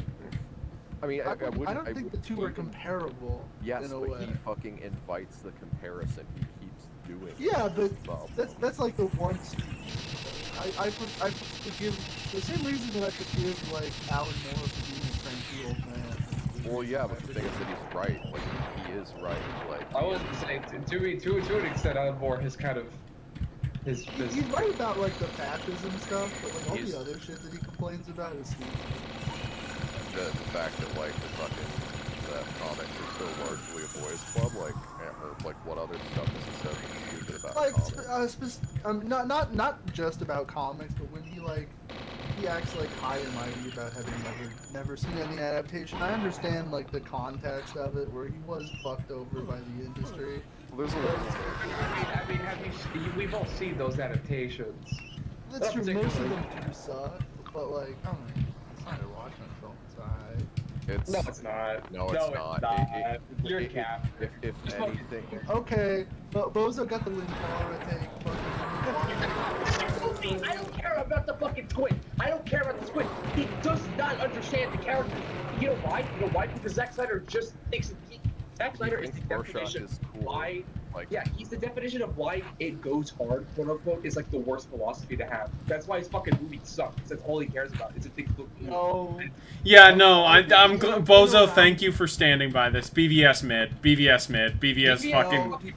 I mean, I don't think the two are comparable. Yes, in a but way. he fucking invites the comparison. He keeps doing. Yeah, but Well, that's like the one speech. I forgive the same reason that I forgive like Alan Moore for being a cranky old man. well, yeah, but the thing is that he's right. Like he is right. Like I would say to an extent, Alan Moore has kind of his. He's right about like the fascism stuff, but like all the other shit that he complains about is stupid. the fact that like that comics are still largely a boys' club, like or like what other stuff is he said that's stupid about Like not just about comics, but when he acts like high and mighty about having never seen any adaptation. I understand like the context of it, where he was fucked over by the industry. Well, there's I mean, we've all seen those adaptations. That's true. Most of them do suck, but like I don't know. It's not a watching film. It's alright. No, it's not. No, it's not. You're cap. If anything. Okay, but Bozo got the Linkara take. I don't care about the fucking squid. I don't care about the squid. He does not understand the character. You know why? Because Zack Snyder just thinks Zack Snyder is the definition of why. Yeah, he's the definition of why it goes hard, quote unquote, is like the worst philosophy to have. That's why his fucking movie sucks. That's all he cares about. Is it things look good. No. Yeah, no, I'm Bozo. Thank you for standing by this. BVS mid, BVS mid, BVS fucking.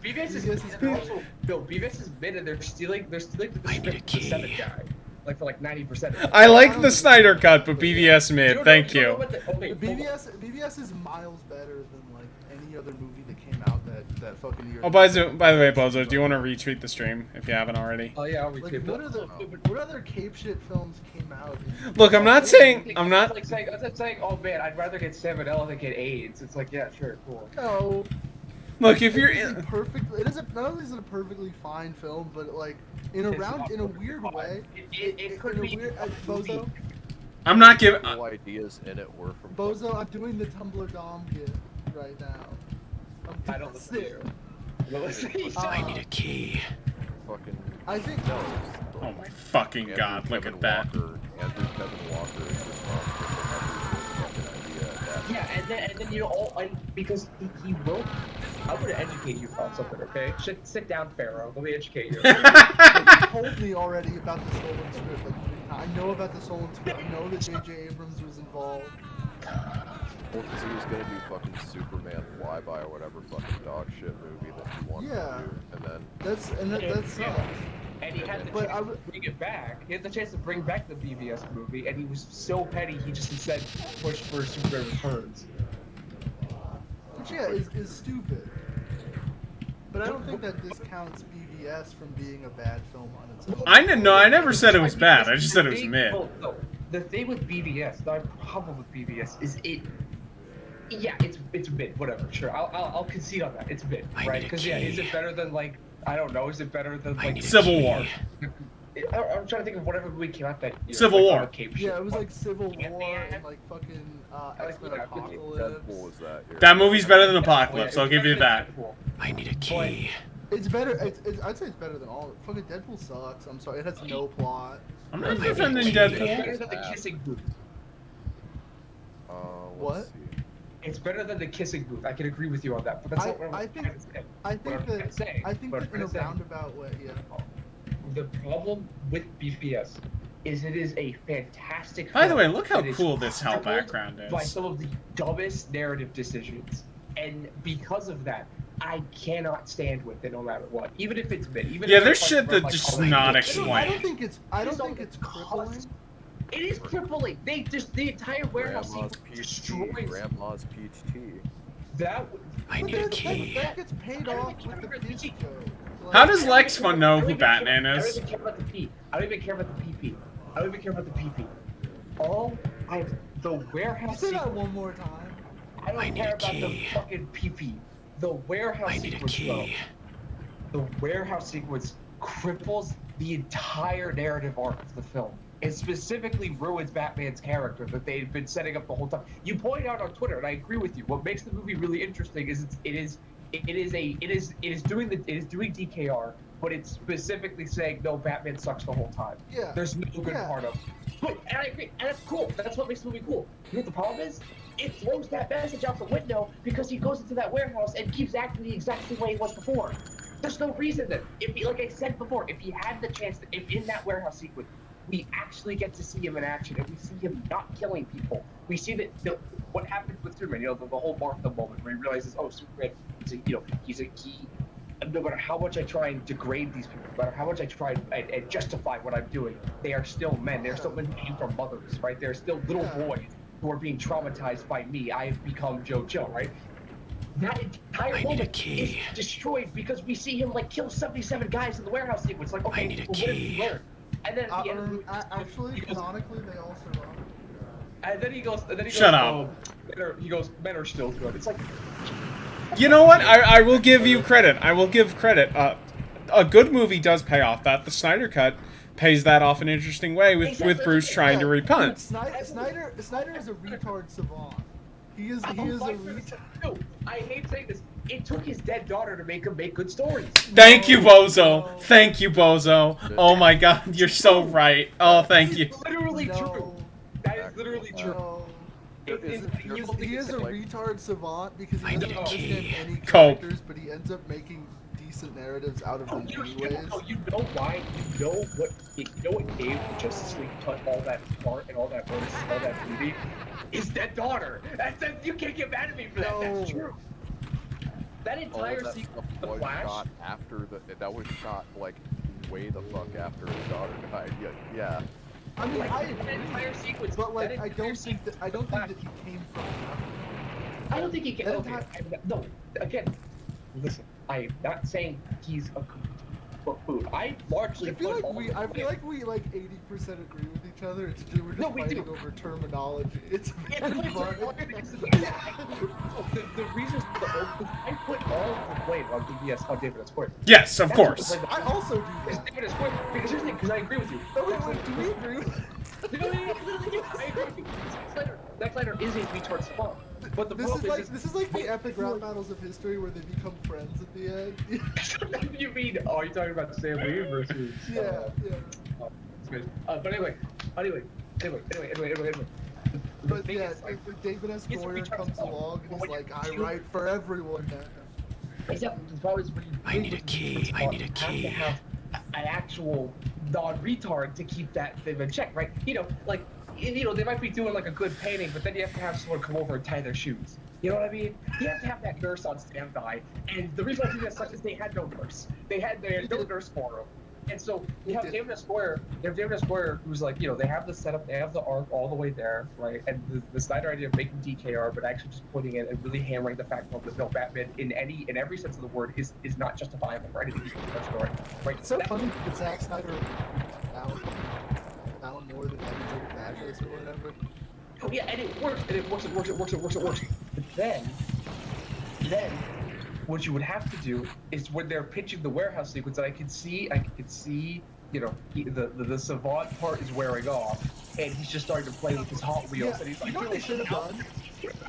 BVS is also BVS is mid, and they're stealing the script from the 7 guy. Like for like 90% of it. I like the Snyder cut, but BVS mid. Thank you. BVS is miles better than like any other movie that came out that fucking year. Oh, by the way, Bozo, do you want to retweet the stream if you haven't already? Oh yeah, I'll retweet. Like, what other cape shit films came out? Look, I'm not saying I'm like saying, oh man, I'd rather get salmonella than get AIDS. It's like, yeah, sure, cool. No. Look, if you're it isn't not only is it a perfectly fine film, but like in a weird way. It could be Bozo. I'm not giving. No ideas in it were from. Bozo, I'm doing the Tumblr Dom kit right now. I don't listen. I need a key. Fucking. I think no. Oh my fucking god! Look at that. Andrew Kevin Walker is responsible for every fucking idea. Yeah, and then because he wrote I'm gonna educate you on something, okay? Sit down, Pharaoh. Let me educate you. You told me already about the Nolan script. Like, I know about the Nolan script. I know that J.J. Abrams was involved. Well, because he was gonna do fucking Superman Flyby or whatever fucking dog shit movie that he wanted to do, and then That sucks. And he had the chance to bring it back. He had the chance to bring back the BVS movie, and he was so petty. He just instead pushed for Superman Returns. Which is stupid. But I don't think that discounts BVS from being a bad film on its own. I never said it was bad. I just said it was mid. No, the thing with BVS, the problem with BVS is it. Yeah, it's mid. Whatever, sure. I'll concede on that. It's mid, right? Because yeah, is it better than like I don't know? Is it better than like Civil War? I'm trying to think of whatever movie came out that Civil War. Yeah, it was like Civil War and like fucking X-Men Apocalypse. What was that? That movie's better than Apocalypse. I'll give you that. I need a key. It's better. I'd say it's better than all. Fucking Deadpool sucks. I'm sorry. It has no plot. I'm not defending It's Deadpool. better than the kissing booth. What? It's better than the kissing booth. I can agree with you on that. But that's not what I'm trying to say. I think that in a roundabout way, yeah. The problem with BVS is it is a fantastic. By the way, look how that is cool this hell crippled background is. By some of the dumbest narrative decisions, and because of that, I cannot stand with it no matter what. Even if it's mid. Even Yeah, if there's it's shit like, that just oh, not I explained. don't think it's crippling. It is crippling. They just the entire warehouse Grandma's sequence peach destroys tea. Grandma's peach tea. that. I need a key. That gets paid off with the disco. How does Lex Fun know who Batman I don't is? even care about the P. I don't even care about the PP. I don't even care about the PP. The warehouse. Say that sequence, one more time. I don't care about the fucking PP. The warehouse sequence, though. The warehouse sequence cripples the entire narrative arc of the film. It specifically ruins Batman's character that they've been setting up the whole time. You point out on Twitter, and I agree with you. What makes the movie really interesting is it is doing DKR, but it's specifically saying no, Batman sucks the whole time. Yeah. There's no good part of it. But, and I agree, and that's cool. That's what makes the movie cool. You know what the problem is? It throws that message out the window because he goes into that warehouse and keeps acting the exact same way he was before. There's no reason that, if he, like I said before, if he had the chance, if in that warehouse sequence, we actually get to see him in action and we see him not killing people. We see that what happens with Superman, the whole Martha moment where he realizes, oh, Superman, no matter how much I try and degrade these people, no matter how much I try and justify what I'm doing, they are still men. They're still men came from mothers, right? They're still little boys who are being traumatized by me. I have become JoJo, right? That entire moment is destroyed because we see him kill 77 guys in the warehouse sequence. Like, okay, well, what did he learn? And then at the end, actually, canonically, they all survive. And then he goes. Shut up. Oh, he goes. Men are still good. It's like. You know what? I will give you credit. I will give credit. A good movie does pay off that. The Snyder Cut pays that off in an interesting way with Bruce trying to repent. Snyder is a retard savant. He is a retard. No, I hate saying this. It took his dead daughter to make him make good stories. Thank you, Bozo. Thank you, Bozo. Oh my God, you're so right. Oh, thank you. It's literally true. That is literally true. He is a retard savant because he doesn't understand any Cope. characters, but he ends up making decent narratives out of them anyways. You know why? You know what gave the Justice League all that heart and all that verse, all that beauty? Is that daughter. You can't get mad at me for that. That's true. That entire sequence, the Flash. Shot after that was shot way the fuck after his daughter died. Yeah. I mean, I that entire sequence, but I don't think that he came from. I don't think he came. Okay, no, again, listen. I'm not saying he's a food. I largely. I feel like we 80% agree with each other. It's just, we're just fighting over terminology. It's very fun. The reasons I put all of the blame on BVS on David S. Quinn. Yes, of course. I also do that. David S. Quinn, because here's the thing, because I agree with you. No, wait, do we agree with that? I agree with you. Zack Snyder is a retard spawn. But the problem this is like the epic rap battles of history where they become friends at the end. You mean? Oh, you're talking about Sam Lee versus? Yeah. But anyway. But yeah, David S. Goyer comes along and he's like, I write for everyone now. Except the problem is when you I need a key. I need a key. You have to have an actual non-retard to keep that thing in check, right? You know, like, you know, they might be doing like a good painting, but then you have to have someone come over and tie their shoes. You know what I mean? You have to have that nurse on standby. And the reason I think that's such is they had no nurse. They had no nurse for them. And so you have David Esquire. They have David Esquire, who's like, you know, they have the setup, they have the arc all the way there, right? And the Snyder idea of making DKR, but actually just putting it and really hammering the fact that no Batman in every sense of the word is not justifiable, right? It's a story, right? It's so funny that Zack Snyder found more than Evan's Madness or whatever. Oh yeah, and it works, and it works. But then what you would have to do is when they're pitching the warehouse sequence, and I could see, you know, the Savant part is wearing off, and he's just starting to play with his Hot Wheels, and he's like, you know what they should have done?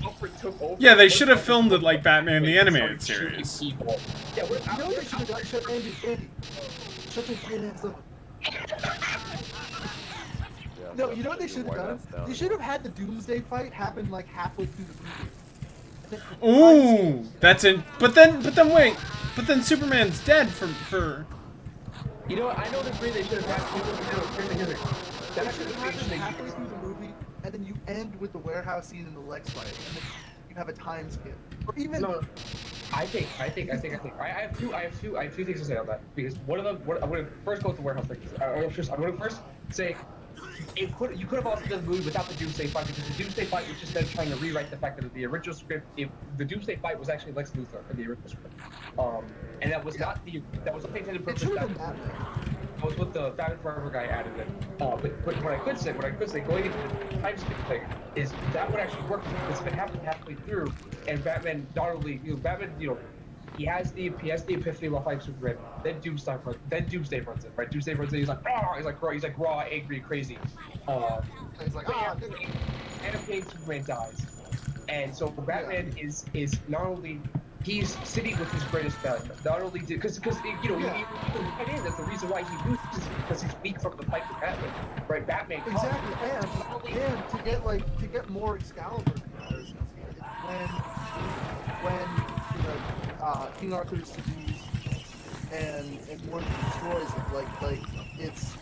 Alfred took over. Yeah, they should have filmed it like Batman the Animated Series. Yeah, you know what they should have done? Shut Andy. Shut your fucking ass up. No, you know what they should have done? They should have had the Doomsday fight happen like halfway through the movie. Ooh, that's in. But then Superman's dead for. You know what? I don't agree. They should have had. That should have happened halfway through the movie, and then you end with the warehouse scene in the Lex fight, and then you have a time skip, or even. No, I have two things to say on that, because one of them. I'm going to first go with the warehouse thing. I'm going to first say. You could have also done the movie without the Doomsday fight, because the Doomsday fight was just them trying to rewrite the fact that the original script, the Doomsday fight was actually Lex Luthor in the original script, and that was not the intended purpose. That was what the Batman Forever guy added in. But what I could say, going into the time skip thing, is that would actually work, because if it happened halfway through, and Batman not only, he has the epiphany while fighting Superman. Then Doomsday runs it, right? Doomsday runs it. He's like raw, angry, crazy. He's like, and Superman dies, and so Batman is not only he's sitting with his greatest failure. Not only because that's the reason why he loses, because he's weak from the fight with Batman, right? Batman exactly, and to get more Excalibur powers, when King Arthur seduced and one destroys it, like it's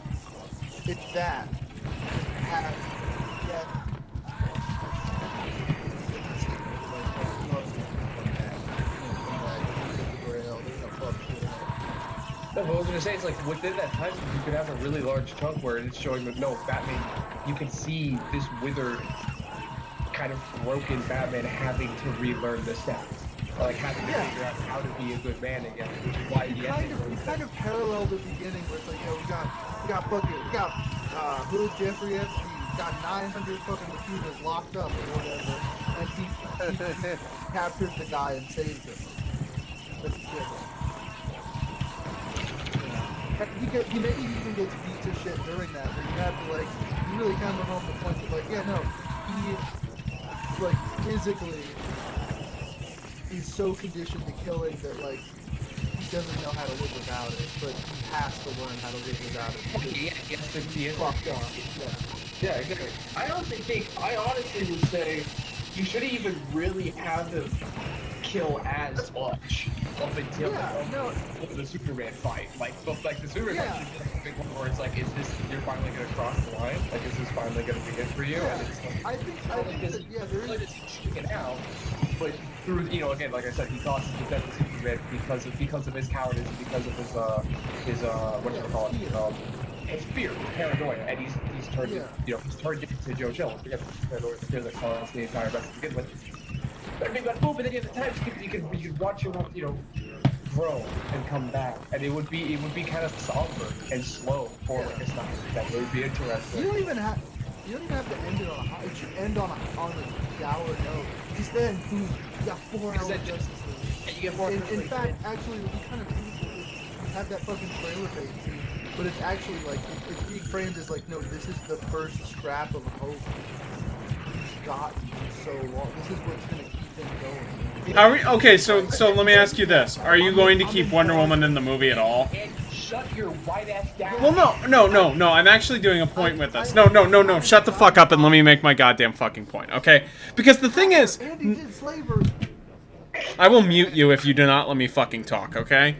that No, but I was gonna say, it's like within that time you could have a really large chunk where it's showing that no, Batman, you can see this withered, kind of broken Batman having to relearn the steps. Like having to figure out how to be a good man again, which is why you kind of parallel the beginning where it's like, we got Hood Jeffrey Epstein, got 900 fucking computers locked up or whatever, and he captures the guy and saves him. That's good. He maybe even gets beat to shit during that, but you have to you really hammer home the point that he physically. He's so conditioned to killing that he doesn't know how to live without it, but he has to learn how to live without it. He is fucked up. Yeah, exactly. I honestly would say you shouldn't even really have him kill as much up until the Superman fight. The Superman fight should be a big one where it's like, is this, you're finally gonna cross the line? Like, is this finally gonna be it for you? Yeah. And it's I think there is chicken out, but through, again, like I said, he causes the death of Superman because of his cowardice, because of his his fear, paranoia, and he's turned he's turned into Joe Chill. Forget the paranoia, the fear that caused the entire mess to begin with. But then you have the time you can watch him, grow and come back, and it would be kind of somber and slow for like a style. That would be interesting. You don't even have to end it on a high. It should end on a dour note. Because then, you got 4 hours of Justice League. And you get 4 hours. In fact, actually, we kind of have that fucking trailer phase scene, but it's actually it's being framed as no, this is the first scrap of hope he's gotten so long. This is what's gonna keep him going. Are we okay? So let me ask you this: are you going to keep Wonder Woman in the movie at all? And shut your white ass down. Well, no. I'm actually doing a point with this. No. Shut the fuck up and let me make my goddamn fucking point, okay? Because the thing is, Andy did slavery. I will mute you if you do not let me fucking talk, okay?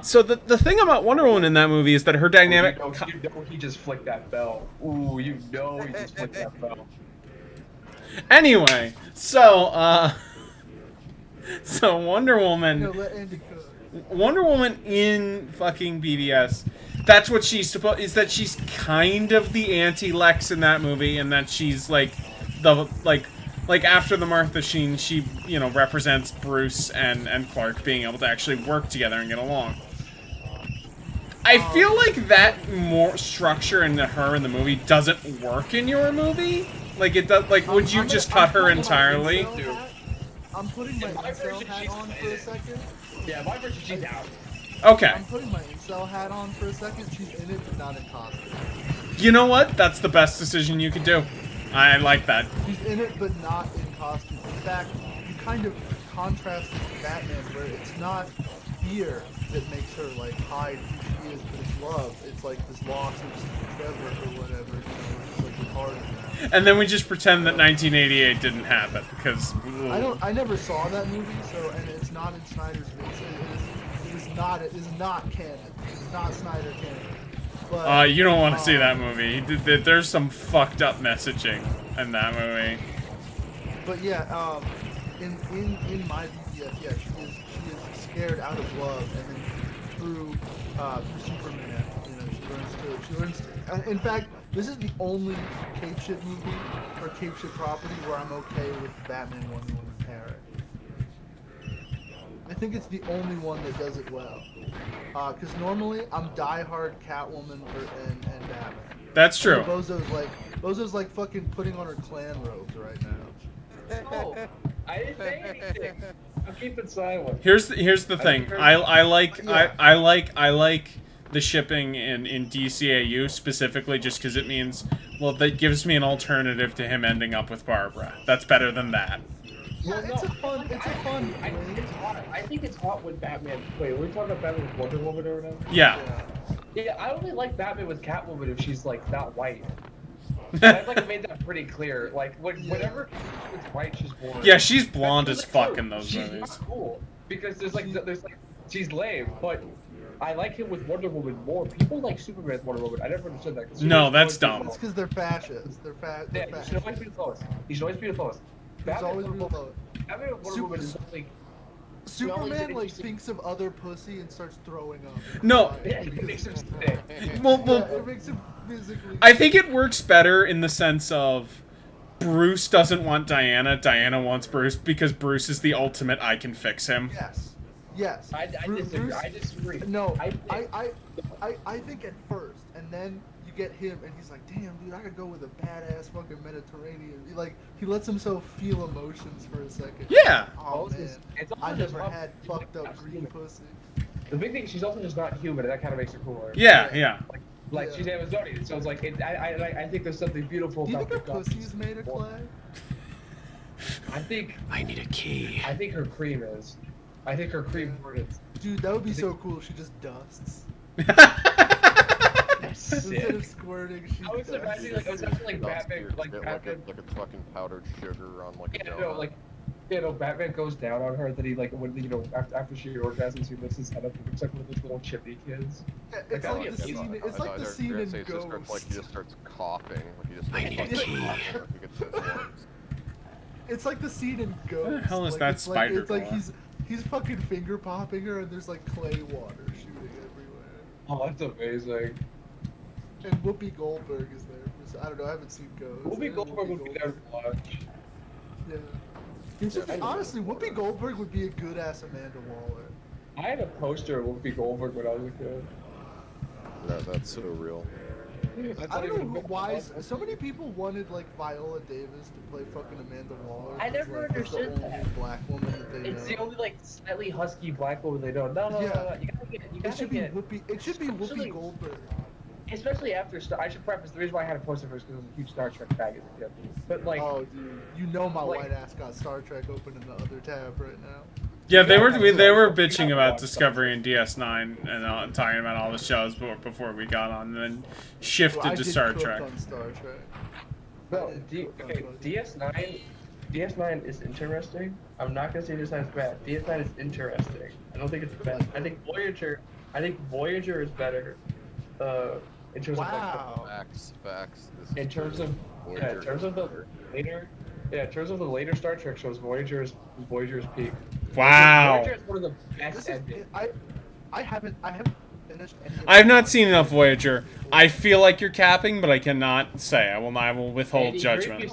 So the thing about Wonder Woman in that movie is that her dynamic... You know he just flicked that bell. Ooh, you know he just flicked that bell. Anyway, so, so Wonder Woman... No, let Andy cook. Wonder Woman in fucking BVS, that's what she's supposed... is that she's kind of the anti-Lex in that movie, and that she's, like, the, like after the Martha Sheen, she, you know, represents Bruce and Clark being able to actually work together and get along. I feel like that more structure into her in the movie doesn't work in your movie. Like, it does, like, would you just cut her entirely? I'm putting my incel hat on for a second. Yeah, my version, she's out. Okay. I'm putting my incel hat on for a second. She's in it, but not in costume. You know what? That's the best decision you could do. I like that. She's in it, but not in costume. In fact, you kind of contrast it to Batman, where it's not fear that makes her, like, hide who she is, but it's love. It's like this loss of Trevor or whatever, you know, it's like retarded now. And then we just pretend that 1988 didn't happen, because... I never saw that movie, so, and it's not in Snyder's, it is not canon. It's not Snyder canon. But, you don't want to see that movie. There's some fucked up messaging in that movie. But yeah, in my BBF, yeah, she is scared out of love, and then through Superman, you know, she learns to. In fact, this is the only cape shit movie or cape shit property where I'm okay with Batman Wonder Woman pairing. I think it's the only one that does it well. Because normally I'm diehard Catwoman and Batman. That's true. Bozo's like fucking putting on her clan robes right now. Oh, I didn't say anything. I'm keeping silent. Here's the thing. I like the shipping in DCAU specifically just because it means, well, that gives me an alternative to him ending up with Barbara. That's better than that. Yeah, it's a fun. I think it's hot. I think it's hot when Batman. Wait, are we talking about Batman with Wonder Woman or whatever? Yeah. Yeah, I only like Batman with Catwoman if she's like not white. I've like made that pretty clear. Like whenever it's white, she's boring. Yeah, she's blonde as fuck in those she's movies. Not cool because there's like she's lame, but I like him with Wonder Woman more. People like Superman with Wonder Woman. I never understood that. No, that's dumb. It's because they're fascists. They're Yeah, fascists. he should always be the lowest. He should always be the lowest. He's always been low. Batman with Wonder Woman is like. Superman like thinks of other pussy and starts throwing up. No. Yeah, it makes him sick. Well, it makes him physically. I think it works better in the sense of Bruce doesn't want Diana. Diana wants Bruce because Bruce is the ultimate I can fix him. Yes. I disagree. I disagree. No, I think at first, and then you get him, and he's like, "Damn, dude, I could go with a badass fucking Mediterranean." He lets himself feel emotions for a second. Yeah. Oh man, I never had she's fucked like up green human. pussy. The big thing, she's also just not human, and that kind of makes her cooler. Yeah. Like Yeah. she's Amazonian, so it's like I think there's something beautiful Do you about think her the pussy's made of clay? I need a key. I think her cream is. I think her cream is. Dude, that would be so cool. She just dusts. That's Instead sick. of squirting, she I was dusts. imagining like Batman, like Get Batman. like a fucking powdered sugar on like a Yeah, donut. no, like, Batman goes down on her. That he like when after she orgasms, he lifts his head up and looks like one of those little chippy kids. Yeah, Like, it's I like think the it's scene. It's I like thought the you were scene gonna in say it just starts, like, he just Ghost. starts coughing. Like he just I starts need a fucking key. coughing. Like he gets his lungs. It's like the scene in Ghost. the hell is like, that it's like, spider It's like going? he's fucking finger popping her, and there's like clay water shooting everywhere. Oh, that's amazing. And Whoopi Goldberg is there. I don't know. I haven't seen Ghost. Whoopi Goldberg would be there to watch. Yeah. Honestly, Whoopi Goldberg would be a good ass Amanda Waller. I had a poster of Whoopi Goldberg when I was a kid. That's so real. I don't know why so many people wanted like Viola Davis to play fucking Amanda Waller. I 'cause, never like, that's the understood only that. black woman that they It's know. the only like slightly husky black woman they know. No. You gotta get. You It gotta should be get. Whoopi. It should be Whoopi Especially- Goldberg. Especially after Star. I should preface the reason why I had a poster for is because I was a huge Star Trek fag as a kid. But like. Oh, dude, you know my like- white ass got Star Trek open in the other tab right now. Yeah, they were Yeah. bitching about Yeah. Discovery and DS9 and talking about all the shows before we got on, and then shifted Well, I to did Star cook Trek. on Star Trek. No, I did cook on Star Trek. DS9 DS9 is interesting. I'm not gonna say DS9 is bad. DS9 is interesting. I don't think it's bad. I think Voyager is better. In terms of Facts. in terms of in terms of the later, in terms of the later Star Trek shows, Voyager's peak. Wow. Voyager is one of the best endings. I haven't finished any of I have not seen enough Voyager. I feel like you're capping, but I cannot say. I will withhold Andy, judgment.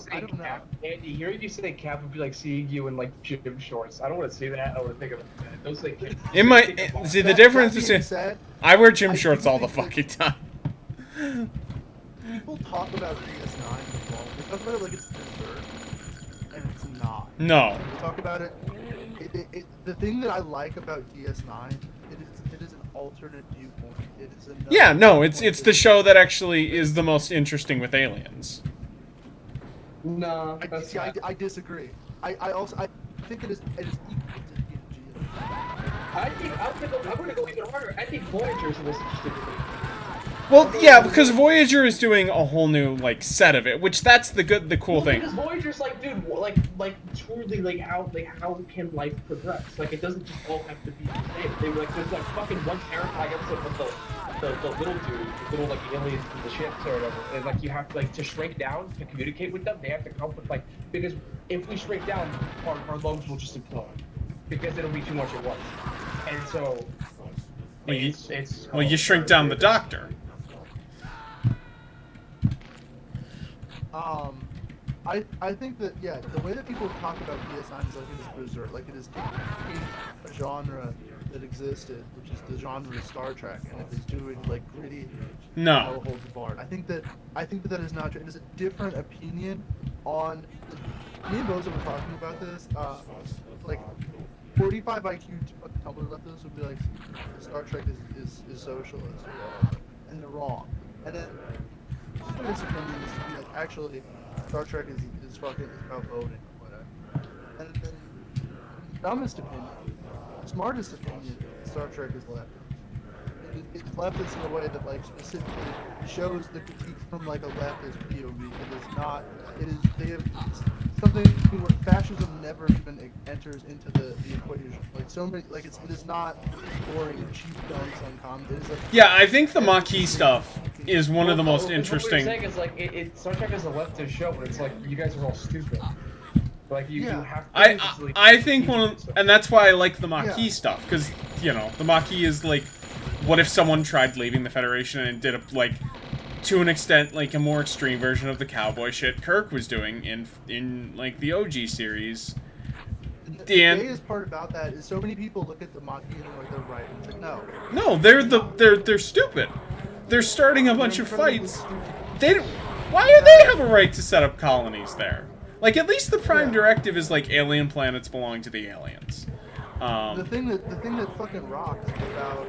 Hearing you say Cap would be like seeing you in like gym shorts. I don't want to see that. I want to think of it. Those like. It might see the difference is said, I wear gym shorts all the fucking time. people talk about DS9 as well. They talk about it like it's dessert, and it's not. No. They talk about it. The thing that I like about DS9, it is an alternate viewpoint. It is another Yeah, no, it's viewpoint. the show that actually is the most interesting with aliens. No, that's I disagree. I think it is equal to TNG. I'm gonna go even harder. I think Voyager's the most interesting. Well, yeah, because Voyager is doing a whole new like set of it, which that's the cool thing. Because Voyager's like, dude, like truly, like how can life progress? Like it doesn't just all have to be the same. They were like, there's like fucking one terrifying episode with the little dude, the little like aliens from the ships or whatever, and like you have to like to shrink down to communicate with them. They have to come with like because if we shrink down, our lungs will just implode because it'll be too much at once. And so, Well, you shrink down the Doctor. I think that the way that people talk about DS9 is like it is berserk, like it is a genre that existed, which is the genre of Star Trek, and it is doing like gritty. No. Holds barred. I think that is not true. It is a different opinion on. Me and Bozo were talking about this. Like 45 IQ Tumblr left this would be like Star Trek is socialist, or whatever, and they're wrong. And then this opinion is to be like actually Star Trek is fucking about voting or whatever. And then dumbest opinion, smartest opinion, Star Trek is leftist. It's leftist in a way that like specifically shows the critique from like a leftist POV. It is not. It is they have something where fascism never even enters into the equation. Like so many like it is not boring cheap dunks on comedy. It is like Yeah, I think the Maquis stuff is one of the most interesting. What you're saying is like Star Trek is a leftist show, but it's like you guys are all stupid. Like you have to. I think and that's why I like the Maquis stuff, because you know the Maquis is like, what if someone tried leaving the Federation and did like, to an extent, like a more extreme version of the cowboy shit Kirk was doing in like the OG series. The biggest part about that is so many people look at the Maquis and they're like they're right. It's like no. No, they're stupid. They're starting a bunch of fights. Why do they have a right to set up colonies there? Like, at least the Prime Directive is like alien planets belong to the aliens. The thing that fucking rocks about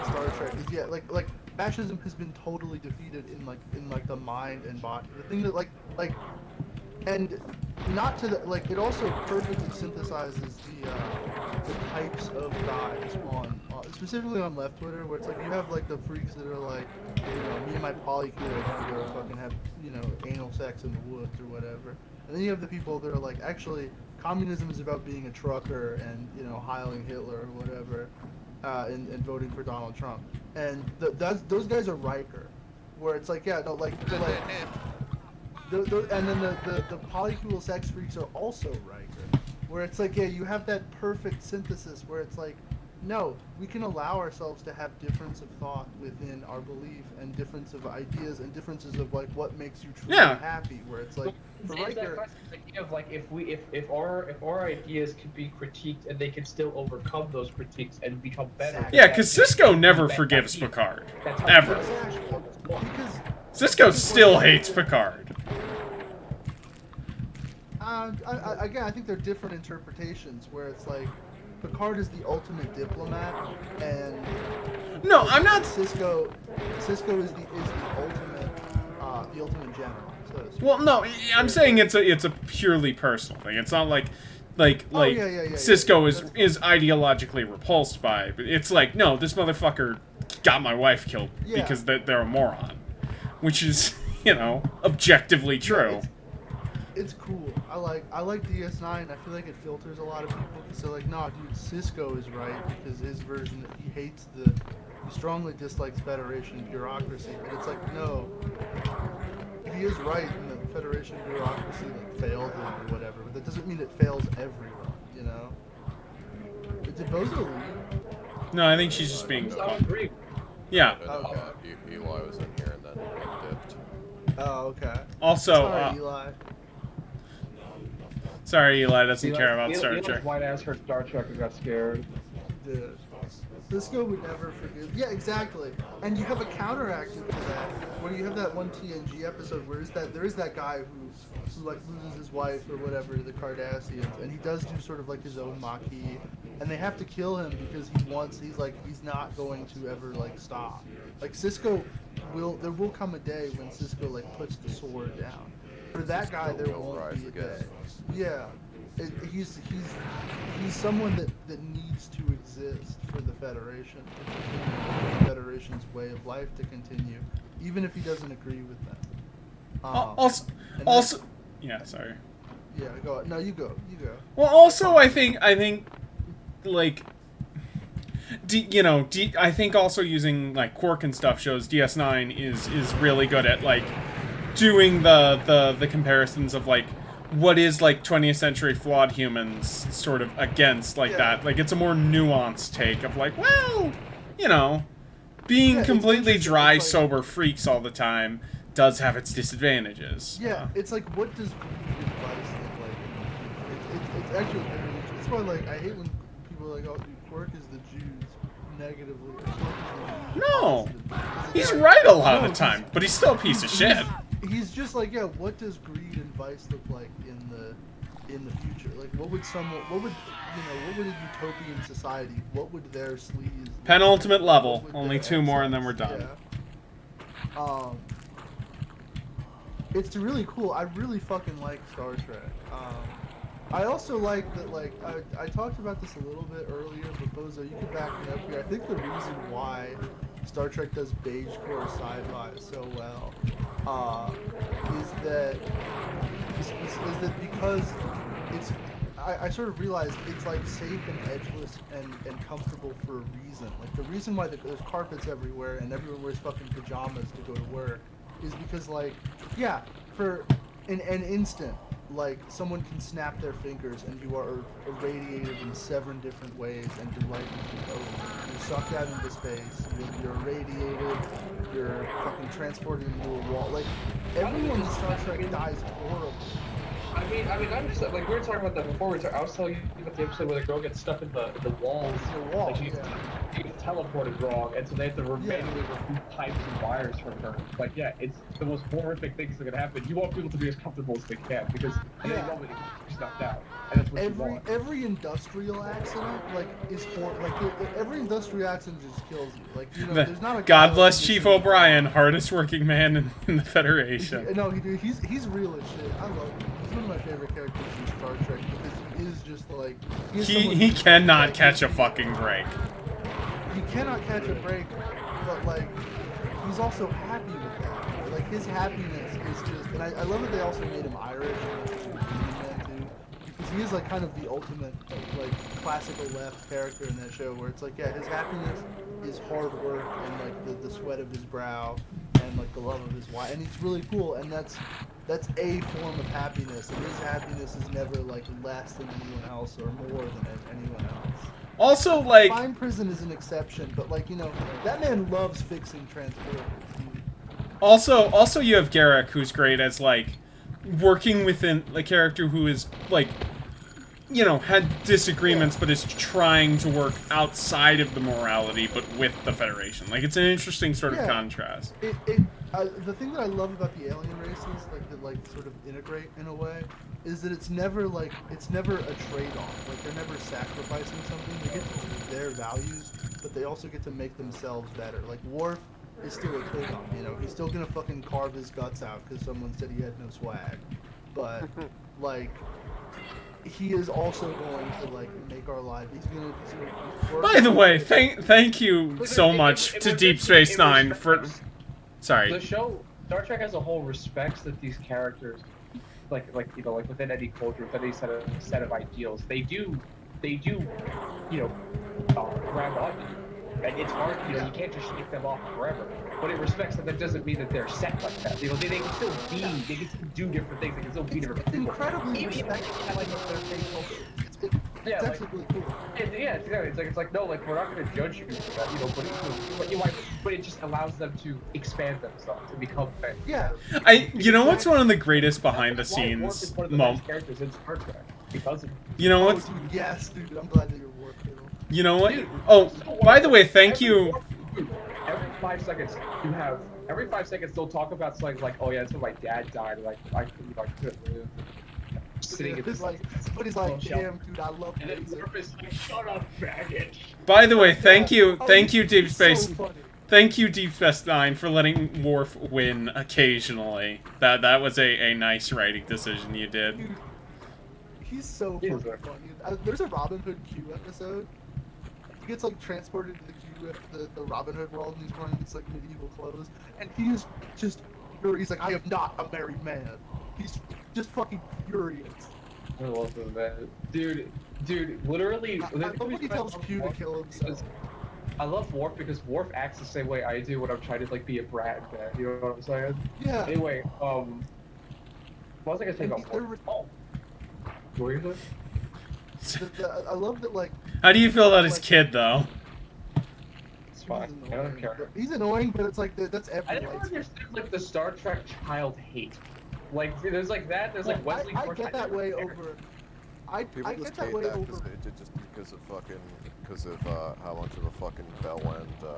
Star Trek is like fascism has been totally defeated in the mind and body. The thing that and not to the like it also perfectly synthesizes the types of guys on specifically on left Twitter, where it's like you have like the freaks that are like, you know, me and my polycule are gonna fucking have, you know, anal sex in the woods or whatever. And then you have the people that are like, actually, communism is about being a trucker and, you know, heiling Hitler or whatever, and voting for Donald Trump. And those guys are Riker, where it's like, yeah, no, like, and then the polycule sex freaks are also Riker, where it's like, yeah, you have that perfect synthesis where it's like, no, we can allow ourselves to have difference of thought within our belief and difference of ideas and differences of like what makes you truly happy. Where it's like, for Riker, of like if our ideas could be critiqued and they can still overcome those critiques and become better. Yeah, because Sisko never forgives Picard, ever. because Sisko still hates Picard. Again, I think they're different interpretations. Where it's like, Picard is the ultimate diplomat, and no, I'm not. Sisko is the ultimate general. So Well, no, I'm saying it's a purely personal thing. It's not like Sisko is ideologically repulsed by it. But it's like, no, this motherfucker got my wife killed because they're a moron, which is, you know, objectively true. it's cool. I like DS9. I feel like it filters a lot of people. So like, nah, dude, Cisco is right because his version, he hates he strongly dislikes Federation bureaucracy. And it's like, no, he is right in that Federation bureaucracy like failed him or whatever. But that doesn't mean it fails everyone, you know. Did Bozo leave? No, I think she's just being. Yeah. Okay. Eli was in here and then dipped. Oh, okay. Also, sorry, Eli. Sorry, Eli doesn't care about Star Eli's Trek. white ass heard Star Trek and got scared. Dude. Cisco would never forgive. Yeah, exactly. And you have a counteractive to that, where you have that one TNG episode where there is that guy who like loses his wife or whatever, the Cardassians, and he does do sort of like his own Maquis, and they have to kill him because he's not going to ever like stop. Like Cisco there will come a day when Cisco like puts the sword down. For that guy, there won't be a day. Yeah. He's someone that needs to exist for the Federation, to continue the Federation's way of life to continue, even if he doesn't agree with them. Yeah, sorry. Yeah, go. No, you go. Well, also, I think, like, I think also using like Quark and stuff shows DS9 is really good at like doing the comparisons of like what is like 20th century flawed humans sort of against like that. Like it's a more nuanced take of like, well, being completely dry, sober freaks all the time does have its disadvantages. Yeah, it's like, what does greed advice look like? It's actually very interesting. That's why, like, I hate when people are like, oh, dude, Quark is the Jews negatively. Or Quark is the Jews No, positively. he's right a lot of the time, but he's still a piece of shit. He's just like, yeah, what does greed and vice look like in the future? Like, what would a utopian society, what would their sleaze... Penultimate level, only 2 more and then we're done. Yeah. It's really cool. I really fucking like Star Trek. I also like that, like, I talked about this a little bit earlier, but Bozo, you can back me up here. I think the reason why Star Trek does beige core sci-fi so well is that because it's I sort of realized it's like safe and edgeless and comfortable for a reason. Like the reason why there's carpets everywhere and everyone wears fucking pajamas to go to work is because, like, yeah, for an instant, like, someone can snap their fingers and you are irradiated in 7 different ways and your life is just over. You're sucked out into space, you're irradiated, you're fucking transported into a wall. Like, everyone in Star Trek dies horribly. I mean, I'm just like, we were talking about that before. I was telling you about the episode where the girl gets stuck in the walls. The wall, like she gets teleported wrong, and so they have to manually remove pipes and wires from her. Like, yeah, it's the most horrific things that can happen. You want people to be as comfortable as they can because they know that you're stuck out, and that's what you want. Every industrial accident, like, is every industrial accident just kills you. Like, there's not a God bless Chief O'Brien, hardest working man in the Federation. No, he's real as shit. I love him. He's one of my favorite characters in Star Trek because he is just like he cannot catch a fucking break. He cannot catch a break, but like he's also happy with that. Like his happiness is just, and I love that they also made him Irish too, because he is like kind of the ultimate like classical left character in that show, where it's like, yeah, his happiness is hard work and like the sweat of his brow and like the love of his wife, and it's really cool, and that's a form of happiness, and his happiness is never like less than anyone else or more than anyone else. Also, like, Fine Prison is an exception, but like, that man loves fixing transporters. Also you have Garak, who's great as like working within a character who is like, had disagreements, but is trying to work outside of the morality, but with the Federation. Like, it's an interesting sort of contrast. The thing that I love about the alien races, like that, like sort of integrate in a way, is that it's never a trade-off. Like they're never sacrificing something. They get to keep their values, but they also get to make themselves better. Like Worf is still a Klingon, he's still gonna fucking carve his guts out because someone said he had no swag, but like he is also going to like make our lives. He's gonna work. By the way, thank you so much to Deep Space Nine for. Sorry. The show, Star Trek as a whole, respects that these characters, like within any culture, within any set of ideals, they do, grab onto you. And it's hard, you can't just shake them off forever. But it respects that doesn't mean that they're set like that. They can still be, they can still do different things, they can still be different It's people. incredibly Even respectful like of their faith culture. yeah, It's actually really cool. it's like no, like we're not going to judge you for that, but it just allows them to expand themselves and become better. Yeah. You know what's one of the greatest behind the scenes moments? Characters in Star Trek because of You know Oh, what's? dude, yes, dude. I'm glad that you're Worf. You know what? Dude, Oh, by the way, thank you. Every 5 seconds, every 5 seconds they'll talk about something like, oh yeah, that's when my dad died, like I couldn't live. Sitting in It's like, but he's like, shelf. damn, dude, I love And then laser. Worf is like, shut up, faggot. By the way, thank you, Oh, thank you, Deep he's Space. So funny. Thank you, Deep Space Nine, for letting Worf win occasionally. That was a nice writing decision you did. Dude, he's so He is fucking funny. There's a Robin Hood Q episode. He gets like transported to the Q, the Robin Hood world, and he's wearing these like medieval clothes, and he's just he's like, I am not a married man. He's just fucking furious. I love him, man. Dude, literally. I love when he tells Q to kill himself. I love Worf because Worf acts the same way I do when I'm trying to like be a brat and bad. You know what I'm saying? Yeah. Anyway, what was I gonna say about Worf? Oh, what were you saying? I love that, like, How do you feel about his kid, though? It's fine. I don't care. He's annoying, but it's like that's I every. never understood like the Star Trek child hate. Like there's like that. There's like Wesley. I get that way over. I People get just that hate way that over. just because of how much of a fucking bell and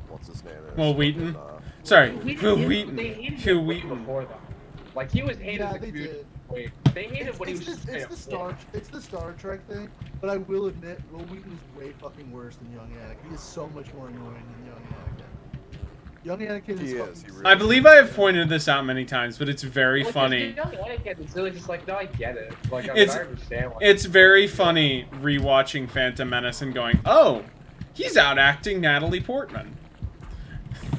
what's his name is. Will Wheaton? Sorry, Will They Wheaton. hated Will him way Wheaton. before that. Like he was hated Yeah, in the they community. did. Wait, they hated when he was just It's the Star Trek thing, but I will admit, Will Wheaton is way fucking worse than young Anakin. He is so much more annoying than young Anakin. Young Anakin He is. is, he fucking- really I believe I have pointed this out many times, but it's very funny. It's really just like, no, I get it. Like, It's- I understand. Like, It's very funny rewatching Phantom Menace and going, oh, he's out acting Natalie Portman.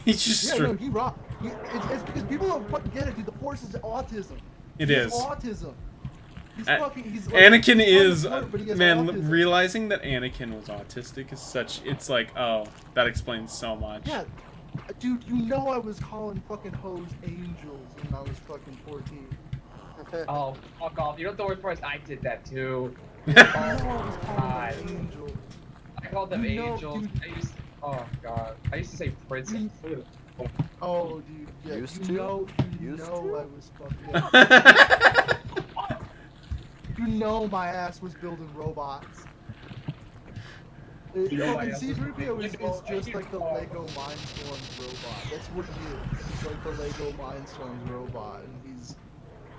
He's just. Yeah, no, he rock. It's because people don't fucking get it, dude. The Force is autism. It He has is. autism. He's A- fucking. He's Anakin he's is, smart, but he has man, autism. realizing that Anakin was autistic is such, it's like, oh, that explains so much. Yeah, dude, you know I was calling fucking hoes angels when I was fucking 14. oh, fuck off. You know what the worst part is? I did that too. You know I was calling God. them angels. I called them You know, angels. dude. Oh, God. I used to say princess. Oh, dude, yeah, Used you to? know Used I to? was fucking. You know my ass was building robots. You know my Fucking ass was C-3PO building- is just like the Lego Mindstorms robot. That's what he is. He's like the Lego Mindstorms robot, and he's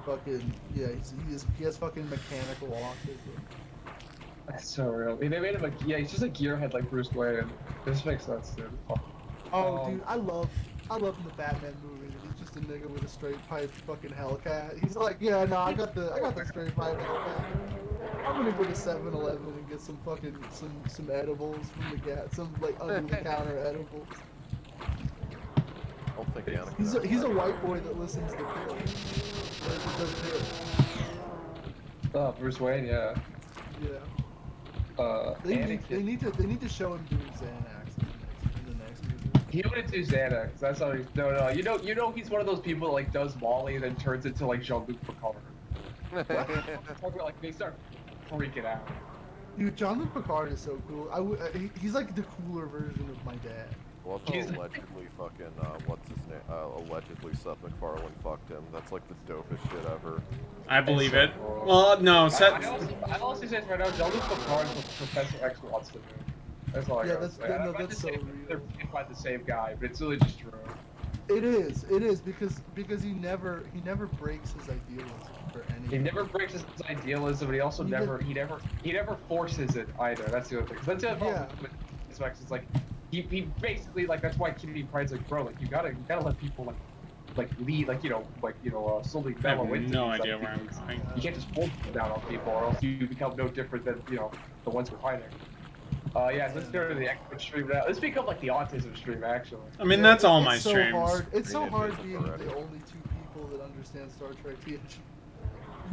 fucking he has fucking mechanical autism. That's so real. They made him he's just a gearhead like Bruce Wayne. This makes sense, dude. Oh, dude, I love in the Batman movie. He's just a nigga with a straight pipe fucking Hellcat. He's like, yeah, no, I got the straight pipe Hellcat. I'm gonna go to 7-Eleven and get some fucking some edibles from the gas, some like under the counter edibles. I don't think Anakin. He's a white boy that listens to Pill. That does Pill. Oh, Bruce Wayne, yeah. Yeah. They Anakin. need to show him doing Xanax in the next movie. He wouldn't do Xanax. That's how he's. No. You know he's one of those people that like does Molly and then turns into like Jean-Luc Picard. Like they start freaking out. Dude, Jean-Luc Picard is so cool. He's like the cooler version of my dad. Well, He's- allegedly fucking, what's his name? Allegedly Seth MacFarlane fucked him. That's like the dopest shit ever. I believe it. Well, no, I also say right now, Jean-Luc Picard is what Professor X wants to do. That's all I Yeah, gotta that's- say. no, I'm not that's just so saying they're real. made by the same guy, but it's really just true. It is because he never breaks his idealism for anything. He never breaks his idealism, but he also He never forces it either. That's the other thing. 'Cause that's the other problem with Professor X. It's like he basically like that's why Kitty Pryde's like, bro, like you gotta let people like lead, slowly I have mellow into no these idea where I'm ideas. going. You can't just hold them down on people, or else you become no different than the ones we're fighting. Yeah, let's go to the expert stream now. Let's become like the autism stream, actually. I mean, Yeah, that's all it's my so streams. hard. It's so Bring it hard to being already. the only two people that understand Star Trek TNG.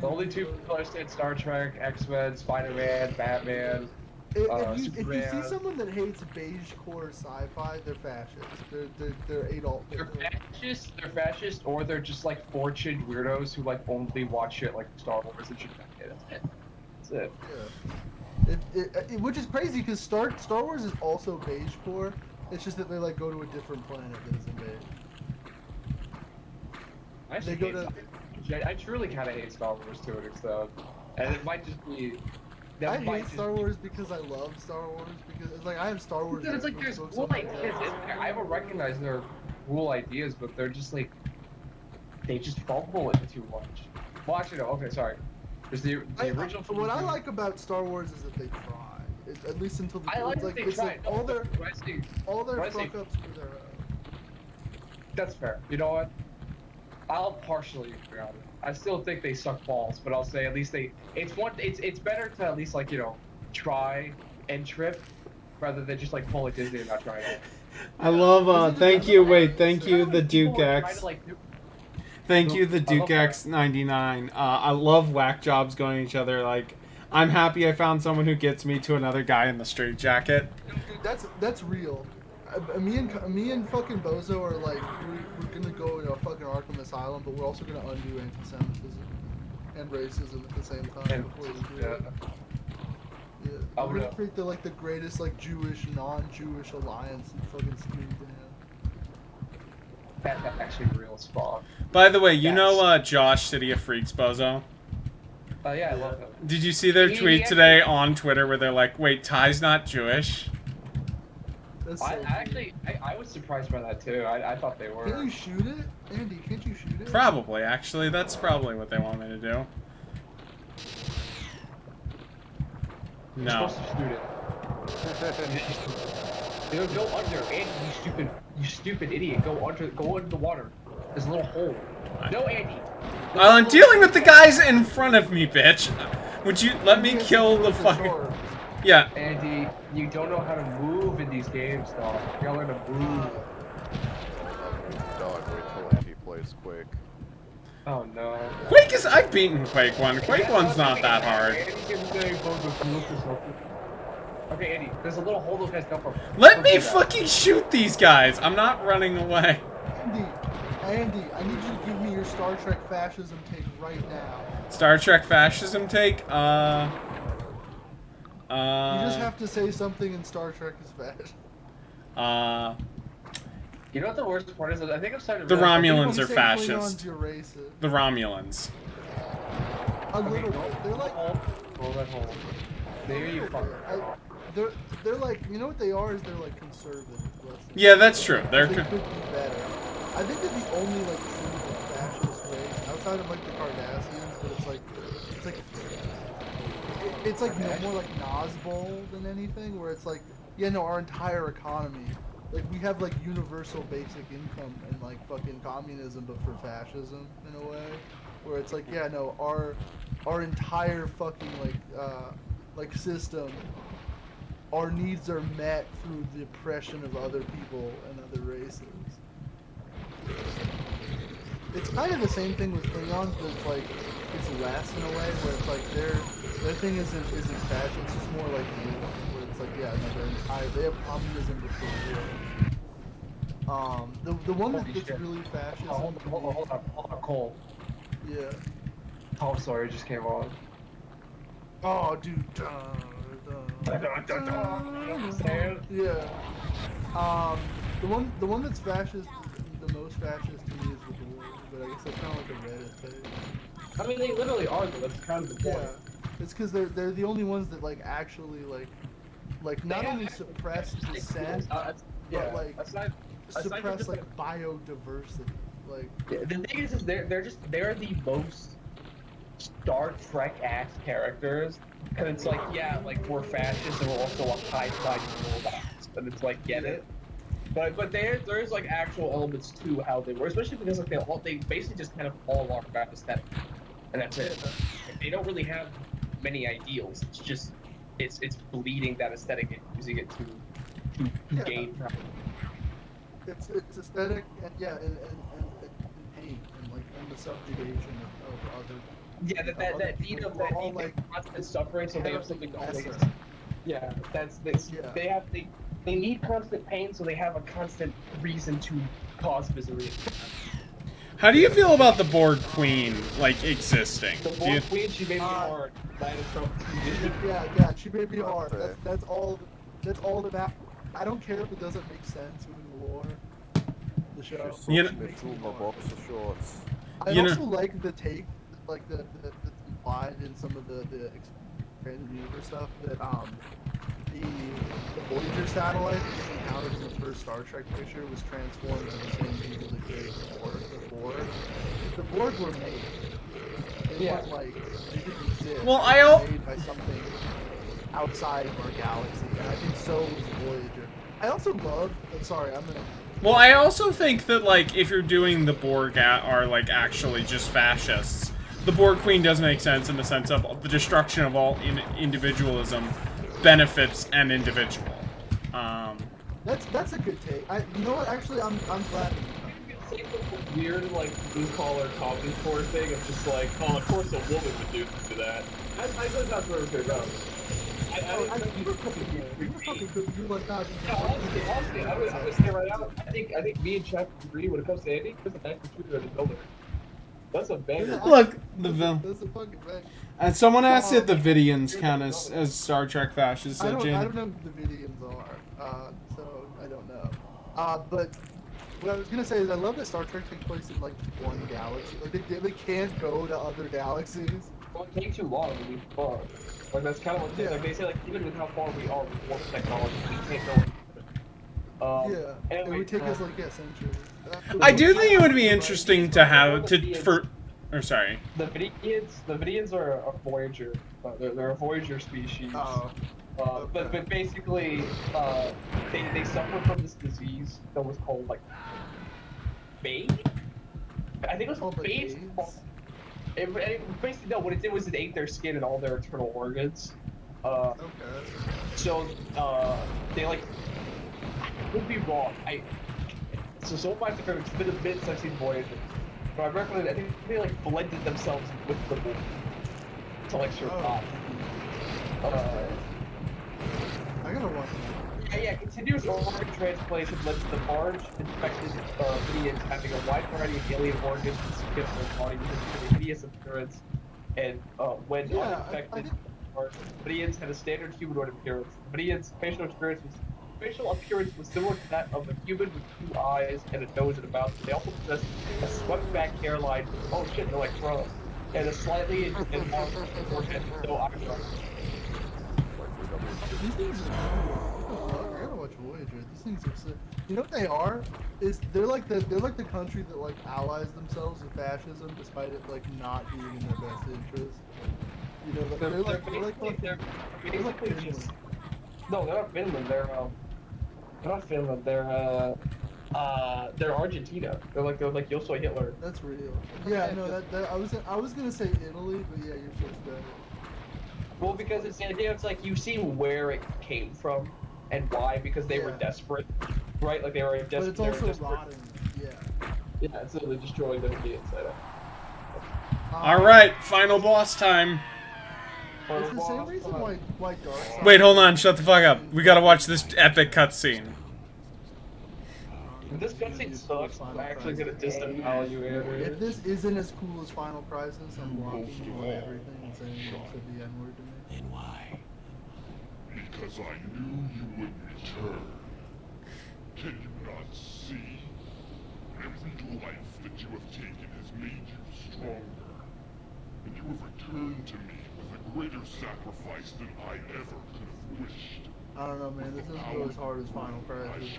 The only two people I understand Star Trek, X-Men, Spider-Man, Batman. If you see someone that hates beige core sci-fi, they're fascists. They're Adolf Hitler. They're fascist, or they're just like fortune weirdos who like only watch shit like Star Wars and shit like that. That's it. Yeah. Which is crazy because Star Wars is also beige core. It's just that they like go to a different planet that isn't beige. I truly kind of hate Star Wars to an extent, and it might just be. I hate Star Wars because I love Star Wars because it's like I have Star Wars. It's like there's cool ideas in there. I don't recognize their cool ideas, but they're just like they just fumble it too much. Well, actually, no. Okay, sorry. There's the original. What I like about Star Wars is that they try. At least until the I like that they try. All their fuck ups for their own. That's fair. You know what? I'll partially agree on it. I still think they suck balls, but I'll say at least it's better to at least like, you know, try and trip rather than just like pull a Disney and not try it. I love thank you the Duke X. Thank you the Duke X 99. I love whack jobs going at each other. Like, I'm happy I found someone who gets me to another guy in the straight jacket. That's real. Me and fucking Bozo are like we're gonna go to a fucking Arkham Asylum, but we're also gonna undo anti-Semitism and racism at the same time before we do it. Yeah, we're gonna create the greatest like Jewish non-Jewish alliance in fucking Scooby-Doo. That's actually real as fuck. By the way, you know Josh City of Freaks, Bozo? Oh yeah, I love him. Did you see their tweet today on Twitter where they're like, "Wait, Ty's not Jewish"? I was surprised by that too. I thought they were. Can't you shoot it, Andy? Can't you shoot it? Probably, actually. That's probably what they want me to do. No. You're supposed to shoot it. Go under, Andy. You stupid idiot. Go under the water. There's a little hole. No, Andy. I'm dealing with the guys in front of me, bitch. Would you let me kill the fucking? Yeah. Andy, you don't know how to move in these games, dog. You gotta learn to move. Dog, wait till Andy plays Quake. Oh no. Quake is. I've beaten Quake 1. Quake 1's not that hard. Okay, Andy, there's a little hole those guys come from. Let me fucking shoot these guys. I'm not running away. Andy, I need you to give me your Star Trek fascism take right now. Star Trek fascism take? You just have to say something in Star Trek is fascist. You know what the worst part is? I think I'm starting The to Romulans are fascist. Klingons, you're racist. The Romulans. A little bit. They're like. Roll that hole. There you fuck. They're like, you know what they are? Is they're like conservative. Yeah, that's true. They could be better. I think they're the only like true fascist race outside of like the Cardassians, but it's like no more like Nazgul than anything. Where it's like, yeah, no, our entire economy, like we have like universal basic income and like fucking communism, but for fascism in a way. Where it's like, yeah, no, our entire fucking like system. Our needs are met through the oppression of other people and other races. It's kind of the same thing with Klingons, but it's like it's less in a way where it's like their thing isn't fashion. It's just more like war, where it's like they have communism before war. The one that's really fascist. Hold on, Cole. Yeah. Oh, sorry, it just came on. Oh, dude. Yeah. The one that's fascist, the most fascist to me is the Dwarves, but I guess that's kind of like a Reddit thing. I mean, they literally are, though. That's kind of the point. Yeah. It's because they're the only ones that like actually like not only suppress dissent, but like suppress like biodiversity. Like the thing is they're the most Star Trek ass characters, and it's like, yeah, like we're fascists and we're also a high-side robots, and it's like, get it? But there's like actual elements to how they were, especially because like they basically just kind of all are about aesthetic, and that's it. Like, they don't really have many ideals. It's just it's bleeding that aesthetic and using it to gain power. It's aesthetic and and pain and like and the subjugation of other Yeah, that need of constant suffering, so they have something to always. Yeah, that's this. Yeah. They need constant pain, so they have a constant reason to cause misery. How do you feel about the Borg Queen, like, existing? The Borg Queen, she made me hard. Yeah, she made me hard. That's all that. I don't care if it doesn't make sense within the lore. The show. You know, I also like the take, like the implied in some of the expanded universe stuff that the Voyager satellite that was encountered in the first Star Trek picture was transformed into the same people that created the Borg. The Borg were made. They weren't like they didn't exist. Well, they were made by something outside of our galaxy, and I think so was Voyager. I also love. Sorry, I'm gonna. Well, I also think that, like, if you're doing the Borg are, like, actually just fascists, the Borg Queen does make sense in the sense of the destruction of all individualism benefits an individual. That's a good take. You know what? Actually, I'm glad. It's like the weird, like, blue-collar talking for thing of just like, oh, of course a woman would do that. I think that's where it's going to go. Honestly, I would say right now, I think me and Chuck agree when it comes to Andy, there's a nice computer in the builder. That's a banger. Look, That's a fucking banger. and someone asked if the Vidians count as Star Trek fascists. I don't know who the Vidians are, so I don't know. But what I was gonna say is I love that Star Trek takes place in like one galaxy. Like they can't go to other galaxies. Well, it takes too long to be far. Like that's kind of what like they say. Like even with how far we are with warp technology, we can't go. It would take us like centuries. I do think it would be interesting to have sorry. The Vidians are a Voyager. They're a Voyager species. But basically, they suffer from this disease that was called like phage. I think it was called phage. Basically, no. What it did was it ate their skin and all their internal organs. So they like. I could be wrong. So far it's been a bit since I've seen Voyager. But I recommend. I think they like blended themselves with the wolf to like survive. I gotta watch. Yeah, continuous organ transplantation led to the large infected Vidians having a wide variety of alien organs and skin on their body because of their hideous appearance. And when uninfected, Vidians had a standard humanoid appearance. Vidians' facial appearance was similar to that of a human with 2 eyes and a nose and a mouth. They also possessed a swept back hairline. Oh shit, they're like gross. And a slightly enlarged forehead with no eyebrows. These things are I gotta watch Voyager. These things are sick. You know what they are? They're like the country that like allies themselves with fascism despite it like not being in their best interest. You know, they're like Finland. No, they're not Finland. They're not Finland. They're Argentina. They're like Yo Soy Hitler. That's real. Yeah, no, I was gonna say Italy, but yeah, you're supposed to. Well, because it's the idea. It's like you see where it came from and why, because they were desperate, right? Like they were desperate. But it's also rotting. Yeah. Yeah, so they're destroying the inside. All right, final boss time. It's the same reason why Dark. Wait, hold on, shut the fuck up. We gotta watch this epic cutscene. This cutscene sucks. I'm actually gonna disavow you, Andrew. If this isn't as cool as Final Crisis, I'm blocking you on everything and saying you said the N-word to me. Then why? Because I knew you would return. Can you not see? Every life that you have taken has made you stronger. And you have returned to me with a greater sacrifice than I ever could have wished. I don't know, man. This doesn't go as hard as Final Crisis.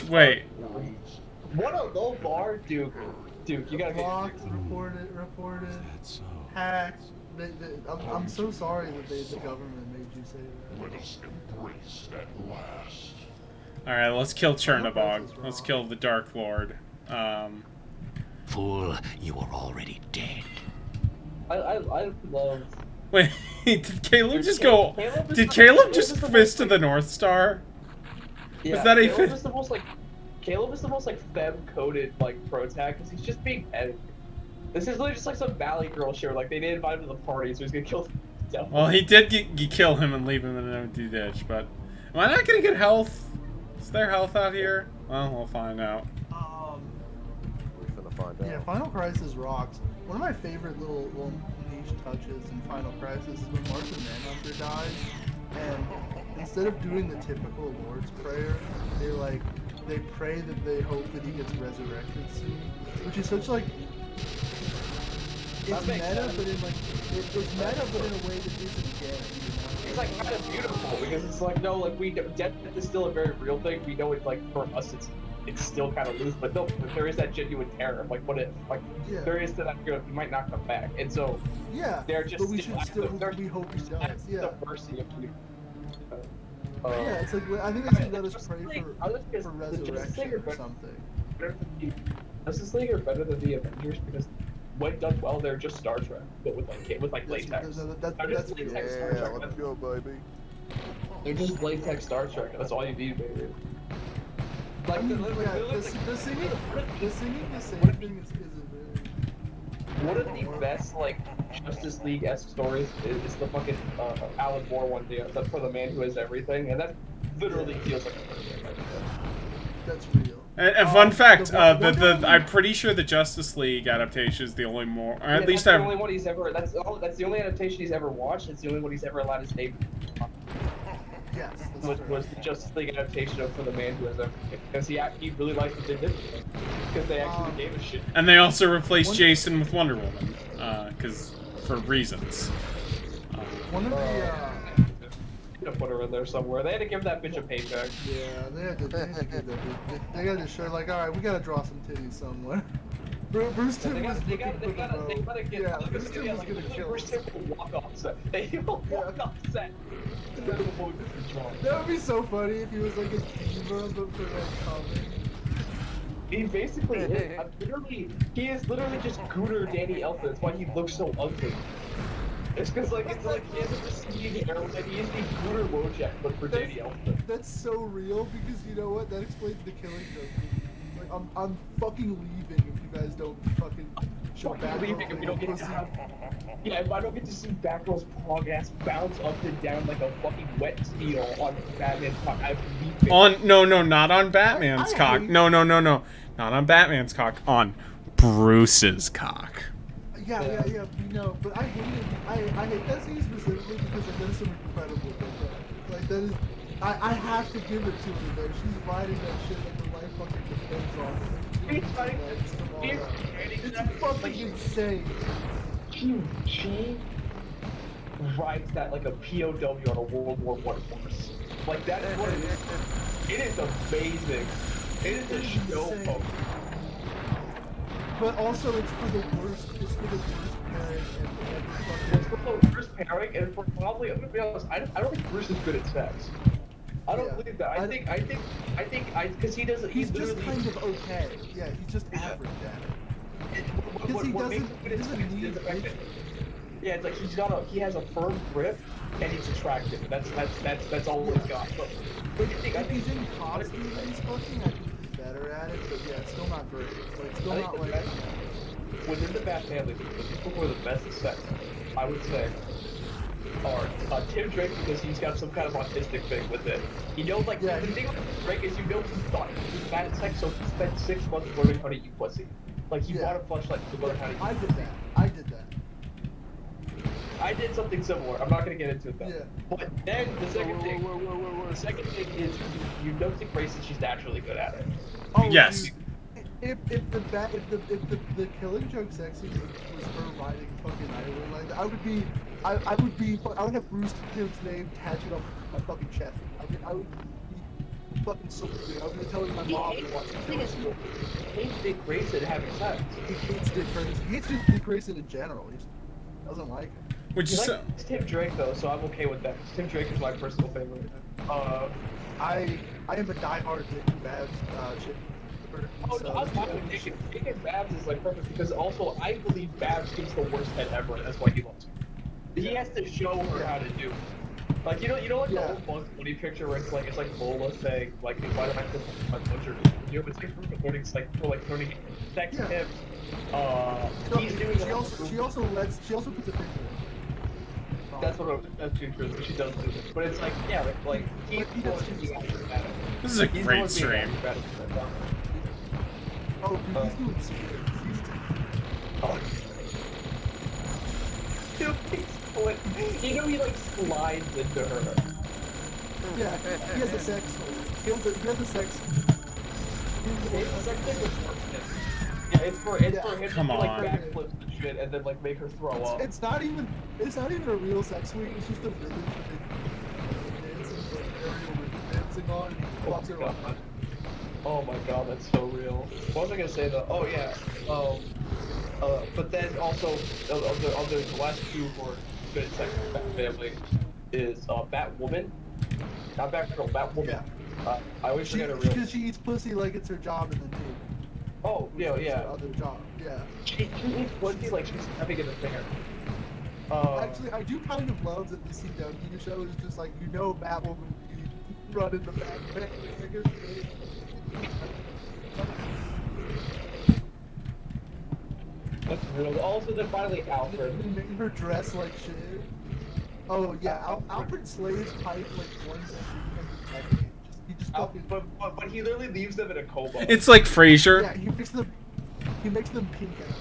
Wait. What a low bar, Duke. Duke, you gotta blocked, reported, hacked. I'm so sorry that the government made you say that. Let us embrace at last. All right, let's kill Chernobog. Let's kill the Dark Lord. Fool, you are already dead. I love. Wait, did Caleb just go? Did Caleb just fist to the North Star? Yeah, was that a Caleb is the most like femme-coded like protagonist. He's just being petty. This is literally just like some Valley Girl shit. Like they didn't invite him to the party, so he's gonna kill the devil. Well, he did kill him and leave him in an empty ditch, but am I not gonna get health? Is there health out here? Well, we'll find out. We're finna find out. Yeah, Final Crisis rocks. One of my favorite little niche touches in Final Crisis is when Martian Manhunter dies, and instead of doing the typical Lord's Prayer, they pray that they hope that he gets resurrected soon, which is such like it's meta, but in like it's meta, but in a way that isn't gay. It's like kind of beautiful because it's like no, like death is still a very real thing. We know it like for us it's still kind of loose, but no, there is that genuine terror. Like what if there is that you might not come back, and so they're just but we should still we hope he does. Yeah. The mercy of you. Yeah, it's like I think they should let us pray for resurrection or something. Justice League are better than the Avengers because when done well, they're just Star Trek, but with latex. That's latex Star Yeah, Trek. let's go, baby. They're just latex Star Trek. That's all you need, baby. Like the singing the same thing is one of the best like Justice League-esque stories is the fucking Alan Moore one. That's for the man who has everything, and that literally feels like a that's real. And fun fact, I'm pretty sure the Justice League adaptation is the only more, or at least that's the only one he's ever. That's the only adaptation he's ever watched. It's the only one he's ever allowed his name. Yes, was the Justice League adaptation of For the Man Who Has Everything, because he really liked what they did, because they actually gave a shit. And they also replaced Jason with Wonder Woman, because for reasons. One of the to put her in there somewhere. They had to give that bitch a paycheck. Yeah, they had to give that bitch. They got to show like, all right, we got to draw some titties somewhere. Bruce Timm was looking for the road. Yeah, Bruce Timm was gonna kill Bruce Timm will walk off set. They will walk off set. That would be so funny if he was like a diva, but for like comedy. He basically is. He is literally just Gooner Danny Elfman. That's why he looks so ugly. It's because he has a receding hairline. He is the Gooner Wojak, but for Danny Elfman. That's so real because you know what? That explains the Killing Joke. Like I'm fucking leaving if you guys don't fucking show Batgirl. Leaving if you don't get to see. Yeah, if I don't get to see Batgirl's prog ass bounce up and down like a fucking wet steel on Batman's cock, I'm leaving. No, not on Batman's cock. No, not on Batman's cock. On Bruce's cock. Yeah, we know, but I hate that scene specifically because it does some incredible things. Like that is, I have to give it to her though. She's riding that shit like the life fucking depends on it. It's fucking insane. She rides that like a POW on a World War I horse. Like that is what it is. It is amazing. It is a show post. But also, it's for the worst. It's for the worst pairing and it's for the worst pairing, and for probably. I'm gonna be honest. I don't think Bruce is good at sex. I don't believe that. I think because he doesn't. He's just kind of okay. Yeah, he's just average at it. Because he doesn't need. Yeah, it's like he has a firm grip, and he's attractive. That's all he's got. But if he's in costume and he's fucking, I think he's better at it. But yeah, it's still not great. Like, still not like. Within the Bat family, the people who are the best at sex, I would say, are Tim Drake because he's got some kind of autistic thing with it. You know, like the thing with Drake is he thought he was bad at sex, so he spent 6 months learning how to eat pussy. Like he bought a fleshlight to learn how to eat. I did that. I did something similar. I'm not gonna get into it though. Yeah. But then the second thing, the second thing is you don't think Grace is she's naturally good at it. Oh, yes. Dude. If the Killing Joke sex scene was her riding fucking Ireland like that, I would have Bruce Timm's name tattooed on my fucking chest. I would be fucking so good. I would be telling my mom to watch it. He hates Dick Grayson having sex. He hates Dick Grayson. He hates Dick Grayson in general. He just doesn't like him. Which is it's Tim Drake though, so I'm okay with that. Tim Drake is my personal favorite. I am a diehard Dick Babs chick. Oh, no, I'm fine with Dick. Dick and Babs is like perfect because also I believe Babs gives the worst head ever, and that's why he loves her. He has to show her how to do it. Like you know like the old Bugs Bunny picture where it's like Lola saying like if I don't have to my butcher. do, but it's recording like learning sex tips. He's doing. She also puts a finger. That's true, but she does do this. But it's like, yeah, like he's being acrobatic. This is a great stream. Oh, dude, he's doing spirits. You know, he like slides into her. Yeah, he has a sex. He has a sex. Yeah, it's for him Come to like on. backflips and shit, and then like make her throw up. It's not even a real sex swing. It's just a rhythm dancing on. And he walks around. Oh my god, that's so real. What was I gonna say though? Oh yeah. But then also the last two who are good at sex in the family is Batwoman. Not Batgirl, Batwoman. Yeah. I always forget her real. Because she eats pussy like it's her job in the Navy. Oh yeah, yeah. Her other job. Yeah. She eats pussy like she's having in the finger. Actually, I do kind of love that the CW show is just like, Batwoman would be running the back. That's real. Also, then finally Alfred. They made her dress like shit. Oh yeah, Alfred slays pipe like once every decade. He just fucking. But he literally leaves them in a coma. It's like Frasier. Yeah, he makes them pink out.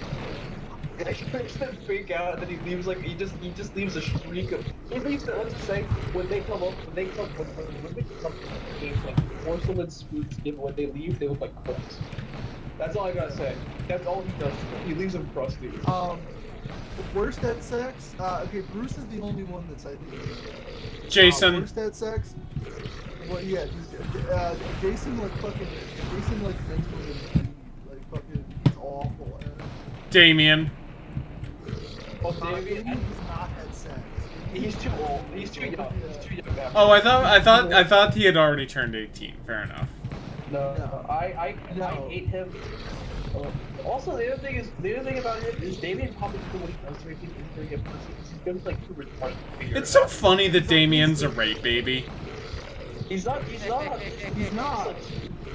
Yeah, he makes them freak out, and then he leaves like he just leaves a shriek of. He leaves the let's say when they come like porcelain spoons, when they leave, they look like corpse. That's all I gotta say. That's all he does. He leaves them crusty. Worst at sex. Okay, Bruce is the only one that's I think. Jason. Worst at sex. Well, yeah, Jason makes women like fucking awful. Damien. Oh, Damien, he's not had sex. He's too old. He's too young. He's too young. Oh, I thought he had already turned 18. Fair enough. No. I hate him. Also, the other thing about him is Damien probably when he does rape people, he's gonna get pussy because he's gonna like too retarded to figure It's it so out. funny that Damien's a rape baby. He's not. He's not.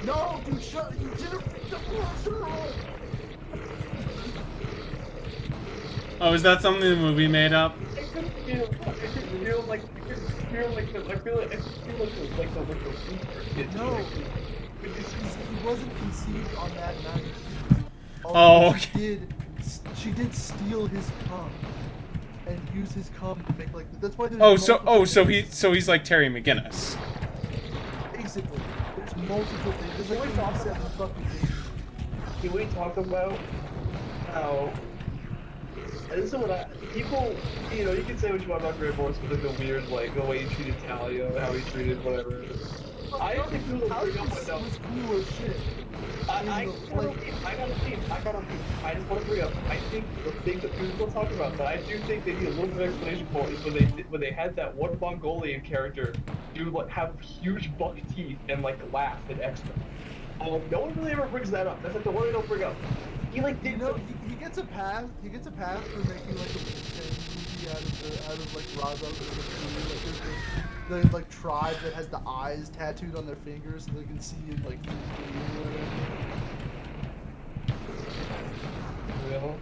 No, dude, shut. You didn't read the brochure. Oh, is that something the movie made up? I feel like No. He wasn't conceived on that night. Oh, okay. She did steal his cum and use his cum to make like that's why there's so he's like Terry McGinnis. Basically, there's multiple things. There's like 87 fucking things. Can we talk about how? This is what people, you can say what you want about Grey Morris, but like the weird, like the way he treated Talia, how he treated whatever. I don't think people bring up enough. Was cool as shit. I just want to bring up. I think the thing that people talk about that I do think they need a little bit of explanation for is when they had that one Mongolian character do like have huge buck teeth and like laugh at X-Men. No one really ever brings that up. That's like the one I don't bring up. He like did he gets a pass. He gets a pass for making like a movie out of like Raza. Like there's like tribe that has the eyes tattooed on their fingers so they can see in like 3D or whatever. Really?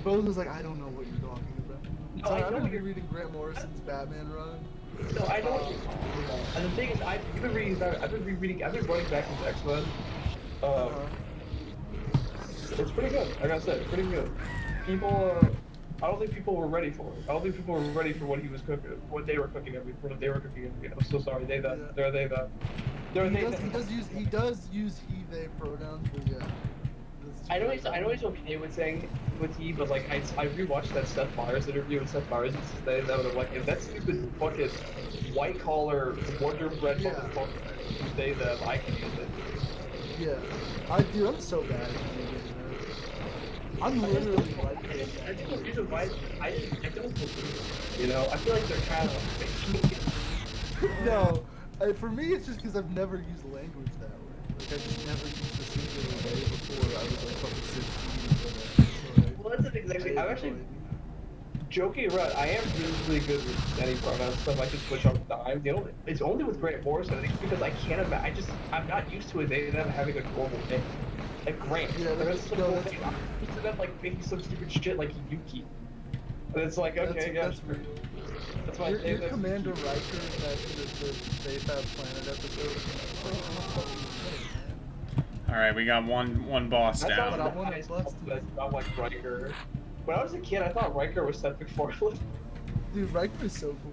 Bose was like, I don't know what you're talking about. No, Sorry, I I'm know gonna be you're reading Grant Morrison's Batman run. No, I know what you're talking about. And the thing is, I've been running back into X-Men. It's pretty good. Like I said, it's pretty good. I don't think people were ready for it. I don't think people were ready for what he was cooking, what they were cooking I'm so sorry. They that. Yeah. They're they that. He does use he they pronouns, but yeah. I know he's okay with saying with he, but like I rewatched that Seth Meyers interview and Seth Meyers used to say that, and I'm like, if that stupid fucking white collar Wonder Bread motherfucker say that, I can use it. Yeah. I'm so bad at it. I'm literally like I think the reason why I don't believe it, I feel like they're kind of No, for me it's just because I've never used language that way. Like I just never used the singular way before I was like fucking 16 or whatever. So, well, that's exactly. joking around, I am really good with any pronoun stuff. I can switch on the dime. It's only with Grant Morrison, I think, because I can't imagine. I'm not used to them having a normal name. Like Grant. Yeah, That's so no, cool. that's- I'm used to them like making some stupid shit like Yuki. And it's like, okay, yeah, that's weird. that's my Your name. Commander Riker in that the Bayfab Planet episode. All right, we got one boss That's down. not I wanna bust it. I'm like Riker. When I was a kid, I thought Riker was Seth MacFarlane. Dude, Riker is so cool.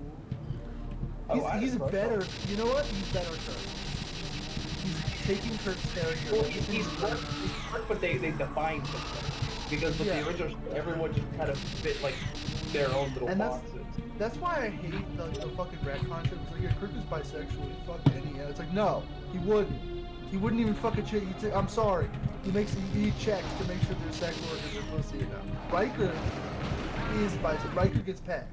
He's I better. You know what? He's better Kirk. He's taking Kirk's character. Well, he's Kirk, but they defined him. Because with Yeah. the original, everyone just kind of fit like their own little And boxes. that's why I hate the fucking retcon shit. It's like, yeah, Kirk is bisexual. Fuck any. And it's like, no, he wouldn't. He wouldn't even fucking check. I'm sorry. He checks to make sure there's sex workers or pussy or not. Riker is bisexual. Riker gets pegged.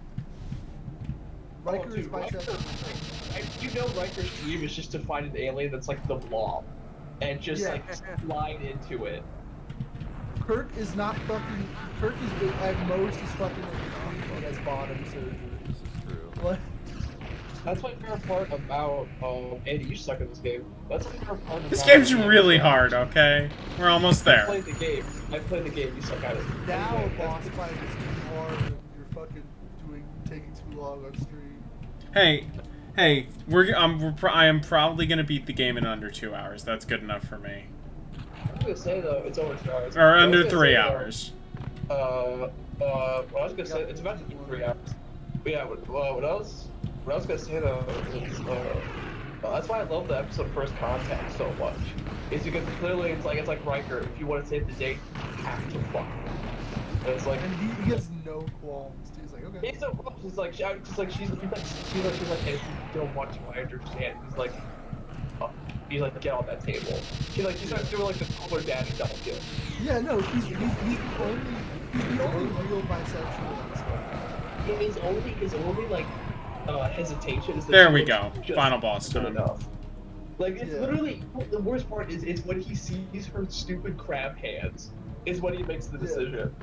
Riker is bisexual. You know Riker's dream is just to find an alien that's like the Blob. And just Yeah. like slide into it. Kirk is not fucking. Kirk is at most is fucking like between has bottom surgery. This is true. What? That's my favorite part about Andy, you suck at this game. That's my favorite part This about game's really hard. Okay, we're almost I there. played the game. You suck at it. Now a Anyway, boss fight is too hard and you're fucking taking too long on stream. Hey, I am probably gonna beat the game in under 2 hours. That's good enough for me. I was gonna say though, it's over 2 hours. Or I was under gonna 3 say, hours. What I was gonna say, it's about to be 3 hours. But yeah, what I was gonna say though is, that's why I love the episode First Contact so much. Is because clearly it's like Riker. If you want to save the day, you have to fuck. And it's like. And he has no qualms. He's like, okay. He's so she's like, she's like, hey, if you don't want to, I understand. He's like, get on that table. She's not doing like the cooler daddy double kill. Yeah, no, he's the only real bisexual in this game. His only like hesitation is that There she we looks go. just Final boss good time. enough. Like it's Yeah. literally the worst part is when he sees her stupid crab hands is when he makes the decision.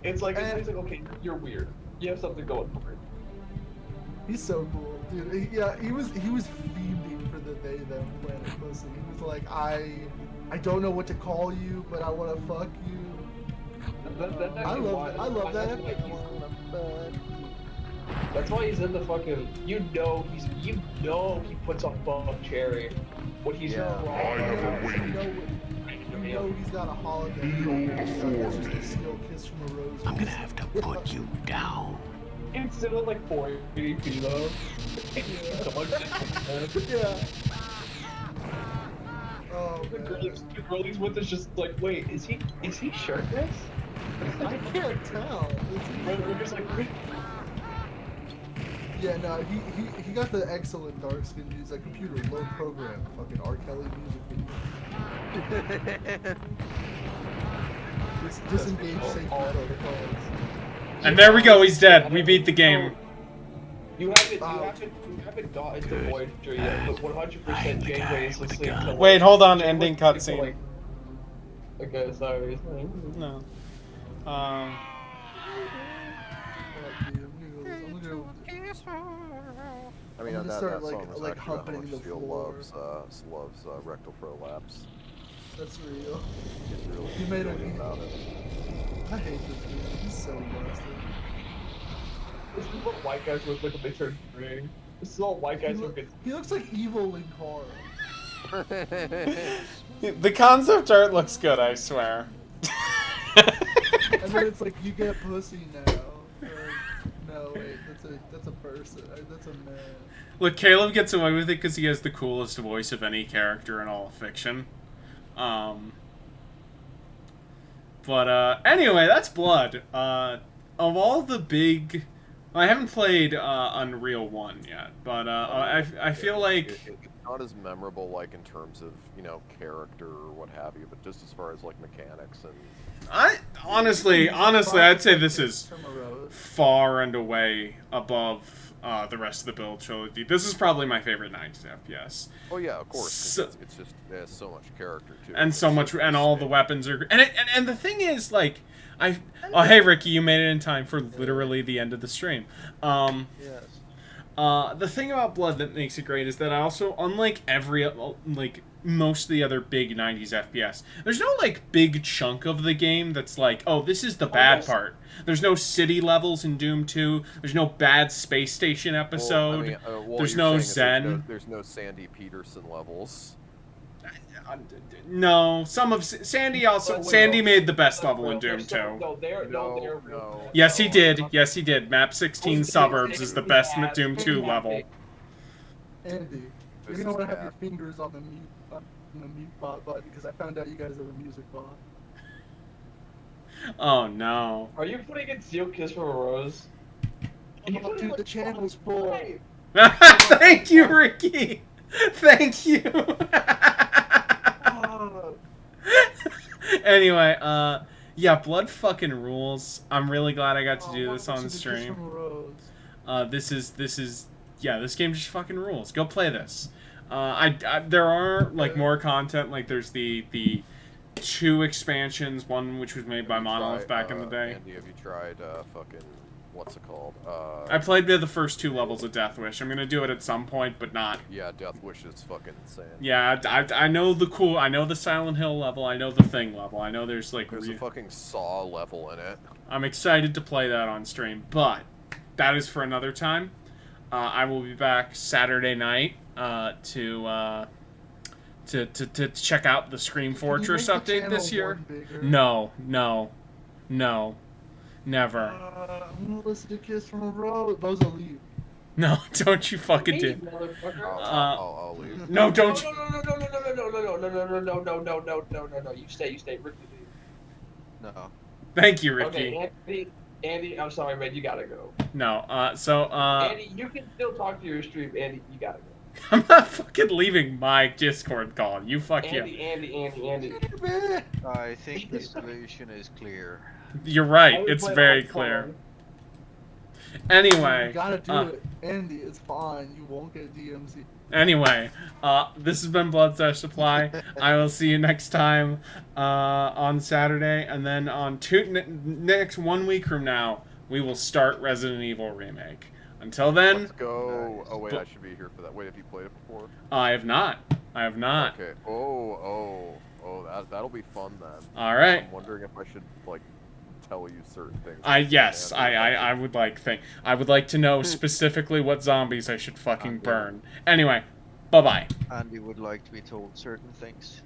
It's like And- he's like, okay, you're weird. You have something going for you. He's so cool, dude. He was fiending for the they them planet pussy. He was like, I don't know what to call you, but I want to fuck you. I love that Like, episode. that's why he's in the fucking. You know he puts on Bum Cherry when he's Yeah. wrong. I have awaited. You know he's got a holiday. It's just a seal kiss from a rose. I'm gonna have to put you down. It's still at like 480p though. Yeah. Oh The man. girl he's with is just like, wait, is he shirtless? I can't tell. Is he- We're just like, Yeah, no, he got the excellent dark skin. He's like computer low program, fucking R. Kelly music video. Disengage safety protocols. And there we go. He's dead. We beat the game. You haven't gotten to Voyager yet, but 100% Janeway is listening to. Wait, hold on. Ending cutscene. Okay, sorry. No. I mean, I'm gonna that start, song like- was like actually how humping much the Steel floor. loves rectal prolapse. That's real. He's really He made a- feeling about it. I hate this dude. He's so busted. This is what white guys look like when they turn green. This is all white guys He, who look, get. he looks like evil Linkara. The concept art looks good, I swear. And then it's like you get pussy now. No, wait, that's a person. That's a man. Look, Caleb gets away with it because he has the coolest voice of any character in all of fiction. But anyway, that's Blood. Of all the big... I haven't played Unreal 1 yet, but I feel like... It's not as memorable, like, in terms of, you know, character or what have you, but just as far as, like, mechanics and... Honestly, I'd say this is From a rose. far and away above the rest of the build trilogy. This is probably my favorite 90s FPS. Oh yeah, of course. 'cause So- it's just it has so much character too. And so much, and all the weapons are, and the thing is, like, Oh, hey, Ricky, you made it in time for literally the end of the stream. Yes. The thing about Blood that makes it great is that I also, unlike most of the other big 90s FPS, there's no, like, big chunk of the game that's like, oh, this is the bad part. There's no city levels in Doom 2. There's no bad space station episode. There's no Zen. There's no Sandy Peterson levels. No, some of Sandy also. Sandy made the best level in Doom 2. No. Yes, he did. Yes, he did. Map 16 Suburbs is the best Doom 2 level. Andy, you're gonna want to have your fingers on the mute button because I found out you guys are a music bot. Oh no. Are you putting in Seal Kiss from a Rose? Oh, dude, the channel's full. Thank you, Ricky. Thank you. Anyway, yeah, Blood fucking rules. I'm really glad I got to do this on the stream. Yeah, this game just fucking rules. Go play this. There are like more content. Like there's the 2 expansions, one which was made by Monolith back in the day. Andy, have you tried fucking what's it called? I played the first 2 levels of Death Wish. I'm gonna do it at some point, but not. Yeah, Death Wish is fucking insane. Yeah, I know I know the Silent Hill level. I know the Thing level. I know there's like. There's a fucking Saw level in it. I'm excited to play that on stream, but that is for another time. I will be back Saturday night to check out the Scream Fortress update this year. No, never. I'm gonna listen to Kiss from a Rose. Bozo, leave. No, don't you fucking do. I'll leave. No, don't. No. You stay, Ricky. No. Thank you, Ricky. Okay, Andy, I'm sorry, man. You gotta go. No. Andy, you can still talk to your stream. Andy, you gotta go. I'm not fucking leaving my Discord call. You fuck you. Andy. I think the solution is clear. You're right. It's very clear. Anyway. You gotta do it. Andy, it's fine. You won't get DMZ. Anyway, this has been Bloodthirst Supply. I will see you next time on Saturday, and then on next 1 week from now, we will start Resident Evil Remake. Until then, let's go. Oh wait, I should be here for that. Wait, have you played it before? I have not. Okay. That'll be fun then. All right. I'm wondering if I should like tell you certain things. I would like to know specifically what zombies I should fucking burn. Anyway, bye-bye. Andy would like to be told certain things.